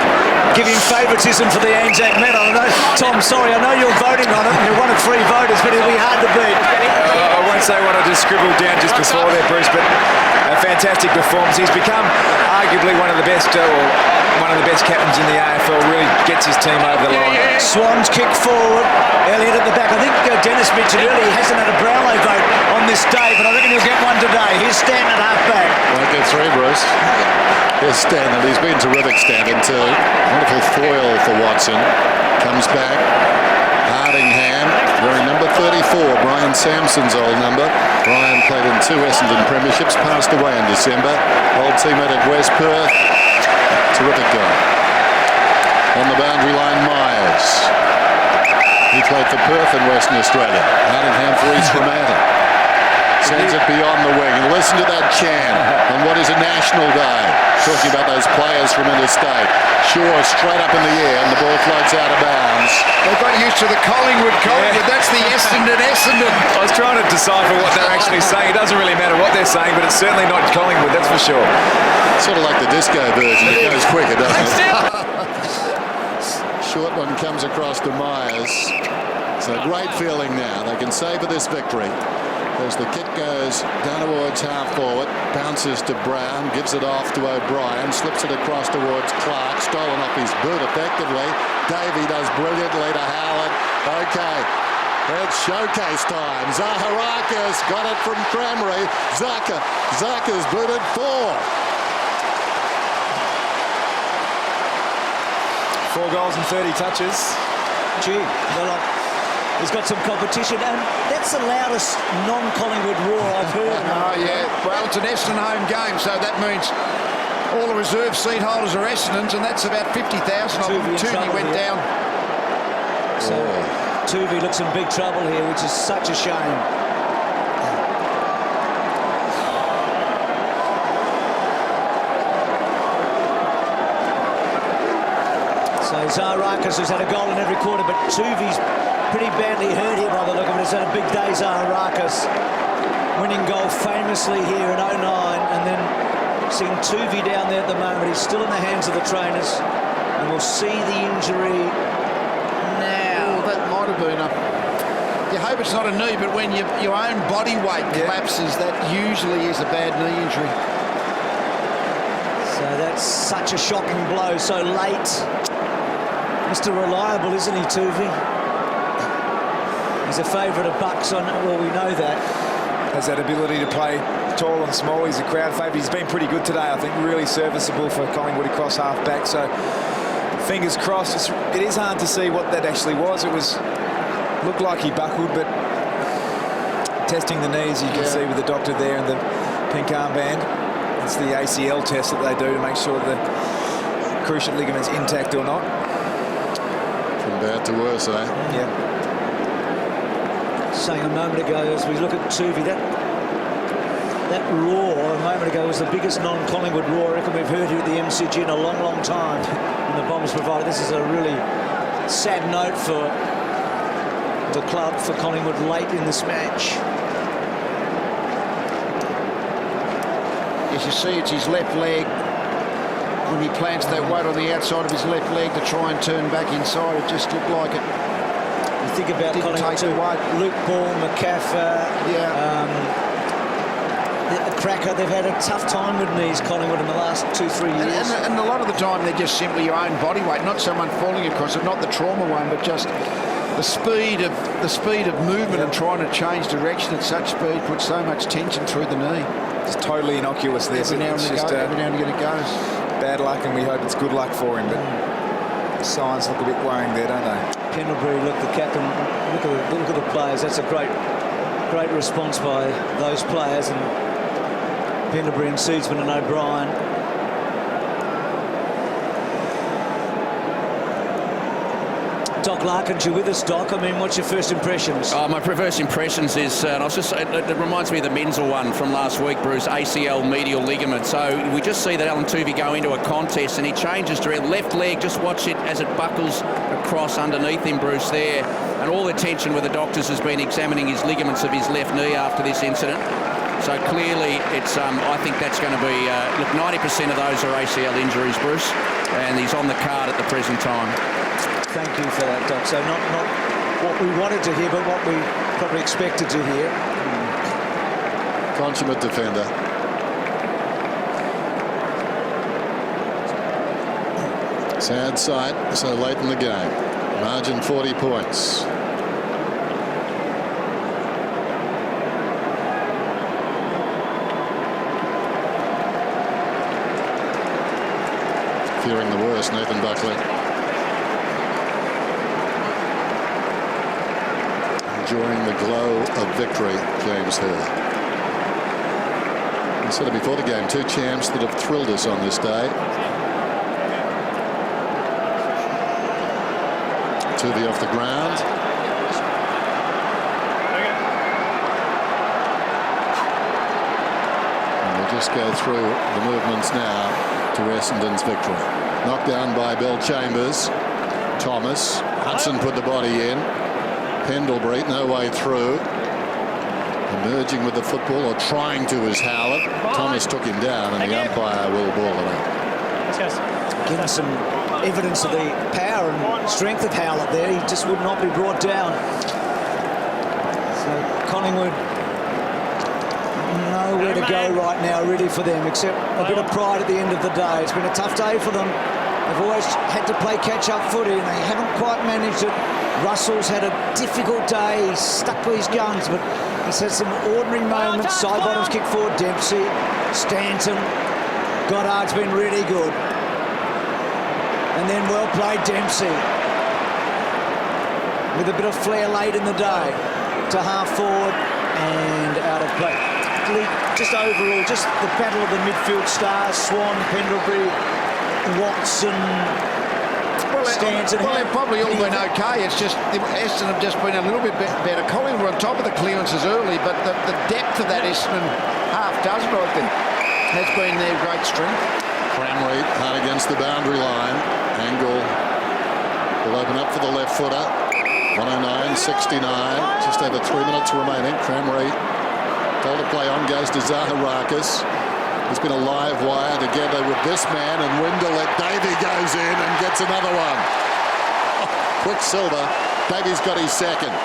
give him favouritism for the Anzac medal. I know, Tom, sorry, I know you're voting on it, and you're one of 3 voters, but it'll be hard to beat.
I won't say what I just scribbled down just before there, Bruce, but a fantastic performance. He's become arguably one of the best captains in the AFL. Really gets his team over the line.
Swans kick forward. Elliott at the back. I think Dennis mentioned earlier he hasn't had a Brownlow vote on this day, but I reckon he'll get one today. Here's Stanton at half back.
Won't get 3, Bruce. Here's Stanton. He's been terrific, Stanton, too. Wonderful foil for Watson. Comes back. Hardingham, wearing number 34, Brian Sampson's old number. Brian played in 2 Essendon premierships, passed away in December. Old teammate at West Perth. Terrific guy. On the boundary line, Myers. He played for Perth in Western Australia. Hardingham for East Fremantle. Sends it beyond the wing. And listen to that chant on what is a national day. Talking about those players from interstate. Shaw straight up in the air and the ball floats out of bounds.
They've got used to the Collingwood. Yeah. That's the Essendon.
I was trying to decipher what they're actually saying. It doesn't really matter what they're saying, but it's certainly not Collingwood, that's for sure.
Sort of like the disco version. It goes quicker, doesn't it? Short one comes across to Myers. It's a great feeling now. They can savour this victory. As the kick goes down towards half forward, bounces to Brown, gives it off to O'Brien, slips it across towards Clark, stolen off his boot effectively. Davey does brilliantly to Howlett. Okay, it's showcase time. Zaharakis got it from Cramry. Zaka's booted 4.
4 goals and 30 touches.
Gee, he's got some competition, and that's the loudest non-Collingwood roar I've heard.
Oh, yeah. Well, it's an Essendon home game, so that means all the reserve seat holders are Essendon's, and that's about 50,000 of them. Toovey went down.
So Toovey looks in big trouble here, which is such a shame. So Zarakas, who's had a goal in every quarter, but Tuvi's pretty badly hurt here by the look of it. He's had a big day, Zarakas. Winning goal famously here in 09, and then seeing Tuvi down there at the moment. He's still in the hands of the trainers, and we'll see the injury now.
Oh, that might have been a... You hope it's not a knee, but when your own body weight collapses, that usually is a bad knee injury.
So that's such a shocking blow so late. Mr. Reliable, isn't he, Tuvi? He's a favourite of Bucks on, well, we know that.
Has that ability to play tall and small. He's a crowd favourite. He's been pretty good today, I think. Really serviceable for Collingwood across half-back. So fingers crossed. It is hard to see what that actually was. It looked like he buckled, but testing the knees, you can see with the doctor there and the pink armband. It's the ACL test that they do to make sure the cruciate ligament's intact or not.
From bad to worse, eh?
Yeah.
Saying a moment ago, as we look at Tuvi, that roar a moment ago was the biggest non-Collingwood roar I reckon we've heard here at the MCG in a long, long time. And the Bombers provided. This is a really sad note for the club, for Collingwood late in this match.
As you see, it's his left leg. When he plants that weight on the outside of his left leg to try and turn back inside, it just looked like it.
You think about Collingwood too. Luke Ball, McCaffer, Cracker. They've had a tough time with knees, Collingwood, in the last 2-3 years.
And a lot of the time they're just simply your own body weight, not someone falling across it, not the trauma one, but just the speed of movement and trying to change direction at such speed puts so much tension through the knee.
It's totally innocuous there.
Every now and again it goes.
Bad luck, and we hope it's good luck for him. But the signs look a bit worrying there, don't they?
Pendlebury, look, the captain, look at the players. That's a great response by those players, and Pendlebury and Seedsman and O'Brien. Doc Larkins, you with us, Doc? I mean, what's your first impressions?
My first impressions is, and I was just, it reminds me of the Menzel one from last week, Bruce, ACL medial ligament. So we just see that Alan Tuvi go into a contest and he changes to left leg. Just watch it as it buckles across underneath him, Bruce, there. And all the attention with the doctors has been examining his ligaments of his left knee after this incident. So clearly, it's. I think that's going to be. Look, 90% of those are ACL injuries, Bruce, and he's on the card at the present time.
Thank you for that, Doc. So not what we wanted to hear, but what we probably expected to hear.
Consummate defender. Sad sight so late in the game. Margin 40 points. Fearing the worst, Nathan Buckley. Enjoying the glow of victory, James Hurd. I said it before the game, two champs that have thrilled us on this day. Tuvi off the ground. And we'll just go through the movements now to Essendon's victory. Knocked down by Bill Chambers. Thomas. Hudson put the body in. Pendlebury, no way through. Emerging with the football, or trying to, is Howlett. Thomas took him down, and the umpire will ball it out.
Giving some evidence of the power and strength of Howlett there. He just would not be brought down. So Collingwood, nowhere to go right now, really, for them, except a bit of pride at the end of the day. It's been a tough day for them. They've always had to play catch-up footy, and they haven't quite managed it. Russell's had a difficult day. He's stuck to his guns, but he's had some ordinary moments. Side bottoms kick forward, Dempsey, Stanton. Goddard's been really good. And then well played, Dempsey. With a bit of flair late in the day to half forward and out of play. Just overall, just the battle of the midfield stars, Swan, Pendlebury, Watson, Stanton.
Well, they've probably all been okay. It's just Essendon have just been a little bit better. Collingwood were on top of the clearances early, but the depth of that Essendon half dozen, I think, has been their great strength.
Cramley hard against the boundary line. Angle will open up for the left footer. 109.69. Just over 3 minutes remaining. Cramry told to play on, goes to Zaharakis. He's been a live wire together with this man, and Windle at Davey goes in and gets another one. Quicksilver. Davey's got his second.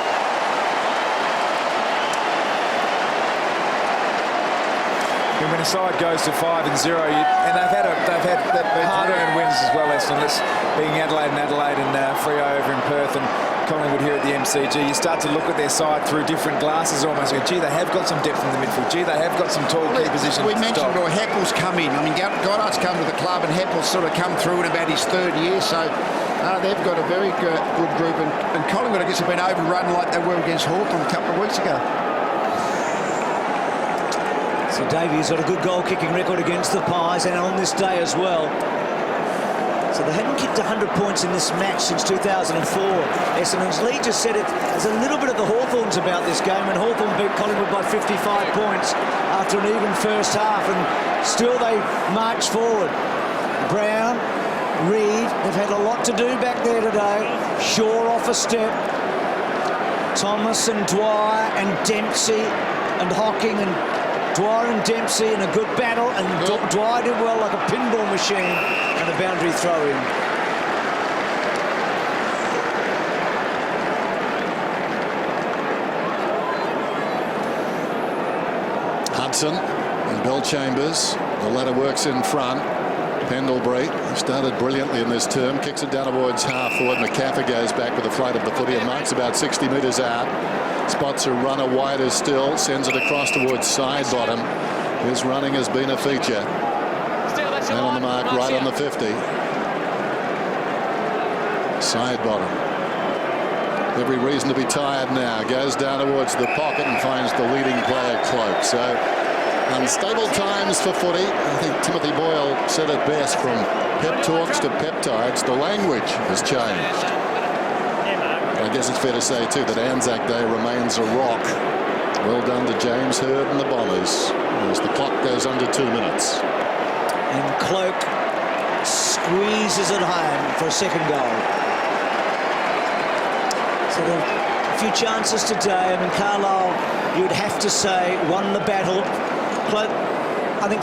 And when a side goes to 5-0, and they've had hard-earned wins as well, Essendon. This being Adelaide and Freo over in Perth and Collingwood here at the MCG. You start to look at their side through different glasses almost. You go, gee, they have got some depth in the midfield. Gee, they have got some tall key positions.
We mentioned Heppel's come in. I mean, Goddard's come to the club, and Heppel's sort of come through in about his third year. So they've got a very good group. And Collingwood, I guess, have been overrun like they were against Hawthorn a couple of weeks ago.
So Davies got a good goal-kicking record against the Pies, and on this day as well. So they hadn't kicked 100 points in this match since 2004. Essendon's Lee just said it. There's a little bit of the Hawthorns about this game, and Hawthorn beat Collingwood by 55 points after an even first half, and still they march forward. Brown, Reid, they've had a lot to do back there today. Shaw off a step. Thomas and Dwyer and Dempsey and Hocking and Dwyer and Dempsey in a good battle, and Dwyer did well like a pinball machine, and a boundary throw in.
Hudson and Bill Chambers. The latter works in front. Pendlebury started brilliantly in this term, kicks it down towards half forward. McCaffrey goes back with a flight of the footy and marks about 60 metres out. Spots a runner wider still, sends it across towards side bottom. His running has been a feature. Man on the mark, right on the 50. Side bottom. Every reason to be tired now. Goes down towards the pocket and finds the leading player, Cloak. So unstable times for footy. I think Timothy Boyle said it best, from pep talks to peptides, the language has changed. I guess it's fair to say too that Anzac Day remains a rock. Well done to James Hird and the Bombers as the clock goes under 2 minutes.
And Cloak squeezes it home for a second goal. So there are a few chances today. I mean, Carlisle, you'd have to say, won the battle. Cloak, I think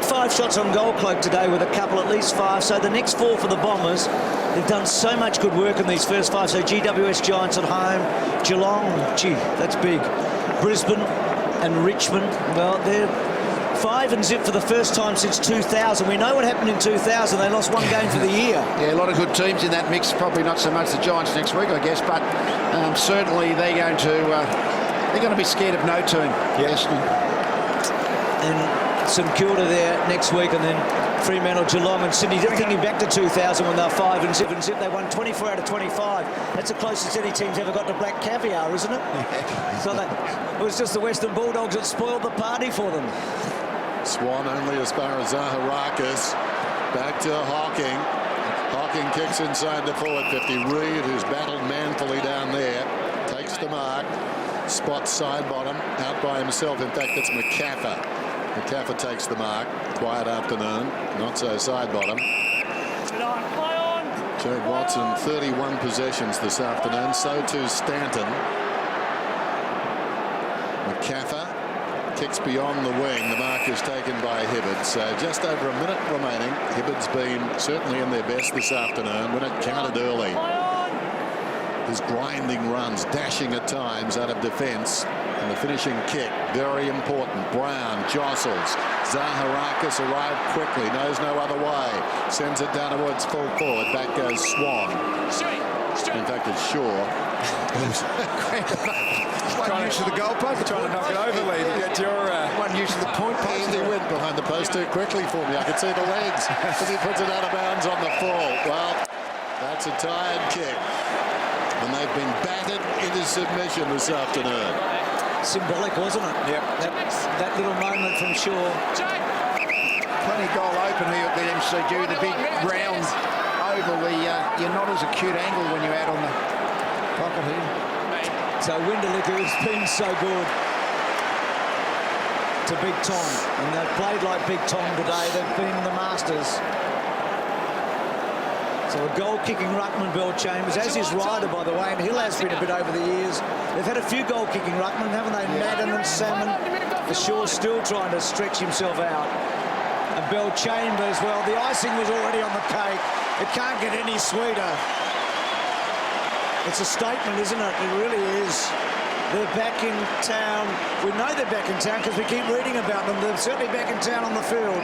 five shots on goal, Cloak, today, with a couple, at least 5. So the next 4 for the Bombers. They've done so much good work in these first 5. So GWS Giants at home, Geelong, gee, that's big. Brisbane and Richmond, well, they're 5-0 for the first time since 2000. We know what happened in 2000. They lost 1 game for the year.
Yeah, a lot of good teams in that mix. Probably not so much the Giants next week, I guess, but certainly they're going to be scared of no team. Yes.
And St Kilda there next week, and then Fremantle, Geelong and Sydney. Thinking back to 2000 when they were 5-0, they won 24 out of 25. That's the closest any team's ever got to black caviar, isn't it? So it was just the Western Bulldogs that spoiled the party for them.
Swan only as far as Zaharakis. Back to Hocking. Hocking kicks inside the forward 50. Reid, who's battled manfully down there, takes the mark. Spots side bottom, out by himself. In fact, it's McCaffrey. McCaffrey takes the mark. Quiet afternoon. Not so side bottom. Jared Watson, 31 possessions this afternoon. So too Stanton. McCaffrey kicks beyond the wing. The mark is taken by Hibberd. So just over a minute remaining. Hibberd's been certainly in their best this afternoon when it counted early. His grinding runs, dashing at times out of defence. And the finishing kick, very important. Brown jostles. Zaharakis arrived quickly, knows no other way. Sends it down towards full forward. Back goes Swan. In fact, it's Shaw.
One use of the goalpost.
Trying to knock it over, Lee, to get your...
One use of the point post.
He went behind the post too quickly for me. I could see the legs as he puts it out of bounds on the full. Well, that's a tired kick. And they've been battered into submission this afternoon.
Symbolic, wasn't it?
Yep.
That little moment from Shaw.
Plenty of goal open here at the MCG. The big round oval. You're not as acute angle when you're out on the pocket here.
So Windalicka has been so good to Big Tom. And they've played like Big Tom today. They've been the masters. So a goal-kicking ruckman, Bill Chambers, as is Ryder, by the way, and Hill has been a bit over the years. They've had a few goal-kicking ruckmen, haven't they? Madden and Salmon. For sure, still trying to stretch himself out. And Bill Chambers, well, the icing was already on the cake. It can't get any sweeter. It's a statement, isn't it? It really is. They're back in town. We know they're back in town because we keep reading about them. They're certainly back in town on the field.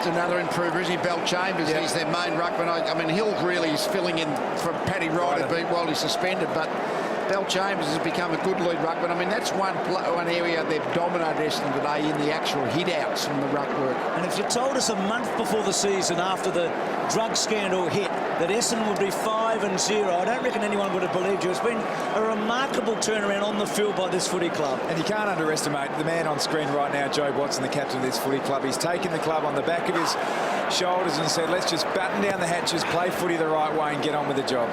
Another improver, isn't he? Bell Chambers, he's their main ruckman. I mean, Hill really is filling in for Paddy Ryder while he's suspended, but Bell Chambers has become a good lead ruckman. I mean, that's one area they've dominated Essendon today in the actual hit-outs from the ruck work.
And if you told us a month before the season, after the drug scandal hit, that Essendon would be 5-0, I don't reckon anyone would have believed you. It's been a remarkable turnaround on the field by this footy club.
And you can't underestimate the man on screen right now, Joe Watson, the captain of this footy club. He's taken the club on the back of his shoulders and said, let's just batten down the hatches, play footy the right way and get on with the job.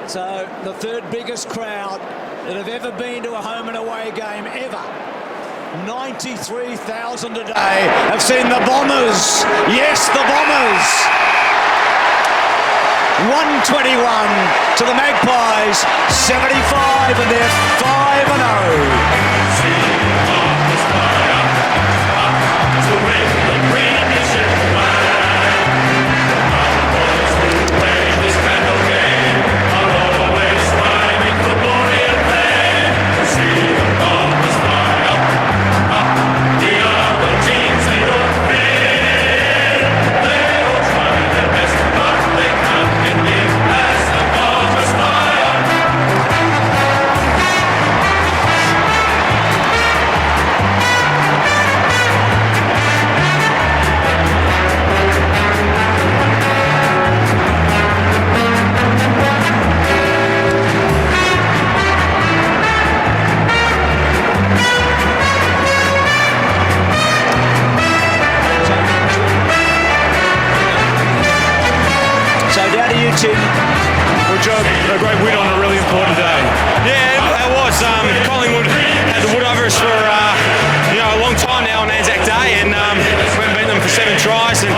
So the third biggest crowd that have ever been to a home and away game ever. 93,000 today have seen the Bombers. Yes, the Bombers. 121 to the Magpies, 75, and they're 5-0.
Well, Joe, a great win on a really important day.
Yeah, it was. Collingwood had the wood over us for a long time now on Anzac Day, and we haven't beaten them for 7 tries, and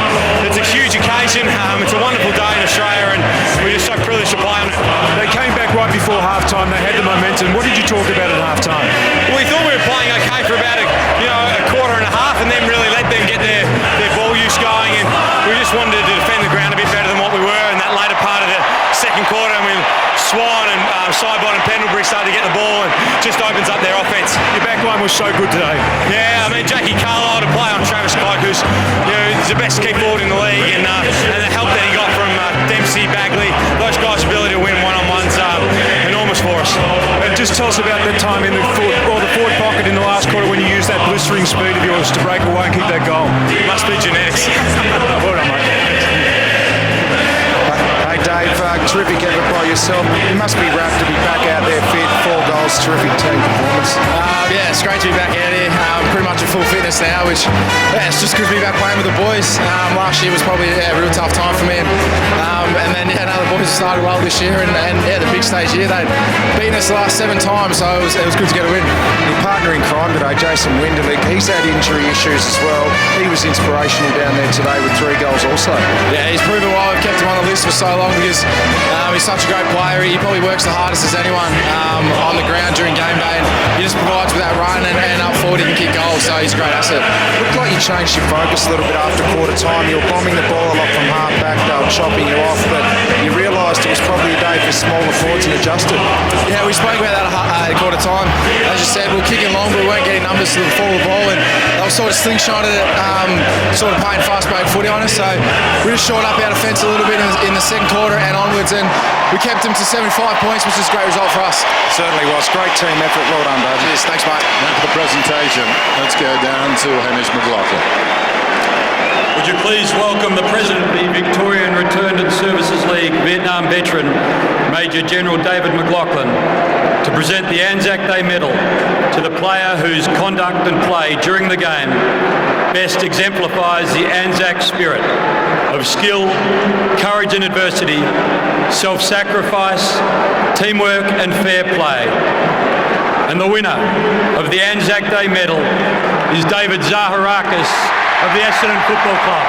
it's a huge occasion. It's a wonderful day in Australia, and we're just so privileged to play on it.
They came back right before halftime. They had the momentum. What did you talk about at halftime?
We thought we were playing okay for about a quarter and a half, and then really let them get their ball use going, and we just wanted to defend the ground a bit better than what we were in that later part of the second quarter, and we Swan and Sidebot and Pendlebury started to get the ball and just opens up their offence.
Your back line was so good today.
Yeah, I mean, Jackie Carlisle to play on Travis Clyde, who's he's the best key forward in the league, and the help that he got from Dempsey, Bagley, those guys' ability to win one-on-ones enormous for us.
And just tell us about that time in the forward pocket in the last quarter when you used that blistering speed of yours to break away and keep that goal.
Must be genetics.
Well done, mate.
Dave, terrific effort by yourself. You must be rapt to be back out there fit, 4 goals, terrific team performance.
Yeah, it's great to be back out here. Pretty much at full fitness now, which it's just good to be back playing with the boys. Last year was probably a real tough time for me, and then now the boys started well this year, and the big stage here, they'd beaten us the last 7 times, so it was good to get a win.
Your partner in crime today, Jason Winderlich, he's had injury issues as well. He was inspirational down there today with 3 goals also.
Yeah, he's proven why we've kept him on the list for so long, because he's such a great player. He probably works the hardest as anyone on the ground during game day, and he just provides with that run and up forward he can kick goals, so he's a great asset.
Looked like you changed your focus a little bit after quarter time. You were bombing the ball a lot from half back, they were chopping you off, but you realised it was probably a day for smaller forwards and adjusted.
Yeah, we spoke about that at quarter time. As you said, we were kicking long, but we weren't getting numbers to the fall of the ball, and they were sort of slingshotted it, sort of playing fast break footy on us, so we just short up our defence a little bit in the second quarter and onwards, and we kept them to 75 points, which is a great result for us.
Certainly was. Great team effort. Well done, Dave.
Cheers. Thanks, mate.
Now for the presentation, let's go down to Hamish McLaughlin.
Would you please welcome the President of the Victorian Returned and Services League Vietnam veteran, Major General David McLaughlin, to present the Anzac Day Medal to the player whose conduct and play during the game best exemplifies the Anzac spirit of skill, courage in adversity, self-sacrifice, teamwork and fair play. And the winner of the Anzac Day Medal is David Zaharakis of the Essendon Football Club.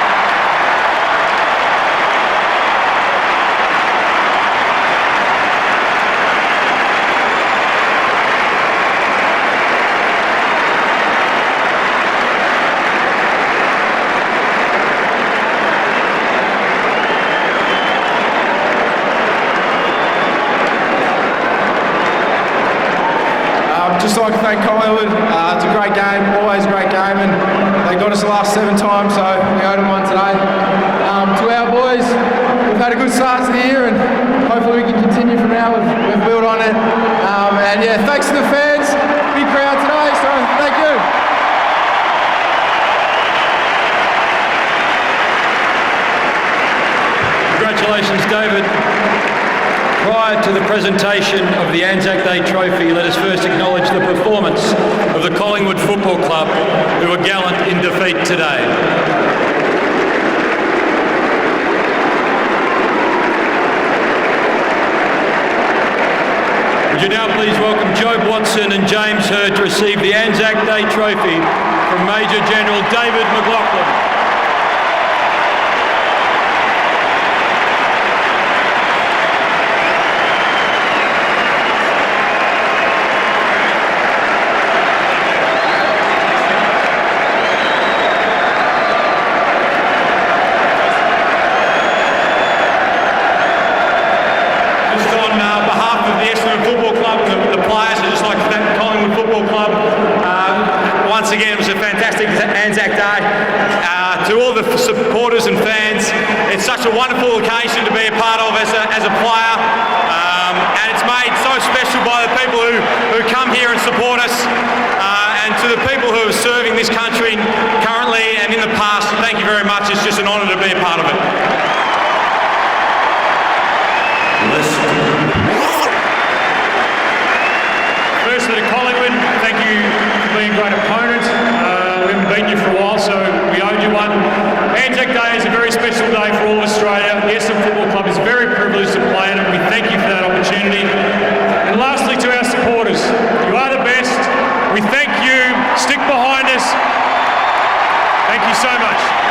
just like to thank Collingwood. It's a great game, always a great game, and they got us the last 7 times, so we owed them one today. To our boys, we've had a good start to the year, and hopefully we can continue from now. We've built on it. And yeah, thanks to the fans. Big crowd today, so thank you.
Congratulations, David. Prior to the presentation of the Anzac Day Trophy, let us first acknowledge the performance of the Collingwood Football Club, who were gallant in defeat today. Would you now please welcome Job Watson and James Hurd to receive the Anzac Day Trophy from Major General David McLaughlin.
Once again, it was a fantastic Anzac Day. To all the supporters and fans, it's such a wonderful occasion to be a part of as a player, and it's made so special by the people who come here and support us, and to the people who are serving this country currently and in the past. Thank you very much. It's just an honour to be a part of it.
Firstly to Collingwood, thank you for being a great opponent. We haven't beaten you for a while, so we owed you one. Anzac Day is a very special day for all of Australia. The Essendon Football Club is very privileged to play in it. We thank you for that opportunity. And lastly to our supporters, you are the best. We thank you. Stick behind us. Thank you so much.